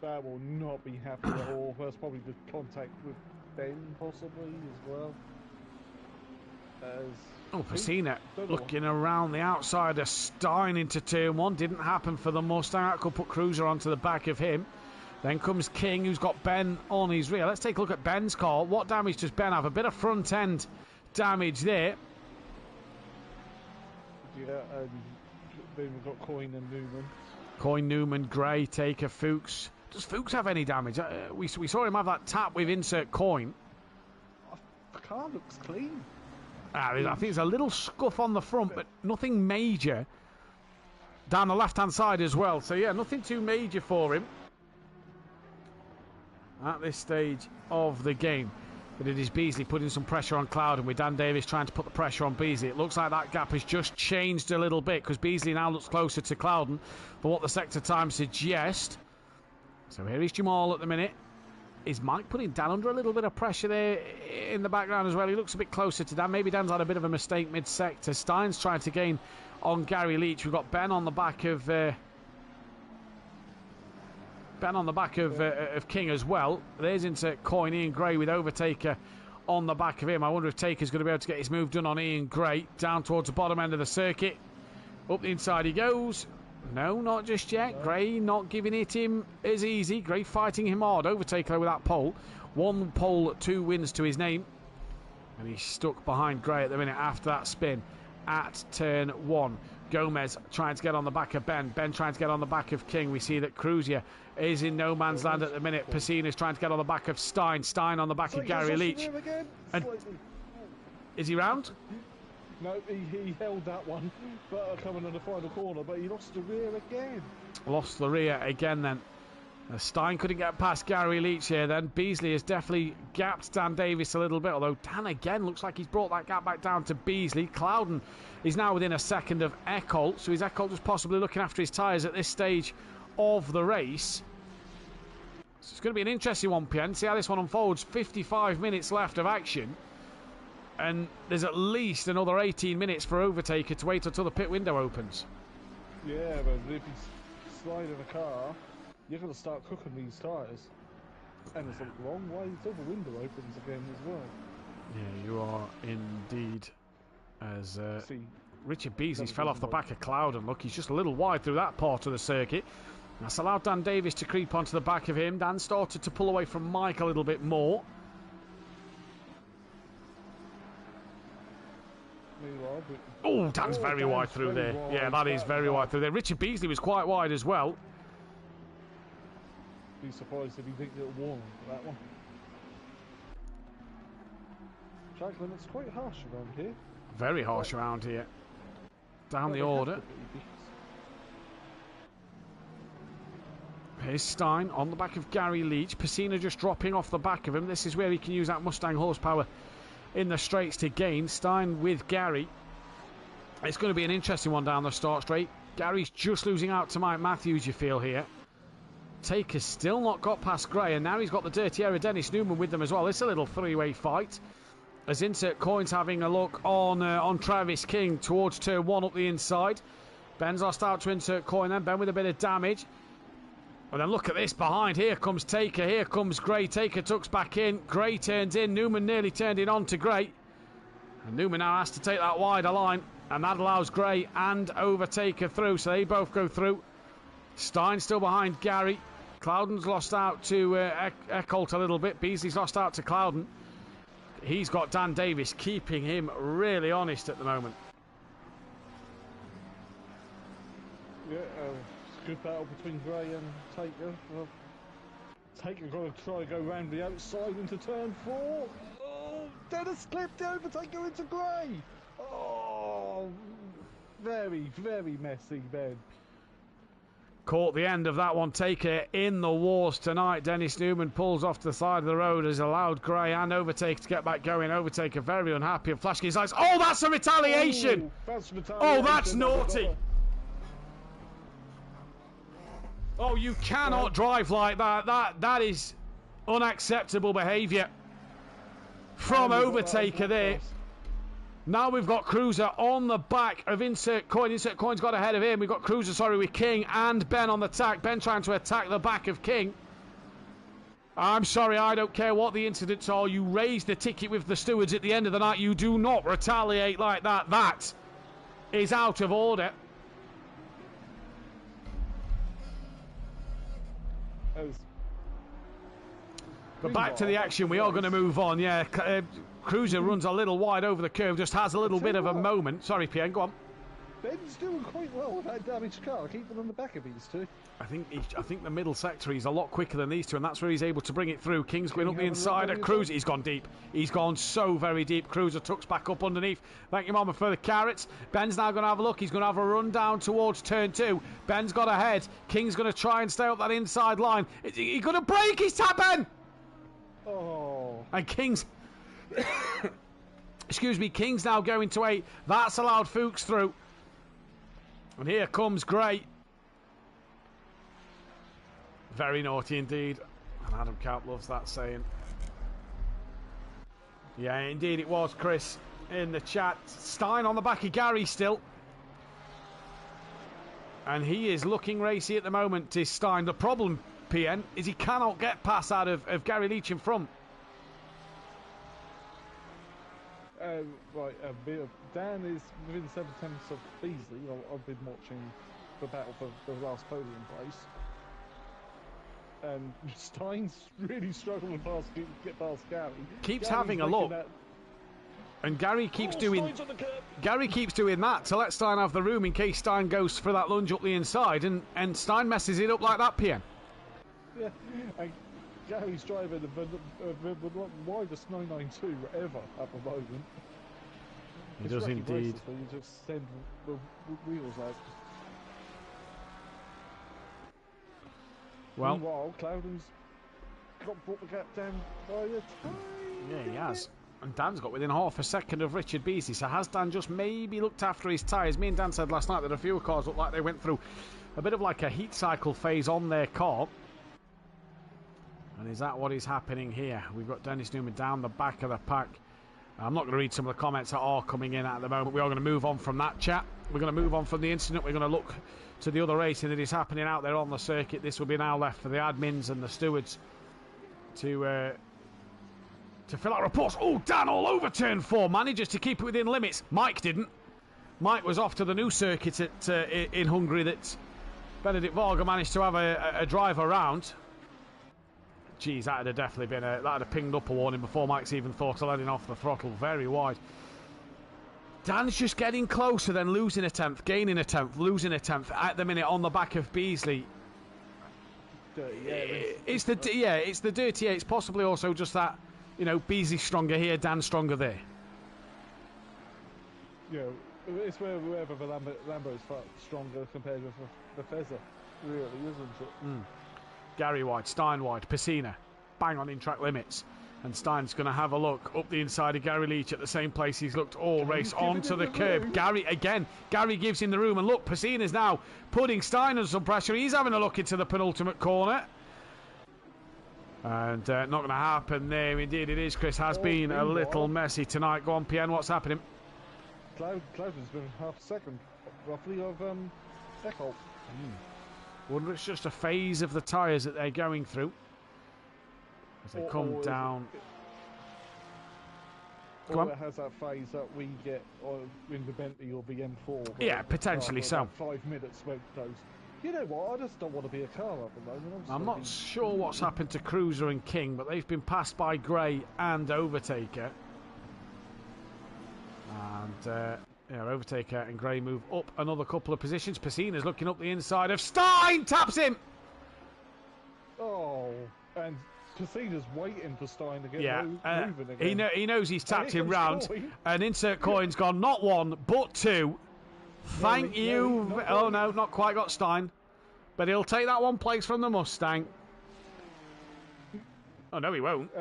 That will not be happy at all. First, probably the contact with Ben, possibly, as well. Pacina looking around the outside of Stein into turn 1. Didn't happen for the Mustang. That could put Cruiser onto the back of him. Then comes King, who's got Ben on his rear. Let's take a look at Ben's car. What damage does Ben have? A bit of front end damage there. Yeah, and then we've got Coyne and Newman. Coyne, Newman, Gray, Taker, Fuchs. Does Fuchs have any damage? We saw him have that tap with Insert Coin. The car looks clean. I think there's a little scuff on the front, but nothing major. Down the left-hand side as well. So, yeah, nothing too major for him at this stage of the game. But it is Beasley putting some pressure on Cloudon, with Dan Davis trying to put the pressure on Beasley. It looks like that gap has just changed a little bit, because Beasley now looks closer to Cloudon for what the sector time suggests. So here is Jamal at the minute. Is Mike putting Dan under a little bit of pressure there in the background as well? He looks a bit closer to Dan. Maybe Dan's had a bit of a mistake mid-sector. Stein's trying to gain on Gary Leach. We've got Ben on the back of of King as well. There's into Coyne, Ian Gray with Overtaker on the back of him. I wonder if Taker's going to be able to get his move done on Ian Gray. Down towards the bottom end of the circuit. Up the inside he goes. No, not just yet. Gray not giving it him as easy. Gray fighting him hard. Overtaker with that pole. 1 pole, 2 wins to his name. And he's stuck behind Gray at the minute after that spin at turn 1. Gomez trying to get on the back of Ben. Ben trying to get on the back of King. We see that Cruzier is in no man's land at the minute. Pacina's trying to get on the back of Stein. Stein on the back of Gary Leach. And is he round? No, he held that one, but coming on the final corner, but he lost the rear again. Lost the rear again then. Stein couldn't get past Gary Leach here then. Beasley has definitely gapped Dan Davis a little bit, although Dan again looks like he's brought that gap back down to Beasley. Clouden is now within a second of Eckholt, so is Eckholt just possibly looking after his tyres at this stage of the race? So it's going to be an interesting one, PN. See how this one unfolds. 55 minutes left of action, and there's at least another 18 minutes for Overtaker to wait until the pit window opens. Yeah, but if he's sliding a car, you're going to start cooking these tyres. And it's a long way until the window opens again as well. Yeah, you are indeed. As Richard Beasley's fell off the back of Clouden. Look, he's just a little wide through that part of the circuit. That's allowed Dan Davis to creep onto the back of him. Dan started to pull away from Mike a little bit more. Oh, Dan's very wide through there. Yeah, that is very wide through there. Richard Beasley was quite wide as well. Be surprised if he didn't get warm for that one. Track limit's quite harsh around here. Very harsh around here. Down the order. Here's Stein on the back of Gary Leach. Pacina just dropping off the back of him. This is where he can use that Mustang horsepower in the straights to gain. Stein with Gary. It's going to be an interesting one down the start straight. Gary's just losing out to Mike Matthews, you feel here. Taker's still not got past Gray, and now he's got the dirty air of Dennis Newman with them as well. It's a little three-way fight. As Insert Coin's having a look on Travis King towards turn 1 up the inside. Ben's lost out to Insert Coin then. Ben with a bit of damage. And then look at this behind. Here comes Taker. Here comes Gray. Taker tucks back in. Gray turns in. Newman nearly turned it on to Gray. And Newman now has to take that wider line. And that allows Gray and Overtaker through. So they both go through. Stein still behind Gary. Clouden's lost out to Eckholt a little bit. Beasley's lost out to Clouden. He's got Dan Davis keeping him really honest at the moment. Yeah, good battle between Gray and Taker. Taker got to try to go round the outside into turn 4. Oh, Dennis clipped the Overtaker into Gray. Oh, very, very messy, Ben. Caught the end of that one. Taker in the wars tonight. Dennis Newman pulls off to the side of the road, has allowed Gray and Overtaker to get back going. Overtaker very unhappy and flashing his lights. Oh, that's a retaliation! Oh, that's naughty! Oh, you cannot drive like that. That is unacceptable behaviour from Overtaker there. Now we've got Cruiser on the back of Insert Coin. Insert Coin's got ahead of him. We've got Cruiser, sorry, with King and Ben on the attack. Ben trying to attack the back of King. I'm sorry, I don't care what the incidents are. You raise the ticket with the stewards at the end of the night. You do not retaliate like that. That is out of order. But back to the action. We are going to move on. Yeah, Cruiser runs a little wide over the curve, just has a little bit of a moment. Sorry, Pierre, go on. Ben's doing quite well with that damaged car, keeping on the back of these two. I think the middle sector, he's a lot quicker than these two, and that's where he's able to bring it through. King's going up the inside at Cruiser. He's gone deep. He's gone so very deep. Cruiser tucks back up underneath. Thank you, Mama, for the carrots. Ben's now going to have a look. He's going to have a run down towards turn 2. Ben's got ahead. King's going to try and stay up that inside line. Is he going to break? He's tapping! Oh. And King's... Excuse me, King's now going to 8. That's allowed Fuchs through. And here comes Gray. Very naughty indeed. And Adam Camp loves that saying. Yeah, indeed it was, Chris, in the chat. Stein on the back of Gary still. And he is looking racy at the moment, is Stein. The problem, PN, is he cannot get past out of Gary Leach in front. Right, Dan is within 7 tenths of Beasley. I've been watching the battle for the last podium place. And Stein's really struggling to get past Gary. Keeps having a look. And Gary keeps Stein's on the curb. Gary keeps doing that to let Stein have the room in case Stein goes for that lunge up the inside, and Stein messes it up like that, PM. Yeah, and Gary's driving the widest 992 ever at the moment. He does indeed. Where you just send the wheels out. Well, meanwhile, Cloudon's brought the gap down by a time. Yeah, he has. And Dan's got within half a second of Richard Beasley. So has Dan just maybe looked after his tyres? Me and Dan said last night that a few cars looked like they went through a bit of like a heat cycle phase on their car. And is that what is happening here? We've got Dennis Newman down the back of the pack. I'm not going to read some of the comments that are coming in at the moment. We are going to move on from that chat. We're going to move on from the incident. We're going to look to the other racing that is happening out there on the circuit. This will be now left for the admins and the stewards to fill out reports. Oh, Dan all over turn 4. Manages to keep it within limits. Mike didn't. Mike was off to the new circuit in Hungary that Benedict Varga managed to have a drive around. Geez, that would have definitely been that would have pinged up a warning before Mike's even thought of letting off the throttle. Very wide. Dan's just getting closer, then losing a tenth, gaining a tenth, losing a tenth at the minute on the back of Beasley. It's the dirty. It's possibly also just that, you know, Beasley's stronger here, Dan's stronger there. You know, it's wherever the Lambo is far stronger compared with the Fezzer, really, isn't it? Gary wide, Stein wide, Pacina, bang on in-track limits. And Stein's going to have a look up the inside of Gary Leach at the same place he's looked all race onto the curb. Gary again. Gary gives him the room. And look, Pacina's now putting Stein under some pressure. He's having a look into the penultimate corner. And not going to happen there. Indeed it is, Chris. Has been a little messy tonight. Go on, PN, what's happening? Cloudon's been half a second, roughly, of Echo. Wonder it's just a phase of the tyres that they're going through. As they come down. Or it has that phase that we get in the Bentley or the M4. Yeah, potentially so. 5 minutes when it goes, you know what, I just don't want to be a car at the moment. I'm not sure what's happened to Cruiser and King, but they've been passed by Gray and Overtaker. And Overtaker and Gray move up another couple of positions. Pacina's looking up the inside of Stein, taps him. Oh, and Pacina's waiting for Stein to get moving again. He knows he's tapped him round, and Insert Coin's gone not one but two. Thank you. Oh no, not quite got Stein, but he'll take that one place from the Mustang. Oh no, he won't.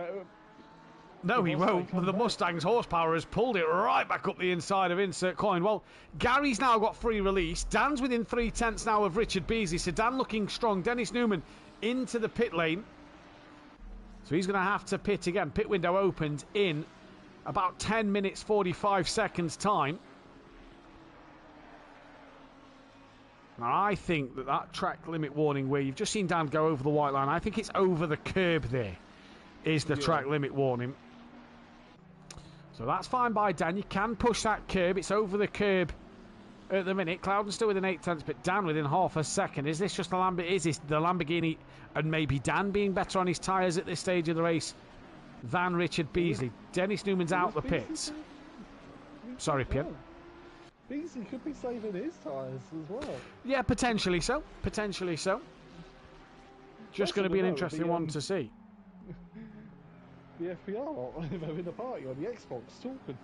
No, he won't. The Mustang's horsepower has pulled it right back up the inside of Insert Coin. Well, Gary's now got free release. Dan's within 3/10 now of Richard Beasley. So Dan looking strong. Dennis Newman into the pit lane. So he's going to have to pit again. Pit window opened in about 10 minutes, 45 seconds time. Now, I think that track limit warning where you've just seen Dan go over the white line, I think it's over the curb there, is the track limit warning. So that's fine by Dan. You can push that curb. It's over the curb at the minute. Cloudon's still within 8/10, but Dan within half a second. Is this just the Lamborghini? Is this the Lamborghini and maybe Dan being better on his tyres at this stage of the race than Richard Beasley? Dennis Newman's out the pits. Sorry, Pierre. Beasley could be saving his tyres as well. Yeah, potentially so. Potentially so. Just going to be an interesting one to see. The FPR they're in the party on the Xbox talking.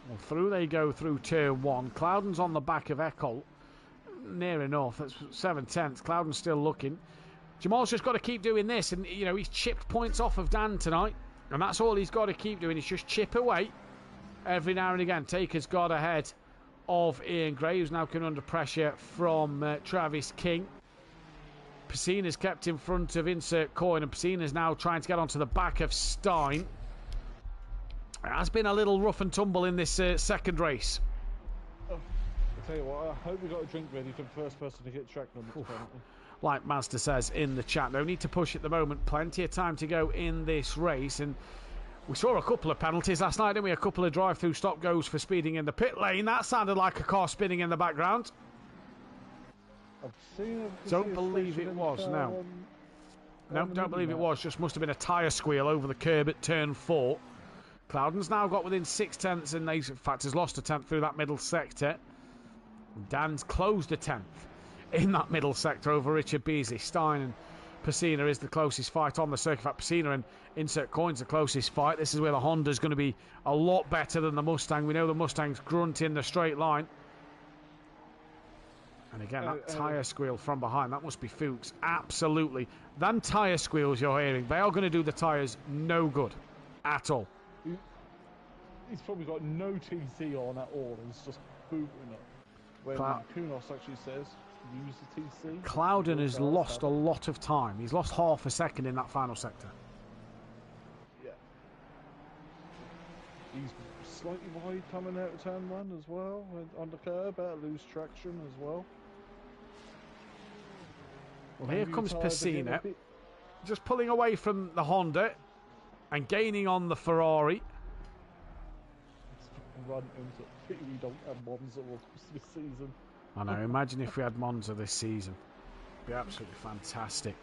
Well, through they go through turn 1. Cloudon's on the back of Eckhol. Near enough. That's 7/10. Cloudon's still looking. Jamal's just got to keep doing this. And, you know, he's chipped points off of Dan tonight. And that's all he's got to keep doing. Is just chip away every now and again. Taker's got ahead of Ian Gray, who's now coming under pressure from Travis King. Pacina's kept in front of Insert Coin, and Pacina's now trying to get onto the back of Stein. It has been a little rough and tumble in this second race. I'll tell you what, I hope we got a drink ready for the first person to hit track numbers. Like Mazda says in the chat, no need to push at the moment. Plenty of time to go in this race, and we saw a couple of penalties last night, didn't we? A couple of drive-through stop-goes for speeding in the pit lane. That sounded like a car spinning in the background. Don't believe it was, no. No, don't believe it was. Just must have been a tyre squeal over the curb at turn 4. Cloudon's now got within 6/10, and in fact has lost a 10th through that middle sector. Dan's closed a 10th in that middle sector over Richard Beasley. Stein and Pacina is the closest fight on the circuit. In fact, Pacina and Insert Coin's the closest fight. This is where the Honda's going to be a lot better than the Mustang. We know the Mustang's grunt in the straight line. And again, that tyre squeal from behind, that must be Fuchs. Absolutely. Them tyre squeals you're hearing, they are going to do the tyres no good at all. He's probably got no TC on at all. He's just booting up. When Kunos actually says, use the TC. Cloudon has lost a lot of time. He's lost half a second in that final sector. Yeah. He's slightly wide coming out of turn 1 as well. On the curb, better lose traction as well. Well, here comes Pacina, just pulling away from the Honda and gaining on the Ferrari. Run into pity we don't have Monza this season. I know, imagine if we had Monza this season. It'd be absolutely fantastic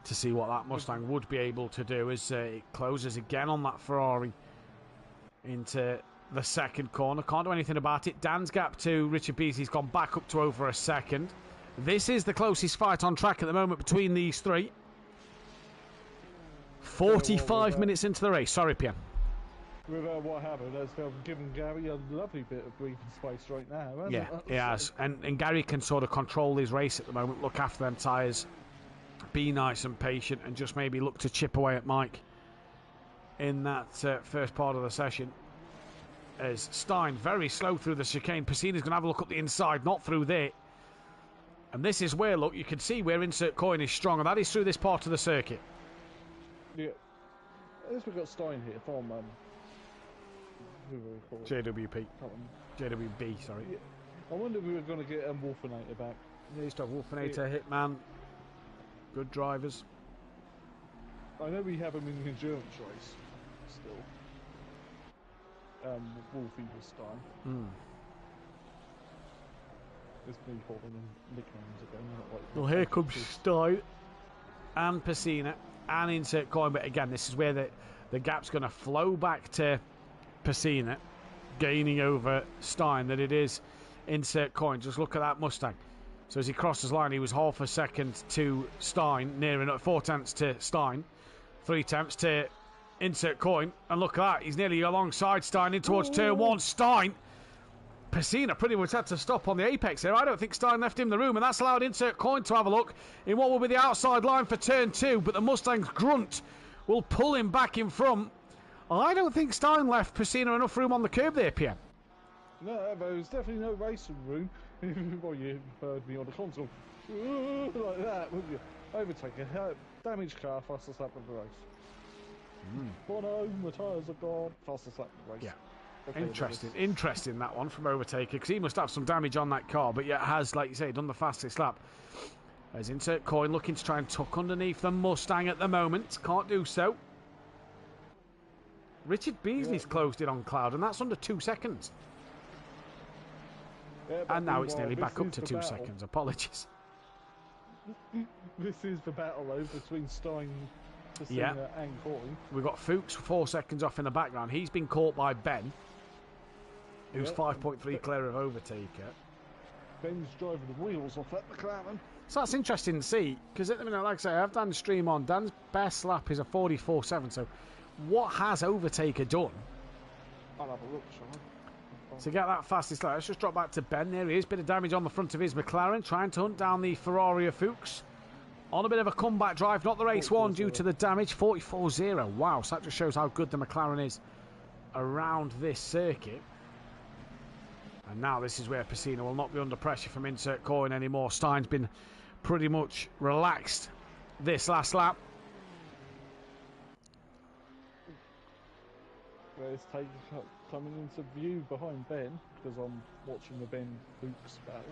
to see what that Mustang would be able to do as it closes again on that Ferrari into the second corner. Can't do anything about it. Dan's gap to Richard Beasley's gone back up to over a second. This is the closest fight on track at the moment between these three. 45 minutes into the race. Sorry, Pierre. With what happened, has given Gary a lovely bit of breathing space right now. Yeah, he has. And Gary can sort of control his race at the moment, look after them tyres, be nice and patient, and just maybe look to chip away at Mike in that first part of the session. As Stein very slow through the chicane. Pacina's going to have a look up the inside, not through there. And this is where, look, you can see where Insert Coin is strong, and that is through this part of the circuit. Yeah. I guess we've got Stein here from who were we called? JWP. JWB, sorry. Yeah. I wonder if we were going to get Wolfinator back. Yeah, used to have Wolfinator, Hitman, good drivers. I know we have him in the endurance race still. Wolfie was Stein. It's me calling them nicknames again. Well, here comes Stein and Pacina and Insert Coin, but again, this is where the gap's going to flow back to Pacina, gaining over Stein, that it is Insert Coin. Just look at that Mustang. So as he crosses line, he was half a second to Stein, near enough 4/10 to Stein, 3/10 to Insert Coin, and look at that, he's nearly alongside Stein in towards turn 1. Stein, Pacina pretty much had to stop on the apex there. I don't think Stein left him the room, and that's allowed Insert Coin to have a look in what will be the outside line for turn 2, but the Mustang's grunt will pull him back in front. I don't think Stein left Pacina enough room on the curb there, PM. No, there was definitely no racing room. Well, you heard me on the console. Like that, wouldn't you? Overtake a damaged car, fastest lap of the race. Bono, the tyres are gone, fastest lap of the race. Yeah. Okay, interesting that one from Overtaker, because he must have some damage on that car, but yet has, like you say, done the fastest lap. As Insert Coin looking to try and tuck underneath the Mustang at the moment, can't do so. Richard Beasley's closed it on Cloud, and that's under 2 seconds. Yeah, and now it's nearly back up to 2 seconds. Apologies. This is the battle though between Stein, Pacina and Coin. We've got Fuchs 4 seconds off in the background. He's been caught by Ben, who's 5.3 clear of Overtaker. Ben's driving the wheels off that McLaren. So that's interesting to see, because at the minute, like I say, I've done the stream on. Dan's best lap is a 44.7, so what has Overtaker done? I'll have a look, shall I? To get that fastest lap. Let's just drop back to Ben. There he is. Bit of damage on the front of his McLaren, trying to hunt down the Ferrari of Fuchs. On a bit of a comeback drive, not the race one due to the damage. 44.0. Wow, so that just shows how good the McLaren is around this circuit. And now this is where Pacina will not be under pressure from Insert Coin anymore. Stein's been pretty much relaxed this last lap. Where's Taker coming into view behind Ben, because I'm watching the Ben Fuchs battle.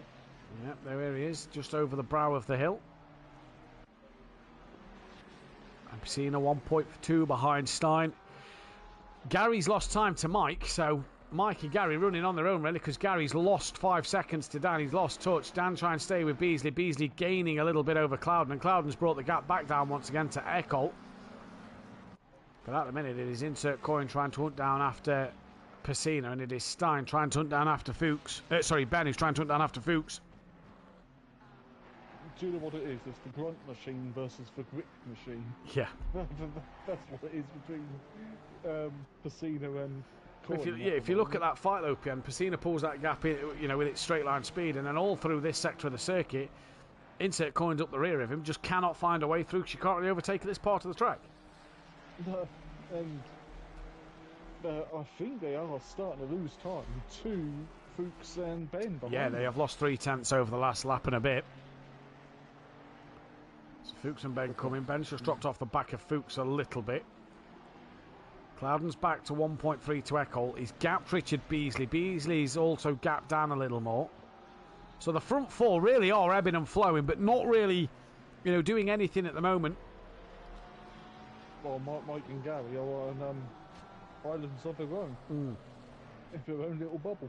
Yep, there he is, just over the brow of the hill. And Pacina 1.2 behind Stein. Gary's lost time to Mike, so Mike and Gary running on their own really, because Gary's lost 5 seconds to Dan. He's lost touch. Dan trying to stay with Beasley. Beasley gaining a little bit over Clouden, and Clouden's brought the gap back down once again to Eccles. But at the minute, it is insert coin trying to hunt down after Pacina, and it is Stein trying to hunt down after Fuchs. Sorry, Ben who's trying to hunt down after Fuchs. Do you know what it is? It's the grunt machine versus the grip machine. Yeah. That's what it is between Pacina and Coin. If you look at that fight though, Pian, Pacina pulls that gap in, with its straight line speed, and then all through this sector of the circuit, insert coin's up the rear of him, just cannot find a way through because you can't really overtake at this part of the track. No, and I think they are starting to lose time to Fuchs and Ben behind. Yeah, they have lost 3/10 over the last lap and a bit. So Fuchs and Ben coming. Ben's just dropped off the back of Fuchs a little bit. Cloudon's back to 1.3 to Eccles. He's gapped Richard Beasley. Beasley's also gapped down a little more. So the front four really are ebbing and flowing, but not really, doing anything at the moment. Well, Mike and Gary are on islands of their own. In their own little bubble.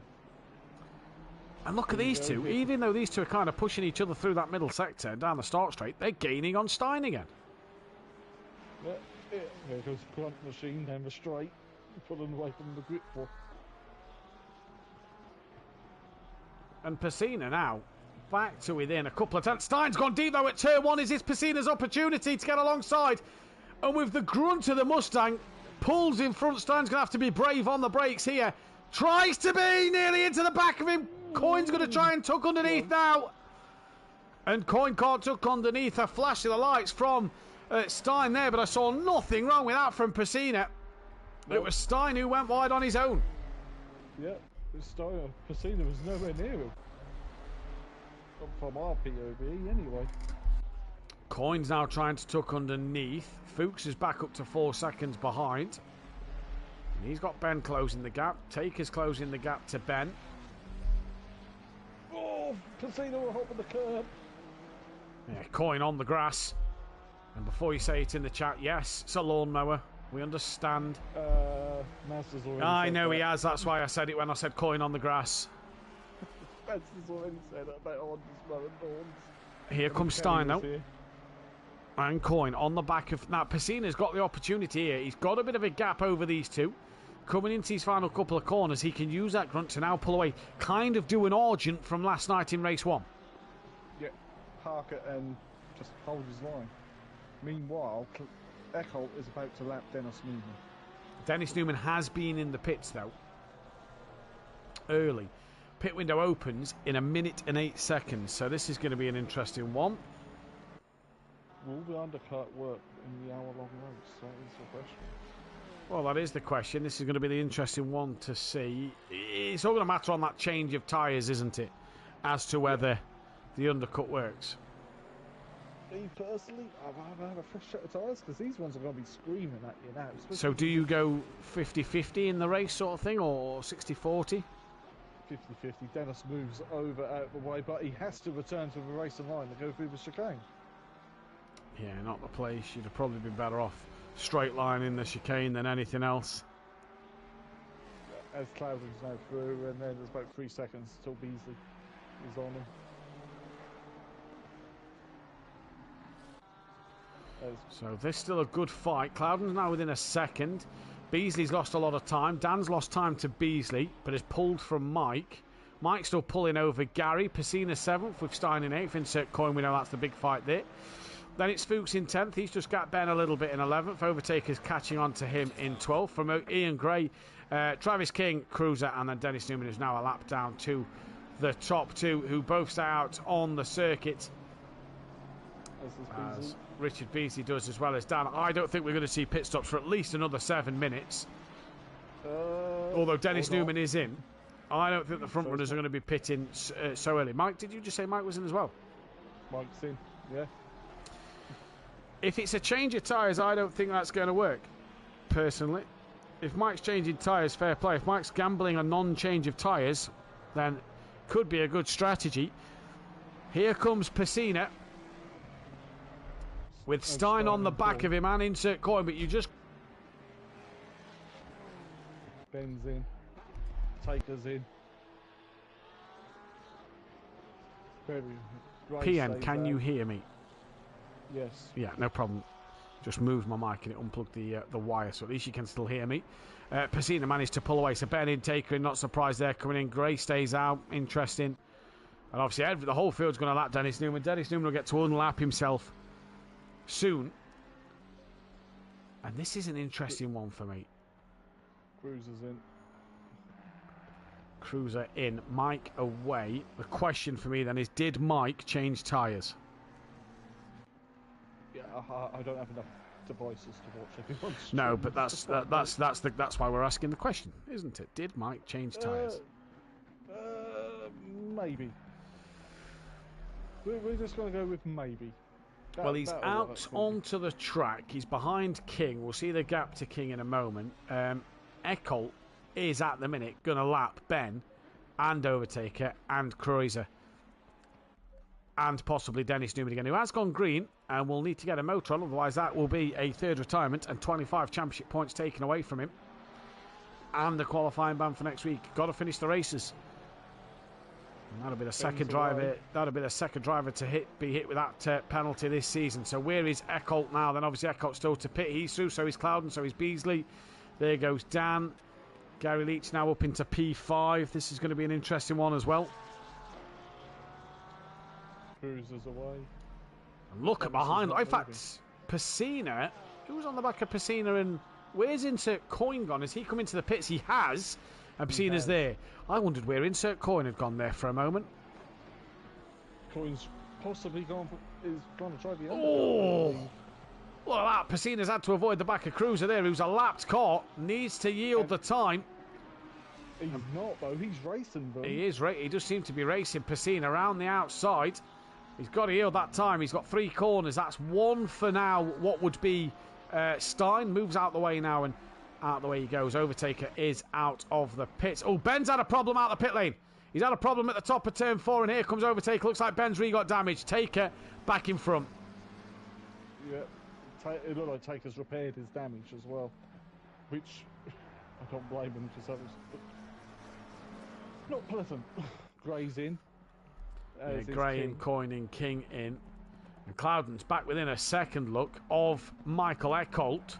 And look at these two. Even though these two are kind of pushing each other through that middle sector and down the start straight, they're gaining on Stein again. Yeah, there goes the grunt machine down the straight, pulling away from the grip wall. And Pacina now back to within a couple of tenths. Stein's gone deep though at turn one. Is this Pacina's opportunity to get alongside? And with the grunt of the Mustang, pulls in front. Stein's going to have to be brave on the brakes here. Tries to be nearly into the back of him. Coin's going to try and tuck underneath now. And Coin can't tuck underneath. A flash of the lights from Stein there, but I saw nothing wrong with that from Pacina. It was Stein who went wide on his own. Yeah, Stein. Pacina was nowhere near him. From our POV anyway. Coin's now trying to tuck underneath. Fuchs is back up to 4 seconds behind. And he's got Ben closing the gap. Taker's closing the gap to Ben. Oh, Pacina will hop on the curb. Yeah, Coin on the grass. And before you say it in the chat, yes, it's a lawnmower. We understand. Master's already I said know that. he has. That's why I said it when I said Coin on the grass. Master's already said that about Honda's mowing lawns. Here comes Stein though. And Coin on the back of... Now, Pacina's got the opportunity here. He's got a bit of a gap over these two. Coming into his final couple of corners, he can use that grunt to now pull away. Kind of do an Argent from last night in race 1. Yeah, park it and just hold his line. Meanwhile, Eccles is about to lap Dennis Newman. Dennis Newman has been in the pits, though. Early. Pit window opens in 1 minute and 8 seconds, so this is going to be an interesting one. Will the undercut work in the hour-long race? That is the question. Well, that is the question. This is going to be the interesting one to see. It's all going to matter on that change of tyres, isn't it? As to whether the undercut works. Me personally, I'd rather have a fresh set of tyres because these ones are going to be screaming at you now. So do you go 50-50 in the race sort of thing, or 60-40? 50-50. Dennis moves over out of the way, but he has to return to the racing line to go through the chicane. Yeah, not the place. You'd have probably been better off straight line in the chicane than anything else. As Cloudon's now through, and then there's about 3 seconds till Beasley is on him. So this is still a good fight. Cloudon's now within a second. Beasley's lost a lot of time. Dan's lost time to Beasley, but has pulled from Mike. Mike's still pulling over Gary. Pacina 7th with Stein in 8th. Insert Coin, we know that's the big fight there. Then it's Fuchs in 10th. He's just got Ben a little bit in 11th. Overtaker's catching on to him in 12th. From Ian Gray, Travis King, Cruiser, and then Dennis Newman is now a lap down to the top two, who both stay out on the circuit. As Richard Beasley does, as well as Dan. I don't think we're going to see pit stops for at least another 7 minutes. Although Dennis Newman is in, I don't think the front runners are going to be pitting so early. Mike, did you just say Mike was in as well? Mike's in, yeah. If it's a change of tyres, I don't think that's going to work, personally. If Mike's changing tyres, fair play. If Mike's gambling a non-change of tyres, then could be a good strategy. Here comes Pacina, with Stein on the back of him and insert Coin, but you just... Ben's in. Taker's in. PN, can you hear me? Yes. Yeah, no problem. Just moved my mic and it unplugged the wire, so at least you can still hear me. Pacina managed to pull away, so Ben in, Taker in, not surprised there coming in. Gray stays out, interesting. And obviously the whole field's going to lap Dennis Newman. Dennis Newman will get to unlap himself soon. And this is an interesting one for me. Cruiser's in. Cruiser in, Mike away. The question for me then is, did Mike change tyres? Yeah, I don't have enough devices to watch everyone's stream. No, but that's why we're asking the question, isn't it? Did Mike change tyres? Maybe. We're just going to go with maybe. Well, he's out onto the track. He's behind King. We'll see the gap to King in a moment. Eccles is at the minute going to lap Ben and Overtaker and Cruiser. And possibly Dennis Newman again, who has gone green and will need to get a motor on. Otherwise, that will be a third retirement and 25 championship points taken away from him. And the qualifying ban for next week. Got to finish the races. And that'll be the second driver. That'll be the second driver to be hit with that penalty this season. So where is Eccles now? Then obviously Eccles still to pit. He's through. So is Clouden. So is Beasley. There goes Dan. Gary Leach now up into P5. This is going to be an interesting one as well. Cruisers away. And look at behind. In fact, Pacina. Who's on the back of Pacina? And where's Insert Coin gone? Has he come into the pits? He has. And Pacina's there. I wondered where Insert Coin had gone there for a moment. Coin's possibly gone to try the end. Oh! Look at that. Pacina's had to avoid the back of Cruiser there, who's a lapped car. Needs to yield the time. He's not, though. He's racing, though. He is. He does seem to be racing Pacina around the outside. He's got to yield that time. He's got 3 corners. That's one for now. What would be Stein moves out the way now, and out the way he goes. Overtaker is out of the pits. Oh, Ben's had a problem out the pit lane. He's had a problem at the top of turn 4, and here comes Overtaker. Looks like Ben's really got damage. Taker back in front. Yeah, it looked like Taker's repaired his damage as well, which I don't blame him because that was not pleasant. Gray's in. Yeah, Gray in, Coin in, King in. And Clouden's back within a second look of Michael Eccles.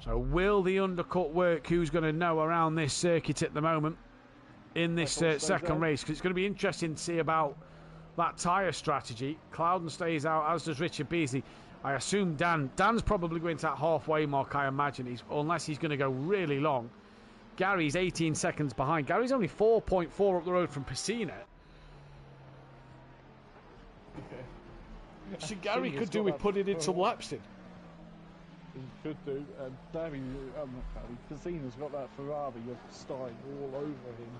So will the undercut work? Who's going to know around this circuit at the moment in this second race? Because it's going to be interesting to see about that tyre strategy. Clouden stays out, as does Richard Beasley. I assume Dan's probably going to that halfway mark, I imagine, unless he's going to go really long. Gary's 18 seconds behind. Gary's only 4.4 up the road from Pacina. So Gary could do with putting in some laps in. He could do. Pacina's got that Ferrari of Stein all over him.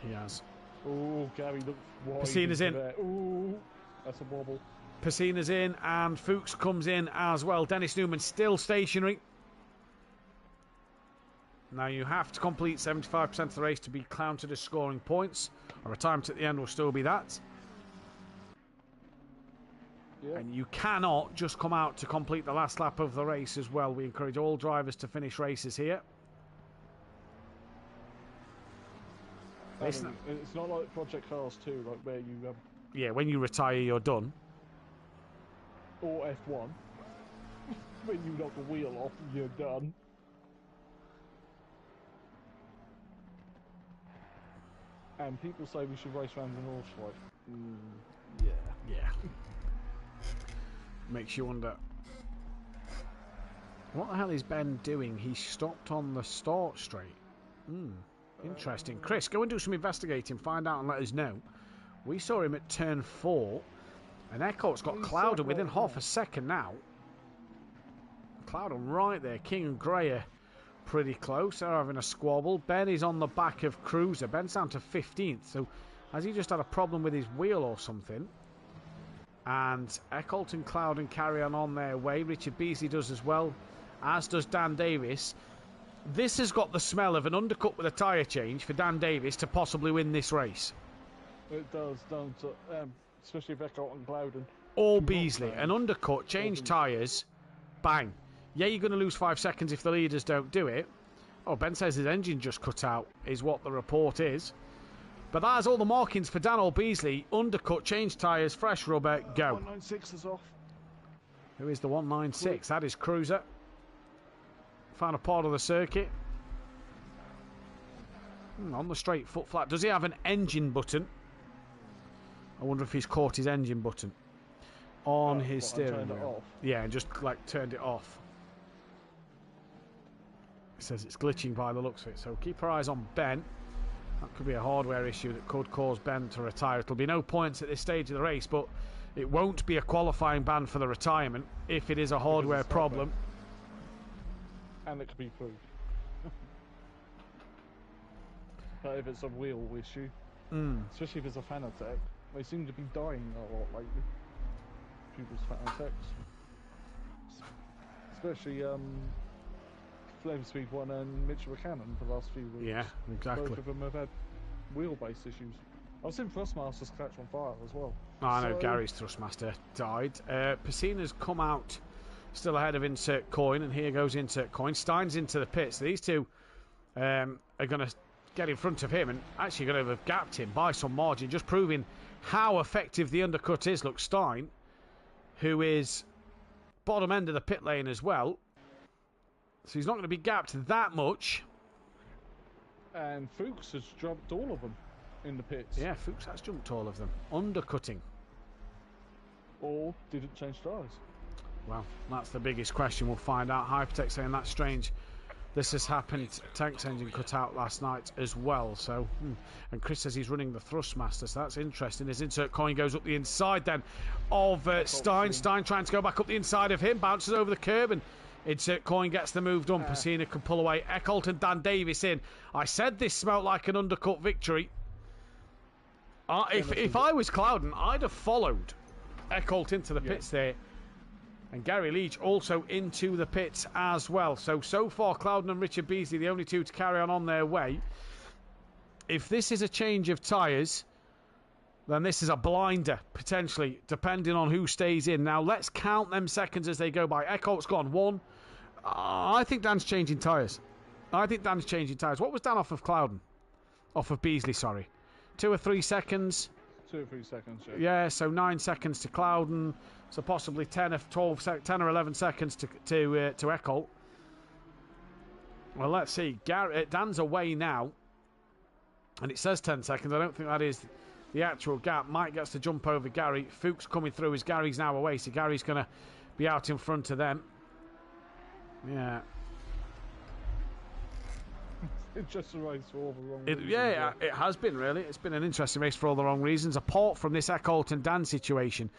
He has. Oh, Gary looked wide. Pacina's in. Oh, that's a wobble. Pacina's in, and Fuchs comes in as well. Dennis Newman still stationary. Now you have to complete 75% of the race to be counted as scoring points. A retirement at the end will still be that. Yeah. And you cannot just come out to complete the last lap of the race as well. We encourage all drivers to finish races here. It's not like Project Cars 2, like where you... yeah, when you retire, you're done. Or F1. When you knock the wheel off, you're done. And people say we should race around the North Strike. Yeah. Makes you wonder, what the hell is Ben doing? He stopped on the start straight. Interesting. Chris, go and do some investigating, find out and let us know. We saw him at turn 4, and Eccles got Clouden within half a second now. Clouden right there. King and Gray are pretty close. They're having a squabble. Ben is on the back of Cruiser. Ben's down to 15th, so has he just had a problem with his wheel or something? And Eccles and Clouden carry on their way. Richard Beasley does as well, as does Dan Davis. This has got the smell of an undercut with a tyre change for Dan Davis to possibly win this race. It does, don't it? Especially if Eccles and Clouden. Or Beasley. An undercut, change tyres, bang. Yeah, you're going to lose 5 seconds if the leaders don't do it. Oh, Ben says his engine just cut out, is what the report is. But that has all the markings for Dan or Beasley. Undercut, change tyres, fresh rubber, go. 196 is off. who is the 196. That is Cruiser. Final part of the circuit. On the straight foot flat. Does he have an engine button? I wonder if he's caught his engine button on his steering wheel. Yeah, and just like turned it off. It says it's glitching by the looks of it. So keep our eyes on Ben. That could be a hardware issue that could cause Ben to retire. It'll be no points at this stage of the race, but it won't be a qualifying ban for the retirement if it is a hardware problem. And it could be proved. But if it's a wheel issue, especially if it's a fan attack, they seem to be dying a lot lately. People's fan attacks. Especially Flamespeed 1 and Mitchell Buchanan for the last few weeks. Yeah, exactly. Both of them have had wheelbase issues. I've seen Thrustmaster's catch on fire as well. I know Gary's Thrustmaster died. Piscina's come out still ahead of Insert Coin, and here goes Insert Coin. Stein's into the pits. These two are going to get in front of him and actually going to have gapped him by some margin, just proving how effective the undercut is. Look, Stein, who is bottom end of the pit lane as well, so he's not going to be gapped that much. And Fuchs has jumped all of them in the pits. Yeah, Fuchs has jumped all of them. Undercutting. Or didn't change tyres. Well, that's the biggest question. We'll find out. Hypertech saying that's strange. This has happened. Tank's engine cut out last night as well. So, and Chris says he's running the Thrustmaster, so that's interesting. His Insert Coin goes up the inside then of Stein. Stein trying to go back up the inside of him, bounces over the curb, and Insert Coin gets the move done. Piscina can pull away. Eckholt and Dan Davis in. I said this smelt like an undercut victory. If I was Clouden, I'd have followed Eckholt into the pits there. And Gary Leach also into the pits as well. So far, Clouden and Richard Beasley, the only two to carry on their way. If this is a change of tyres, then this is a blinder, potentially, depending on who stays in. Now, let's count them seconds as they go by. Eckholt's gone 1. I think Dan's changing tyres. What was Dan off of Clouden? Off of Beasley, sorry. 2 or 3 seconds. 2 or 3 seconds, yeah. Yeah, so 9 seconds to Clouden. So possibly 10 or 11 seconds to Eckholt. Well, let's see. Dan's away now. And it says 10 seconds. I don't think that is the actual gap. Mike gets to jump over Gary. Fuchs coming through as Gary's now away. So Gary's going to be out in front of them. Yeah. It's just a race for all the wrong reasons. Yeah, it has been, really. It's been an interesting race for all the wrong reasons. Apart from this Eckholt and Dan situation,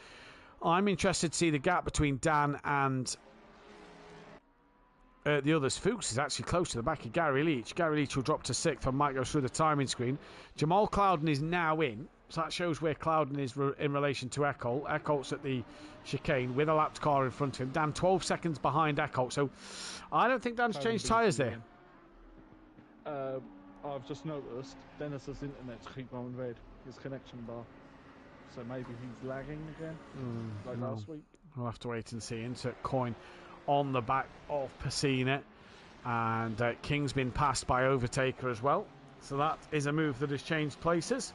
I'm interested to see the gap between Dan and the others. Fuchs is actually close to the back of Gary Leach. Gary Leach will drop to 6th and might go through the timing screen. Jamal Clouden is now in, so that shows where Clouden is in relation to Eckholt. Eckholt's at the chicane with a lapped car in front of him. Dan 12 seconds behind Eckholt, so I don't think Dan's changed tyres there. I've just noticed Dennis's internet's keep going red, his connection bar. So maybe he's lagging again, like last week. We'll have to wait and see. Insert Coin on the back of Piscina. And King's been passed by Overtaker as well. So that is a move that has changed places.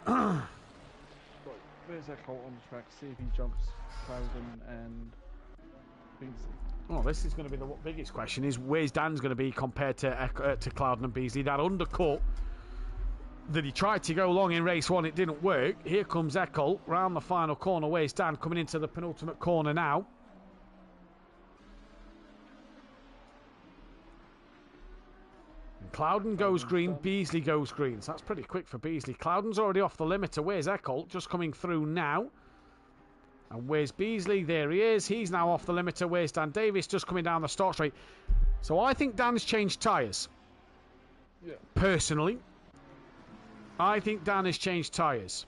Right, where's Eckholt on the track? See if he jumps Clouden and Beasley. Oh, this is going to be the biggest question, is where's Dan's going to be compared to Clouden and Beasley. That undercut that he tried to go long in race 1, it didn't work. Here comes Eckholt round the final corner. Where's Dan coming into the penultimate corner now? And Clouden goes green, Beasley goes green. So that's pretty quick for Beasley. Clouden's already off the limiter. Where's Eckholt? Just coming through now. And where's Beasley? There he is. He's now off the limiter. Where's Dan Davis? Just coming down the start straight. So I think Dan's changed tyres. Yeah. Personally, I think Dan has changed tyres.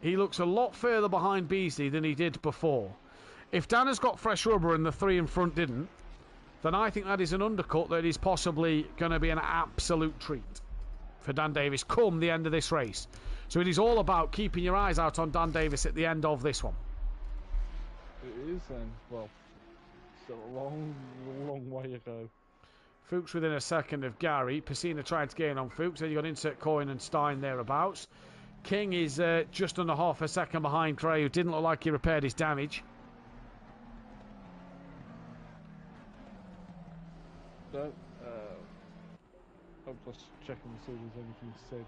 He looks a lot further behind Beasley than he did before. If Dan has got fresh rubber and the 3 in front didn't, then I think that is an undercut that is possibly going to be an absolute treat for Dan Davis come the end of this race. So it is all about keeping your eyes out on Dan Davis at the end of this one. It is, and well, still a long way to go. Fuchs within a second of Gary. Piscina trying to gain on Fuchs. Then you've got Insert Coin and Stein thereabouts. King is just under half a second behind Gray, who didn't look like he repaired his damage. I'm just checking to see if there's anything said.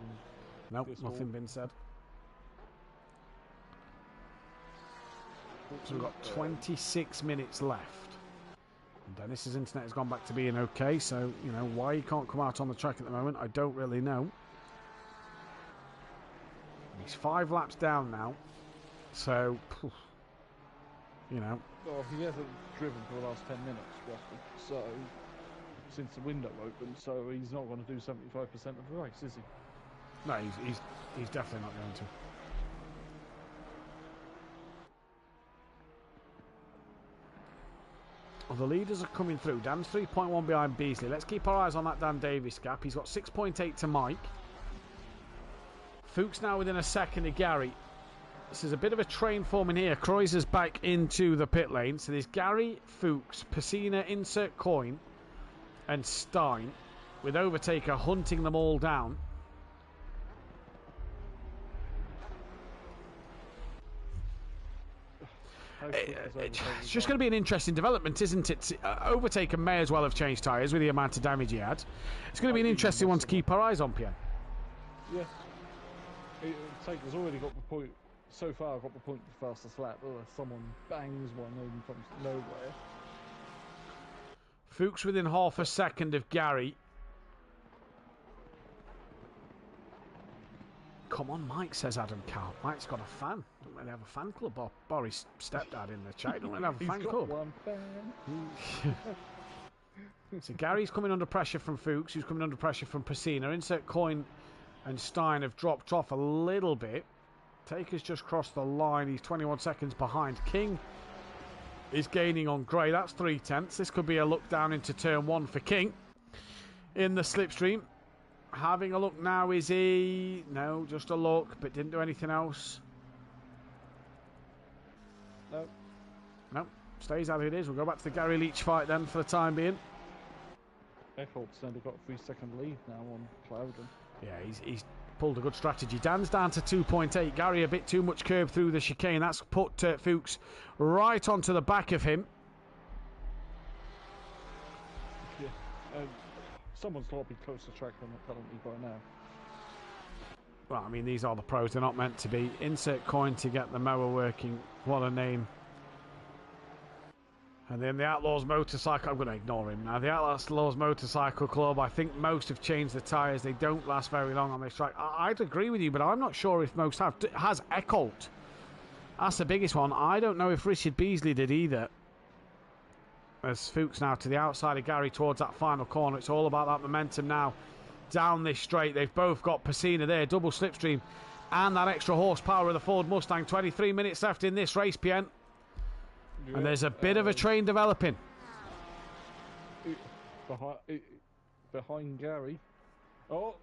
Nope, nothing been said. So we've got 26 minutes left. And Dennis's internet has gone back to being okay, so, you know, why he can't come out on the track at the moment, I don't really know. He's 5 laps down now, so, you know. Well, he hasn't driven for the last 10 minutes, roughly, so, since the window opened, so he's not going to do 75% of the race, is he? No, he's definitely not going to. Well, the leaders are coming through. Dan's 3.1 behind Beasley. Let's keep our eyes on that Dan Davis gap. He's got 6.8 to Mike. Fuchs now within a second of Gary. This is a bit of a train forming here. Kreuser's back into the pit lane. So there's Gary, Fuchs, Pacina, insert coin, and Stein, with Overtaker hunting them all down. It's just going to be an interesting development, isn't it? Overtaker may as well have changed tyres with the amount of damage he had. It's going to be an interesting one to keep our eyes on, Pierre. Yeah. Taker's already got the point. So far, got the point for fastest lap. Unless someone bangs one in from nowhere. Fuchs within half a second of Gary. Come on, Mike, says Adam Carl. Mike's got a fan. Don't really have a fan club. Or Boris' stepdad in the chat. Don't really have a fan club. One fan. So Gary's coming under pressure from Fuchs, who's coming under pressure from Pacina. Insert Coin and Stein have dropped off a little bit. Taker's just crossed the line. He's 21 seconds behind. King is gaining on Gray. That's 3/10. This could be a look down into turn 1 for King in the slipstream. Having a look now, is he? No, just a look, but didn't do anything else. No. No, stays as it is. We'll go back to the Gary Leach fight then for the time being. Eckholt's only got a 3-second lead now on Clouden. Yeah, he's pulled a good strategy. Dan's down to 2.8. Gary a bit too much curb through the chicane. That's put Fuchs right onto the back of him. Yeah. Someone's got to be close to track than currently by now. Well, I mean, these are the pros. They're not meant to be. Insert Coin to get the mower working. What a name. And then the Outlaws Motorcycle... I'm going to ignore him now. The Outlaws Motorcycle Club, I think most have changed the tyres. They don't last very long on this track. I'd agree with you, but I'm not sure if most have. Has Eckholt? That's the biggest one. I don't know if Richard Beasley did either. As Fuchs now to the outside of Gary towards that final corner. It's all about that momentum now down this straight. They've both got Pacina there, double slipstream, and that extra horsepower of the Ford Mustang. 23 minutes left in this race, Pien. Yeah, and there's a bit of a train developing. Behind Gary. Oh,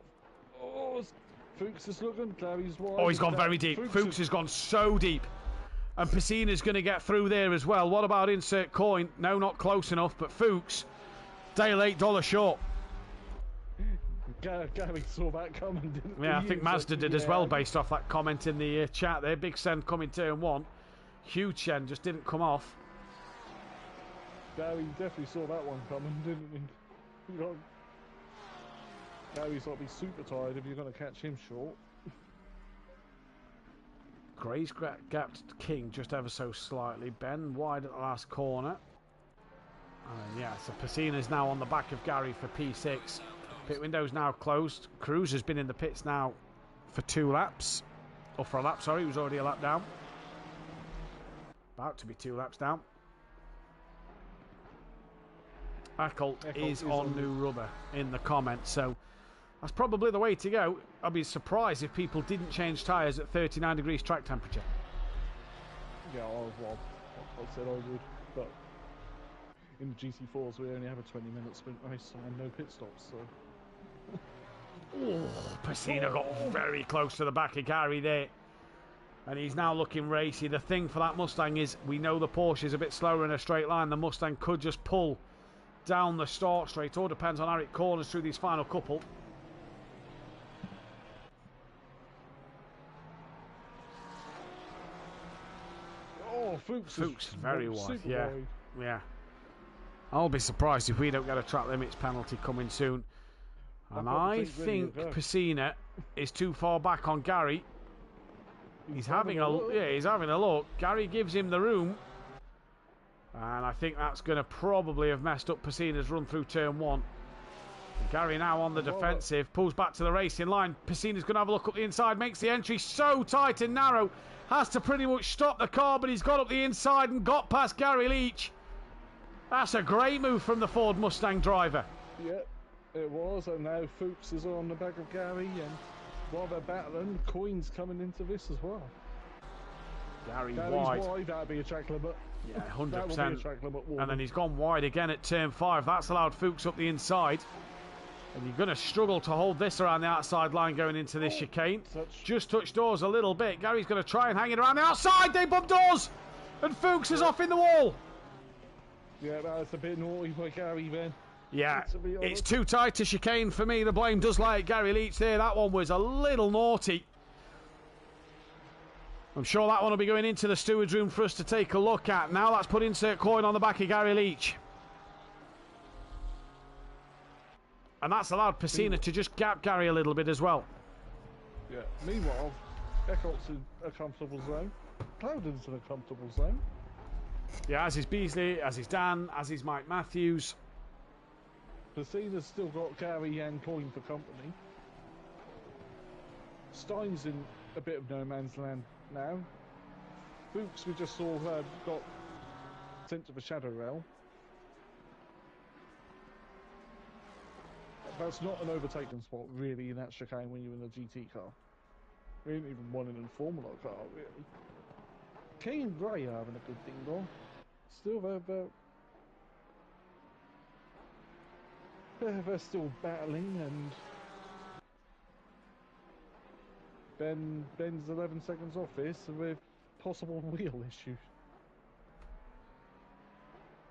Fuchs is looking. Gary's wide. Oh, he's gone very deep. Fuchs has gone so deep. And Pacina's going to get through there as well. What about Insert Coin? No, not close enough. But Fuchs, Dale $8 short. Gary saw that coming, didn't he? Yeah, I think Mazda did as well, based off that comment in the chat there. Big send coming turn 1. Huge send, just didn't come off. Gary definitely saw that one coming, didn't he? Gary's got to be super tired if you're going to catch him short. Gray's gapped King just ever so slightly. Ben wide at the last corner. And yeah, so Pacina's now on the back of Gary for P6. Pit window's now closed. Cruz has been in the pits now for 2 laps. Or for a lap, sorry. He was already a lap down. About to be 2 laps down. Eckholt is on new rubber in the comments, so that's probably the way to go. I'd be surprised if people didn't change tyres at 39 degrees track temperature. Yeah, I said I would, but in the GT4s we only have a 20-minute sprint race and no pit stops, so... Oh, Pacina got very close to the back of Gary there. And he's now looking racy. The thing for that Mustang is we know the Porsche is a bit slower in a straight line. The Mustang could just pull down the start straight. All depends on how it corners through these final couple. Oh, Fuchs very wide. Yeah, wide. Yeah. I'll be surprised if we don't get a track limits penalty coming soon. And I think Piscina is too far back on Gary. He's having a look. Gary gives him the room. And I think that's going to probably have messed up Piscina's run through turn 1. Gary now on the defensive, pulls back to the racing line. Piscina's going to have a look up the inside, makes the entry so tight and narrow. Has to pretty much stop the car, but he's got up the inside and got past Gary Leach. That's a great move from the Ford Mustang driver. Yep, it was, and now Fuchs is on the back of Gary, and while they're battling, Coin's coming into this as well. Gary's wide, that'd be a track limit. Yeah, 100%. That would be a track limit, and then he's gone wide again at turn 5. That's allowed Fuchs up the inside. And you're going to struggle to hold this around the outside line going into this chicane. Just touched doors a little bit. Gary's going to try and hang it around the outside. They bump doors. And Fuchs is off in the wall. Yeah, that's a bit naughty by Gary then. Yeah, it's too tight to chicane for me. The blame does lie at Gary Leach there. That one was a little naughty. I'm sure that one will be going into the steward's room for us to take a look at. Now that's put insert coin on the back of Gary Leach. And that's allowed Piscina to just gap Gary a little bit as well. Yeah, meanwhile, Eckholt's in a comfortable zone. Cloudon's in a comfortable zone. Yeah, as is Beasley, as is Dan, as is Mike Matthews. Piscina's still got Gary and Coin for company. Stein's in a bit of no man's land now. Fuchs, we just saw, got sent to the Shadow Realm. That's not an overtaking spot, really, in that chicane when you're in a GT car. We ain't even one in a Formula car, really. Key and Gray are having a good thing going. Still, they're still battling, and Ben's 11 seconds off this with possible wheel issues.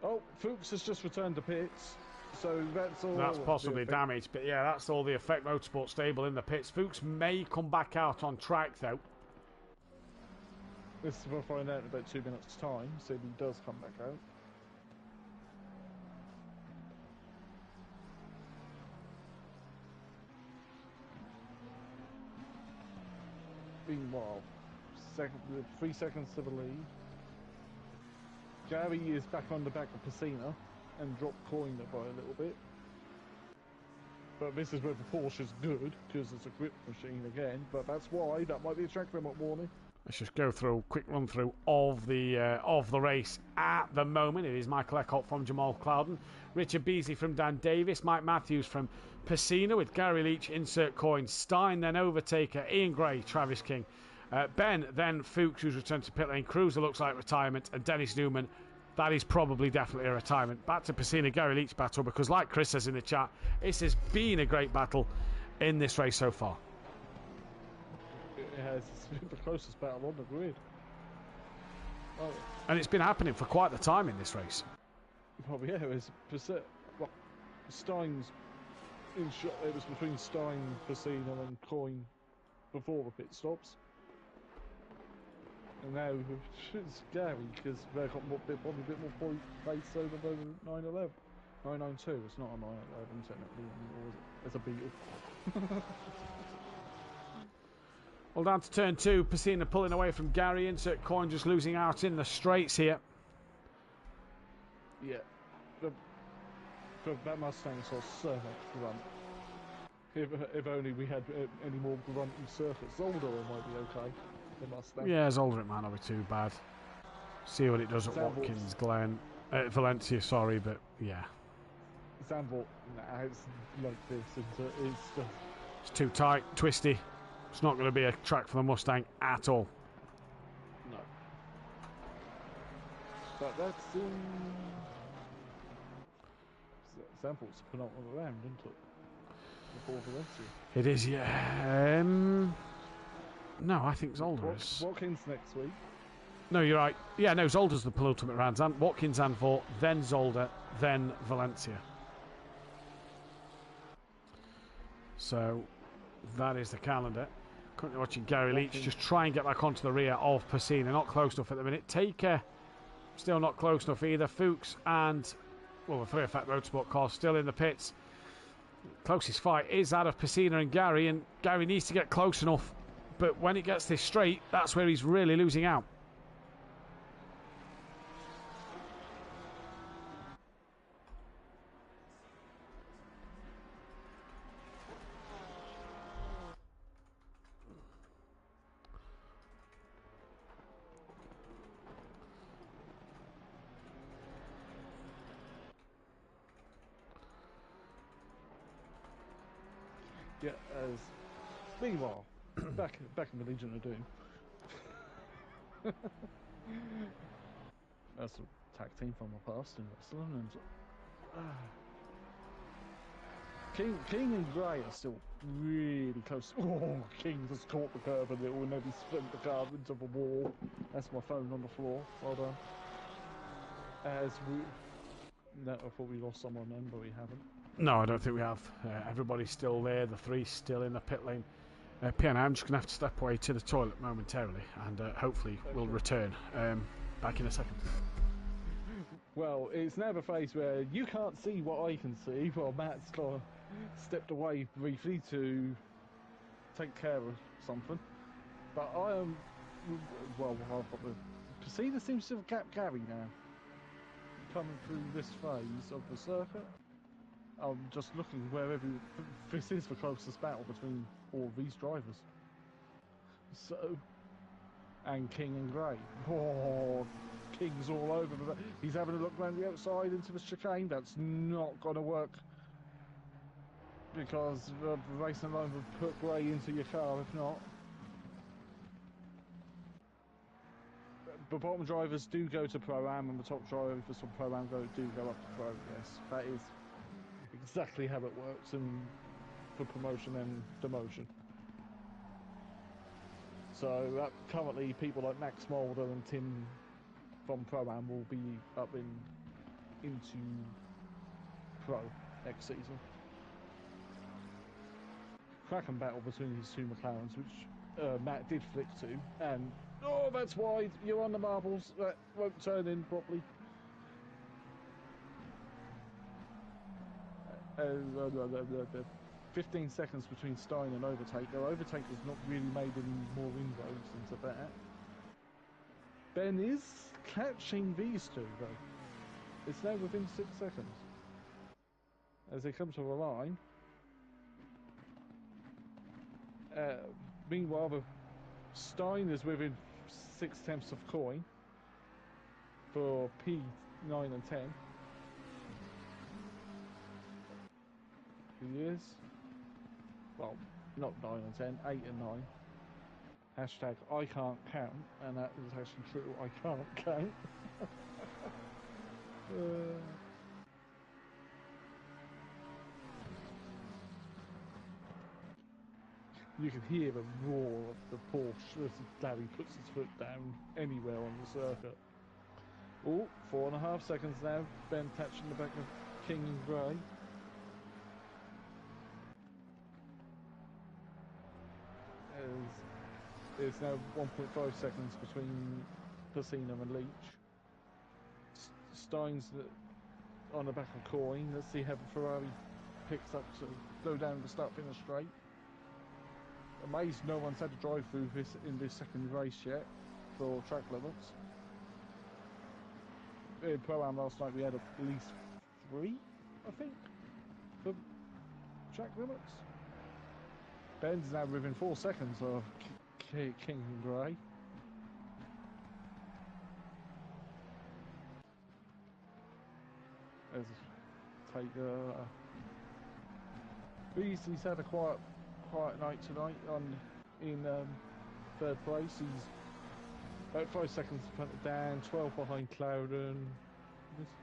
Oh, Fuchs has just returned to pits. So that's all. That's possibly damaged, but yeah, that's all the Effect Motorsport stable in the pits. Fuchs may come back out on track though. This we'll find out in about 2 minutes' time, so he does come back out. Meanwhile, 3 seconds to the lead. Gary is back on the back of Piscina and dropped Coin by a little bit. But this is where the Porsche's good, because it's a grip machine again, but that's why that might be a track limit warning. Let's just go through a quick run through of the race at the moment. It is Michael Eckholt from Jamal Clouden, Richard Beasley from Dan Davis, Mike Matthews from Piscina with Gary Leach, insert Coin, Stein, then Overtaker, Ian Gray, Travis King, Ben, then Fuchs, who's returned to pit lane, Cruiser looks like retirement, and Dennis Newman. That is probably definitely a retirement. Back to Piscina, Gary Leach battle, because like Chris says in the chat, this has been a great battle in this race so far. It has. It's been the closest battle on the grid. Oh. And it's been happening for quite the time in this race. Well, yeah, it was Stein's in shot. It was between Stein, Piscina, and Coin before the pit stops. And now it's Gary, because they've got probably a bit more point base over the 911. 992, it's not a 911 technically, or is it? It's a Beetle. Well, down to turn 2, Piscina pulling away from Gary, insert Coin just losing out in the straights here. Yeah, that Mustang saw so much grunt. If only we had any more grunt in circuits. Zolder might be okay. Yeah, Zolder it might not be too bad. See what it does at Watkins Glen. Valencia, sorry, but yeah. Zandvoort, nah, it's like this. It's too tight, twisty. It's not going to be a track for the Mustang at all. No. But that's Zandvoort's the penultimate round, isn't it? Before Valencia. It is, yeah. No, I think Zolder is. Watkins next week. No, you're right. Yeah, no, Zolder's the penultimate round. Watkins, Zandvoort, then Zolder, then Valencia. So that is the calendar. Currently watching Gary Leach just try and get back onto the rear of Piscina. Not close enough at the minute. Taker, still not close enough either. Fuchs and, well, the 3 Effect Motorsport cars still in the pits. Closest fight is that of Piscina and Gary, and Gary needs to get close enough. But when it gets this straight, that's where he's really losing out. Yeah, meanwhile, back in the Legion of Doom. That's a tag team from the past in wrestling, and King and Gray are still really close. Oh, King just caught the curve and it will nearly sprint the car into the wall. That's my phone on the floor. Well done. No, I thought we lost someone then, but we haven't. No, I don't think we have. Everybody's still there. The three still in the pit lane. Piano, I'm just going to have to step away to the toilet momentarily, and hopefully we'll return back in a second. Well, it's now the phase where you can't see what I can see, while Matt's stepped away briefly to take care of something. But I am... Well, I've got the... Piscina seems to have gapped Gary now. Coming through this phase of the circuit. I'm just looking wherever this is the closest battle between all these drivers. So, and King and Gray. Oh, King's all over. He's having a look around the outside into the chicane. That's not going to work because the racing line will put Gray into your car if not. The bottom drivers do go to Pro-Am and the top drivers from Pro-Am do go up to Pro. Yes, that is exactly how it works in the promotion and demotion. So currently people like Max Mulder and Tim from Pro-Am will be up into Pro next season. Cracking battle between these two McLarens, which Matt did flick to, and oh, that's wide, you're on the marbles, that won't turn in properly. 15 seconds between Stein and Overtaker. Overtaker's not really made any more inroads into that. Ben is catching these two though. It's now within 6 seconds. As they come to the line. Meanwhile, Stein is within 6 tenths of coin for P9 and 10. He is. Well, not 9 and 10, 8 and 9. Hashtag I can't count, and that is actually true, I can't count. You can hear the roar of the Porsche as Larry puts his foot down anywhere on the circuit. Oh, 4.5 seconds now. Ben touching the back of King and Gray. There's now 1.5 seconds between Piscina and Leach. Stein's on the back of Coin. Let's see how the Ferrari picks up to go down the start-finish straight. Amazed no one's had to drive through this in this second race yet for track limits. In Pro-Am last night we had at least 3, I think, for track limits. Ben's now within 4 seconds of King and Gray. As Taker, Beasley's had a quiet night tonight in third place. He's about 5 seconds in front of Dan, 12 behind Clouden,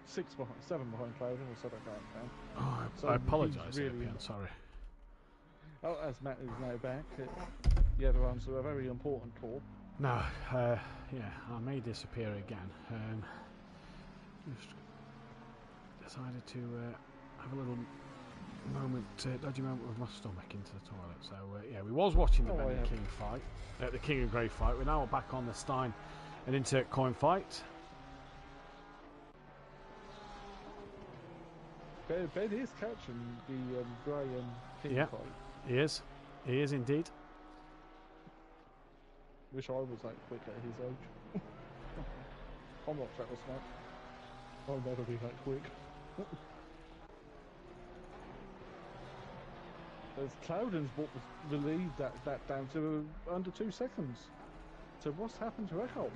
7 behind Clouden, or so I can't count. Oh, So I apologise, really, I'm sorry. Oh, as Matt is now back, the other ones are a very important call. No, yeah, I may disappear again. Just decided to have a little dodgy moment with my stomach into the toilet. So yeah, we was watching the Ben and King fight, the King and Grey fight. We're now back on the Stein and into Coin fight. Ben is catching the Gray and King Yeah. fight. He is. He is indeed. Wish I was that quick at his age. I'm not that smart. I'll never be that quick. There's Cloudon's what was relieved that down to under 2 seconds. So what's happened to Echo?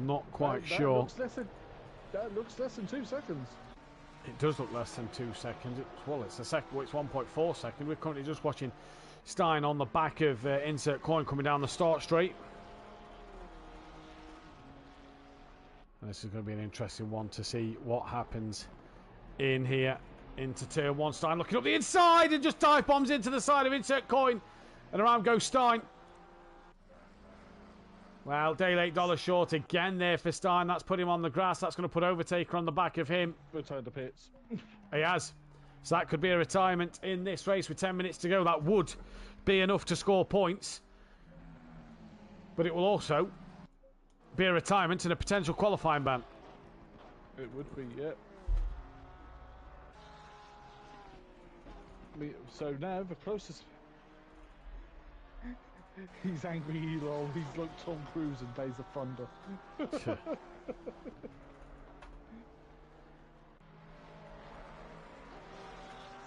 Not quite That sure. That looks less than 2 seconds. It does look less than 2 seconds. It's a second. Well, it's 1.4 seconds. We're currently just watching Stein on the back of Insert Coin coming down the start straight. And this is going to be an interesting one to see what happens in here into turn 1. Stein looking up the inside and just dive bombs into the side of Insert Coin, and around goes Stein. Well, day $8 short again there for Stein. That's put him on the grass. That's going to put Overtaker on the back of him. Return to pits. He has. So that could be a retirement in this race with 10 minutes to go. That would be enough to score points. But it will also be a retirement and a potential qualifying ban. It would be, yeah. So now the closest... He's angry, Elon. He's like Tom Cruise in Days of Thunder.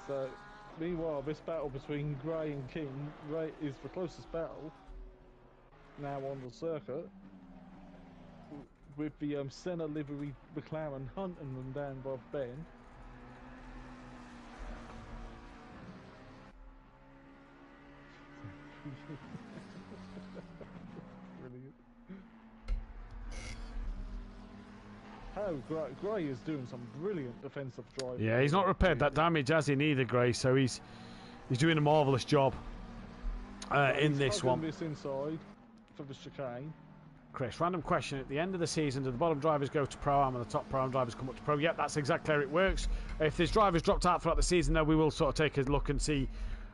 So, meanwhile, this battle between Gray and King, Gray is the closest battle now on the circuit, with the Senna livery McLaren hunting them down above Ben. Brilliant. How Gray is doing some brilliant defensive driving. Yeah, he's not repaired that damage, has he, neither, Gray, so he's doing a marvellous job in this one. This inside for the chicane. Chris, random question. At the end of the season, do the bottom drivers go to Pro-Am and the top Pro-Am drivers come up to Pro? Yep, that's exactly how it works. If there's drivers dropped out throughout the season, though, we will sort of take a look and see.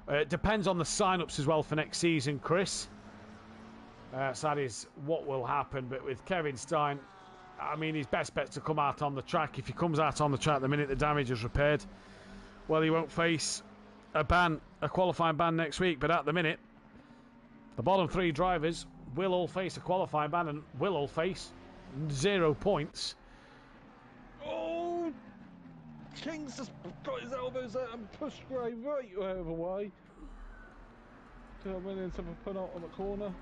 It depends on the sign-ups as well for next season, Chris. So that is what will happen. But with Kevin Stein, I mean, his best bet's to come out on the track. If he comes out on the track the minute the damage is repaired, well, he won't face a qualifying ban next week. But at the minute, the bottom 3 drivers will all face a qualifying ban and will all face 0 points. Oh! King's just got his elbows out and pushed Gray right out of the way. Coming into the penalty on the corner.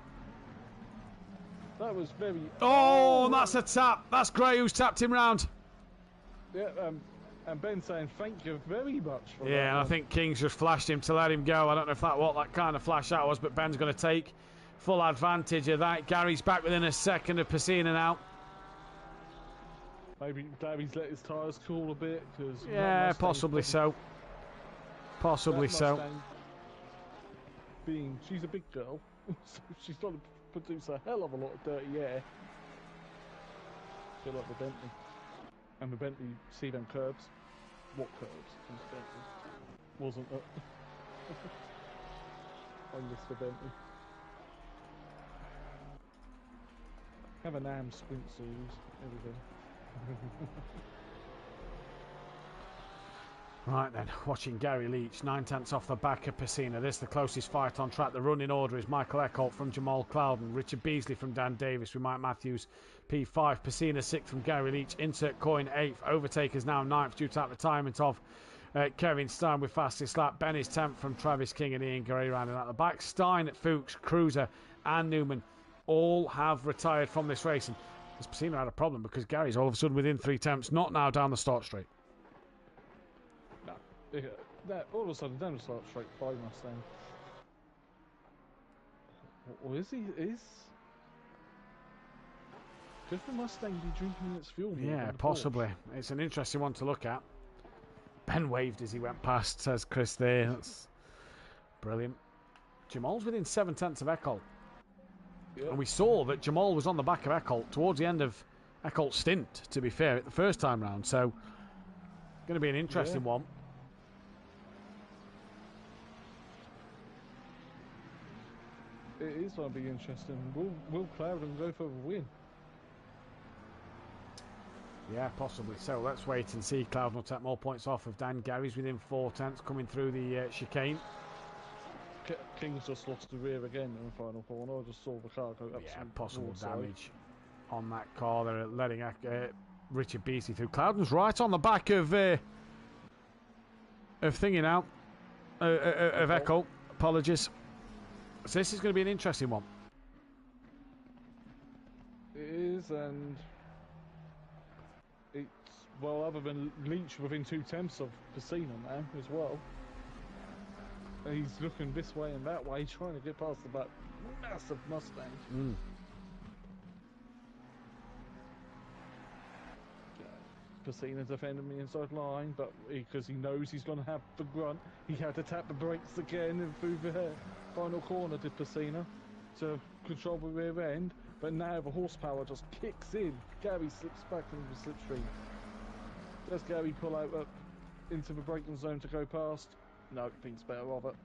That was very... Oh, and that's a tap. That's Gray who's tapped him round. Yeah, and Ben saying thank you very much for that. Yeah, and I think King's just flashed him to let him go. I don't know if what that kind of flash out was, but Ben's going to take full advantage of that. Gary's back within a second of Pacina now. Maybe Gary's let his tyres cool a bit. Cause Yeah, possibly so. Possibly so. She's a big girl, so she's got to produce a hell of a lot of dirty air. Feel like the Bentley. And the Bentley, see them curves? What curves? Wasn't it? I miss the Bentley. Have a NAM sprint series. There we go. Right then, watching Gary Leach, 9/10 off the back of Pacina. This is the closest fight on track. The running order is Michael Eckholt from Jamal Clouden, Richard Beasley from Dan Davis with Mike Matthews, P5, Pacina 6th from Gary Leach, Insert Coin 8th, Overtaker's now 9th due to that retirement of Kevin Stein with fastest lap. Ben is 10th from Travis King and Ian Gray rounding out the back. Stein, Fuchs, Cruiser and Newman all have retired from this race. And Pacina had a problem because Gary's all of a sudden within 3 tenths, not now down the start straight. No, all of a sudden down the start straight by Mustang. Or is he? Could the Mustang be drinking its fuel? Yeah, possibly. Porsche? It's an interesting one to look at. Ben waved as he went past, says Chris there. That's brilliant. Jamal's within 7 tenths of Eckholt. Yep. And we saw that Jamal was on the back of Eckholt towards the end of Eckholt's stint, to be fair, at the first time round. So, going to be an interesting one. It is going to be interesting. Will Clouden go for the win? Yeah, possibly. So let's wait and see. Cloud will take more points off of Dan. Gary's within 4/10 coming through the chicane. King's just lost the rear again in the final corner. I just saw the car go absolutely Possible broadside. damage on that car. They're letting Richard Beasley through. Cloudon's right on the back of thingy now. Of Echo. Apologies. So this is going to be an interesting one. It is, and it's, well, other than Leach within 2/10 of Pacino now as well. And he's looking this way and that way, trying to get past the massive Mustang. Pacino defending the inside line, but because he knows he's going to have the grunt, he had to tap the brakes again and through the final corner did Pacino to control the rear end. But now the horsepower just kicks in. Gary slips back into the slipstream. Does Gary pull out into the braking zone to go past? No, thinks better of it.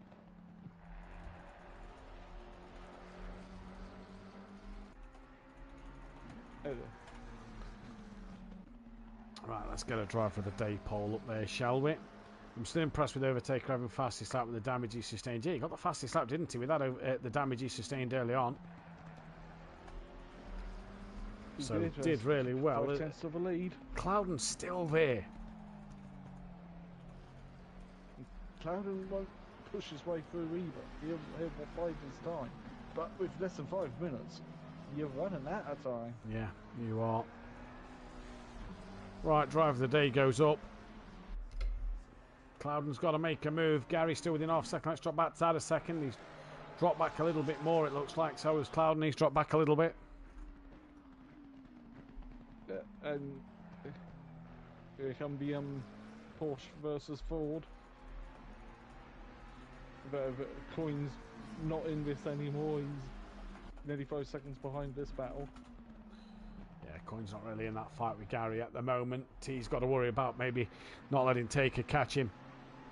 Right, let's get a drive for the day pole up there, shall we? I'm still impressed with Overtaker having fastest lap with the damage he sustained. Yeah, he got the fastest lap, didn't he, with that the damage he sustained early on. So did really well. 5/10 of the lead. Cloudon's still there. Cloudon won't push his way through either. He'll bide his time. But with less than 5 minutes, you're running out of time. Yeah, you are. Right, drive of the day goes up. Cloudon's got to make a move. Gary's still within half second. Let's drop back to a second. He's dropped back a little bit more, it looks like. So has Cloudon. He's dropped back a little bit. And here come the Porsche versus Ford. But Coin's not in this anymore. He's nearly 5 seconds behind this battle. Yeah, Coin's not really in that fight with Gary at the moment. He's got to worry about maybe not letting Taker catch him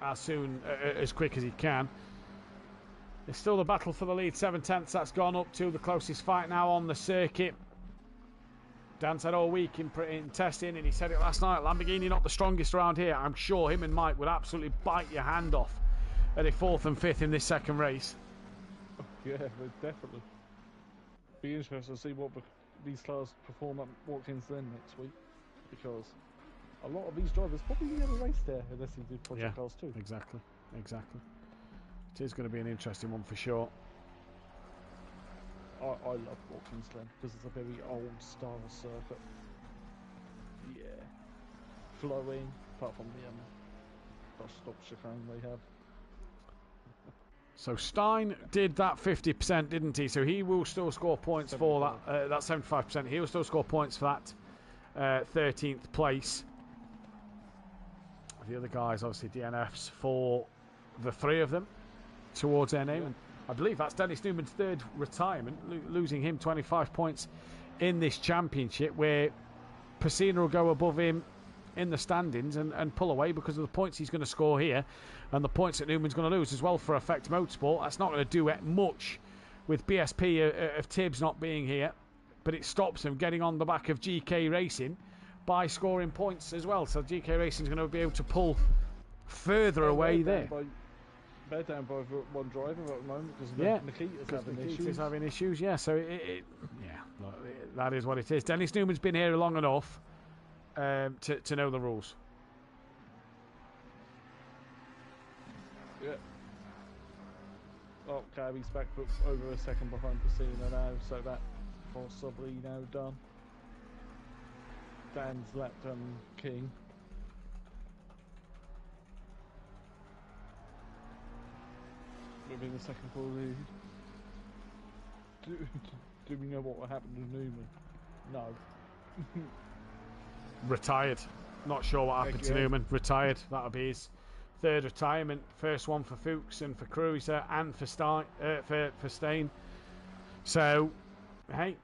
as quick as he can. It's still the battle for the lead. 7/10. That's gone up to the closest fight now on the circuit. Dan said all week in testing, and he said it last night, Lamborghini not the strongest around here. I'm sure him and Mike would absolutely bite your hand off at a 4th and 5th in this second race. Yeah, definitely. Be interesting to see what these cars perform at Watkins Glen next week, because a lot of these drivers probably never raced there unless they did project cars too. Exactly. It is going to be an interesting one for sure. I love Watkins Glen because it's a very old style circuit. Yeah, flowing, apart from the bus stop chicane they have. So Stein did that 50%, didn't he? So he will still score points for that. That 75%. He will still score points for that 13th place. The other guys, obviously DNFs for the 3 of them towards their name. And I believe that's Dennis Newman's 3rd retirement, losing him 25 points in this championship, where Pacino will go above him in the standings and pull away because of the points he's going to score here and the points that Newman's going to lose as well for Effect Motorsport. That's not going to do it much with BSP of Tibbs not being here, but it stops him getting on the back of GK Racing by scoring points as well. So GK Racing's going to be able to pull further away there. They're down by one driver at the moment because Nikita's having issues. Yeah, so look, that is what it is. Dennis Newman's been here long enough to know the rules. Yeah. Oh, Gary's back over a second behind Pacino now, so that possibly now done. Dan's lapped King. Within the second full lead. Do we know what will happen to Newman? No. Retired. Not sure what happened to Newman. Retired. That'll be his 3rd retirement. First one for Fuchs and for Cruiser and for Stein. So, hey,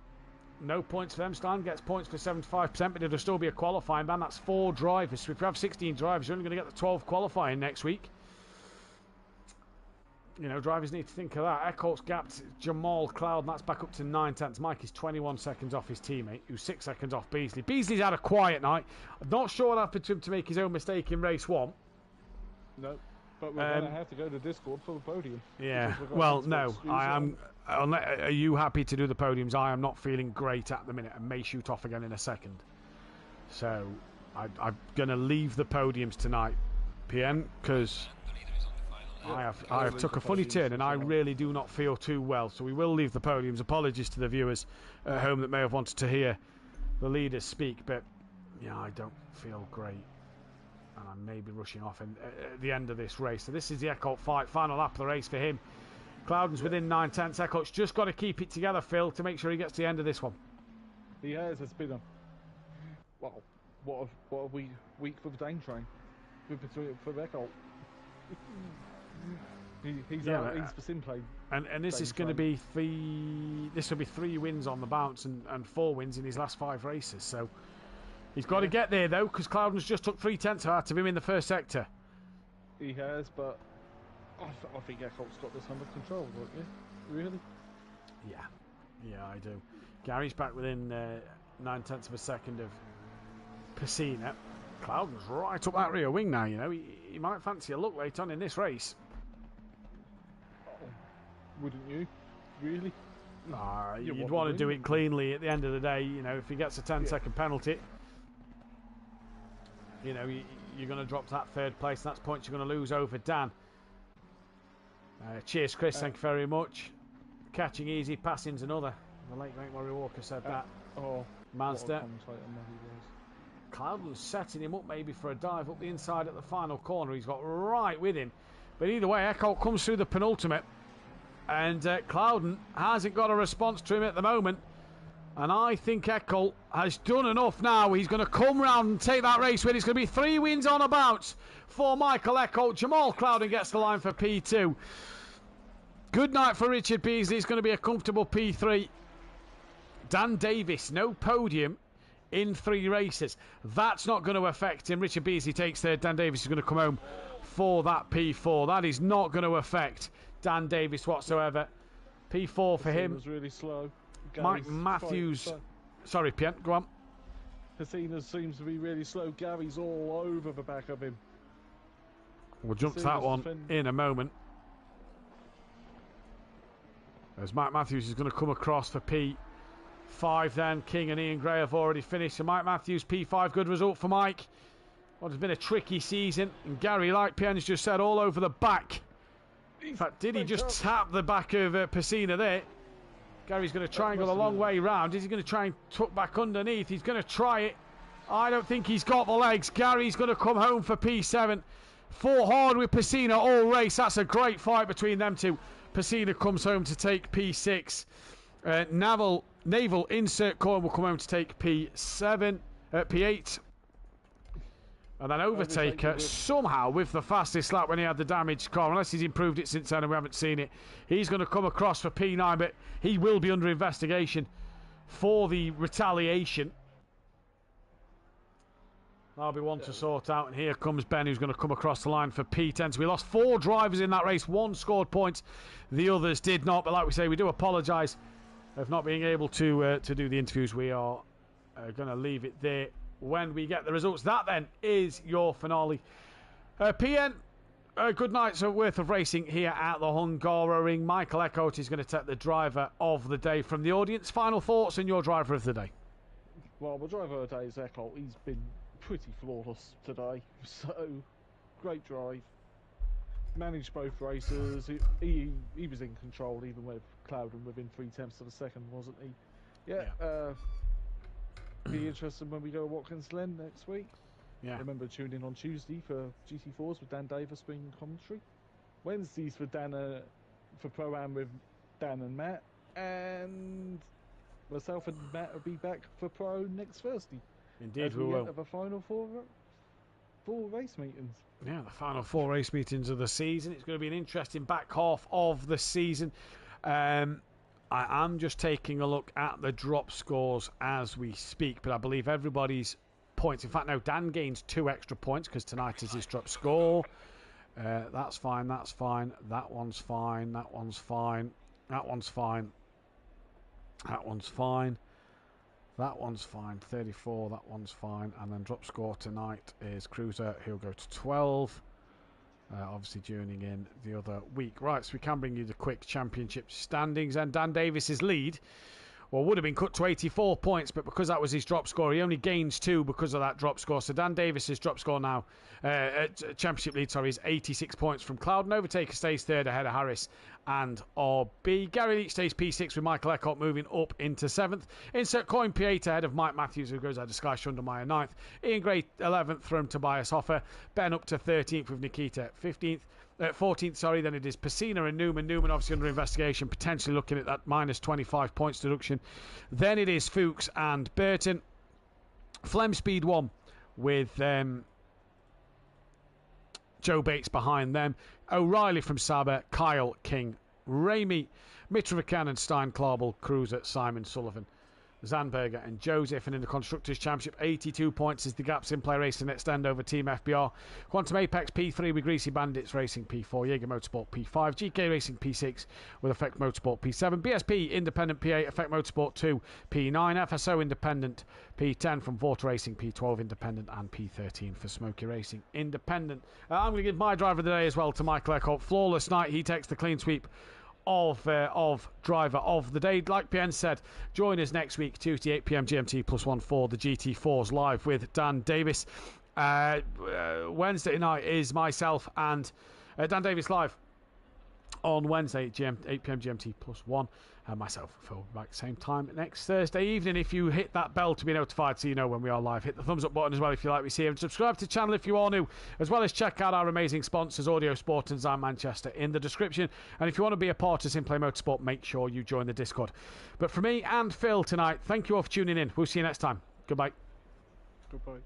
no points for them. Stein gets points for 75%, but it'll still be a qualifying ban. That's 4 drivers. So if you have 16 drivers, you're only going to get the 12 qualifying next week. You know, drivers need to think of that. Eckholt's gapped Jamal Cloud, and that's back up to 9/10. Mike is 21 seconds off his teammate, who's 6 seconds off Beasley. Beasley's had a quiet night. I'm not sure what happened to him to make his own mistake in race 1. No, but we're going to have to go to Discord for the podium. Yeah, well, no, I am. Are you happy to do the podiums? I am not feeling great at the minute and may shoot off again in a second. So I'm going to leave the podiums tonight, PN, because I have took a funny turn and I really do not feel too well. So we will leave the podiums. Apologies to the viewers at home that may have wanted to hear the leaders speak, but yeah, I don't feel great. And I may be rushing off at the end of this race. So this is the Eckholt fight, final lap of the race for him. Cloudon's within 9/10. Eckholt's just got to keep it together, Phil, to make sure he gets to the end of this one. He has. It's been a what a week for the Dane train. For Eckholt. He's for SimPlay. And this is going to be this will be 3 wins on the bounce and 4 wins in his last 5 races. So he's got to get there though, because Cloudon's just took 3/10 out of him in the first sector. He has, but I think Eckholt's got this under control, don't you? Really? Yeah, I do. Gary's back within 9/10 of a second of Piscina. Cloudon's right up that rear wing now, you know. He might fancy a look late on in this race. Wouldn't you? Really? You'd want to do it cleanly at the end of the day. You know, if he gets a 10-second penalty, you know, you're going to drop to that 3rd place, and that's points you're going to lose over Dan. Cheers, Chris. Thank you very much. Catching easy, passing's another. The late great Murray Walker said that. Mazda. Cloudon's setting him up maybe for a dive up the inside at the final corner. He's got right with him. But either way, Eckholt comes through the penultimate. And Cloudon hasn't got a response to him at the moment. And I think Eckholt has done enough now. He's going to come round and take that race win. It's going to be 3 wins on a bounce for Michael Eckholt. Jamal Cloudon gets the line for P2. Good night for Richard Beasley. It's going to be a comfortable P3. Dan Davis, no podium in 3 races. That's not going to affect him. Richard Beasley takes 3rd. Dan Davis is going to come home for that P4. That is not going to affect Dan Davis whatsoever. P4 for him. Was really slow. Mike Matthews. Sorry, Pien, go on. Piscina seems to be really slow. Gary's all over the back of him. We'll jump to that one in a moment. As Mike Matthews is going to come across for P5 then. King and Ian Gray have already finished. So Mike Matthews, P5, good result for Mike. What has been a tricky season. And Gary, like Pien's just said, all over the back. In fact, did he just tap the back of Piscina there? Gary's going to try and go the long way round. Is he going to try and tuck back underneath? He's going to try it. I don't think he's got the legs. Gary's going to come home for P7. Fought hard with Piscina all race. That's a great fight between them two. Piscina comes home to take P6. Naval Insert Coin will come home to take P7, P8. And then Overtaker, somehow with the fastest lap when he had the damaged car, unless he's improved it since then and we haven't seen it, he's going to come across for P9, but he will be under investigation for the retaliation. That'll be one to sort out. And here comes Ben, who's going to come across the line for P10. So we lost 4 drivers in that race. 1 scored points. The others did not. But like we say, we do apologise of not being able to do the interviews. We are going to leave it there when we get the results. That then is your finale. PN, good night's worth of racing here at the Hungaroring. Michael Eckholt is going to take the driver of the day from the audience. Final thoughts and your driver of the day. Well, the driver of the day is Eckholt. He's been pretty flawless today. So, great drive. Managed both races. He was in control even with Cloudon within 3/10 of a second, wasn't he? Yeah. Be interesting when we go to Watkins Glen next week. Yeah. Remember, tune in on Tuesday for GT4s with Dan Davis being commentary. Wednesdays for for Pro-Am with Dan and Matt, and myself and Matt will be back for Pro next Thursday. Indeed, we will. Have the final 4 race meetings. Yeah, the final 4 race meetings of the season. It's going to be an interesting back half of the season. I am just taking a look at the drop scores as we speak, but I believe everybody's points. In fact, now Dan gains 2 extra points because tonight is his drop score. That's fine. That's fine. That one's fine. That one's fine. That one's fine. That one's fine. That one's fine. 34. That one's fine. And then drop score tonight is Cruiser. He'll go to 12. Obviously joining in the other week. Right, so we can bring you the quick championship standings. And Dan Davis's lead, well, would have been cut to 84 points, but because that was his drop score, he only gains 2 because of that drop score. So Dan Davis's drop score now, championship lead, sorry, is 86 points from Cloud. And Overtaker stays third ahead of Harris and RB. Gary Leach stays P6 with Michael Eckhout moving up into 7th. Insert Coin P8 ahead of Mike Matthews, who goes out to Sky Shundermeyer 9th. Ian Gray 11th from Tobias Hoffer. Ben up to 13th with Nikita 15th. 14th, sorry, then it is Pacina and Newman. Newman obviously under investigation, potentially looking at that minus 25 points deduction. Then it is Fuchs and Burton. Flem Speed 1 with Joe Bates behind them. O'Reilly from Saber, Kyle King, Ramey, Mitrovican and Stein Klarbel, Cruiser, Simon Sullivan, Zandberger and Joseph. And in the Constructors' Championship, 82 points is the gap. SimPlay Racing extend over Team FBR. Quantum Apex P3 with Greasy Bandits Racing P4. Jaeger Motorsport P5. GK Racing P6 with Effect Motorsport P7. BSP Independent P8. Effect Motorsport 2 P9. FSO Independent P10 from Vorta Racing P12 Independent. And P13 for Smoky Racing Independent. I'm going to give my driver of the day as well to Michael Eckhout. Flawless night. He takes the clean sweep of driver of the day. Like PN said, join us next week, Tuesday 8 PM GMT +1 for the GT4s live with Dan Davis. Wednesday night is myself and Dan Davis live on Wednesday 8 PM GMT +1. Myself, Phil, back same time next Thursday evening. If you hit that bell to be notified so you know when we are live, hit the thumbs up button as well if you like what we see, and subscribe to the channel if you are new, as well as check out our amazing sponsors Audio Sport and Design Manchester in the description. And if you want to be a part of SimPlay Motorsport, make sure you join the Discord. But for me and Phil tonight, thank you all for tuning in. We'll see you next time. Goodbye. Goodbye.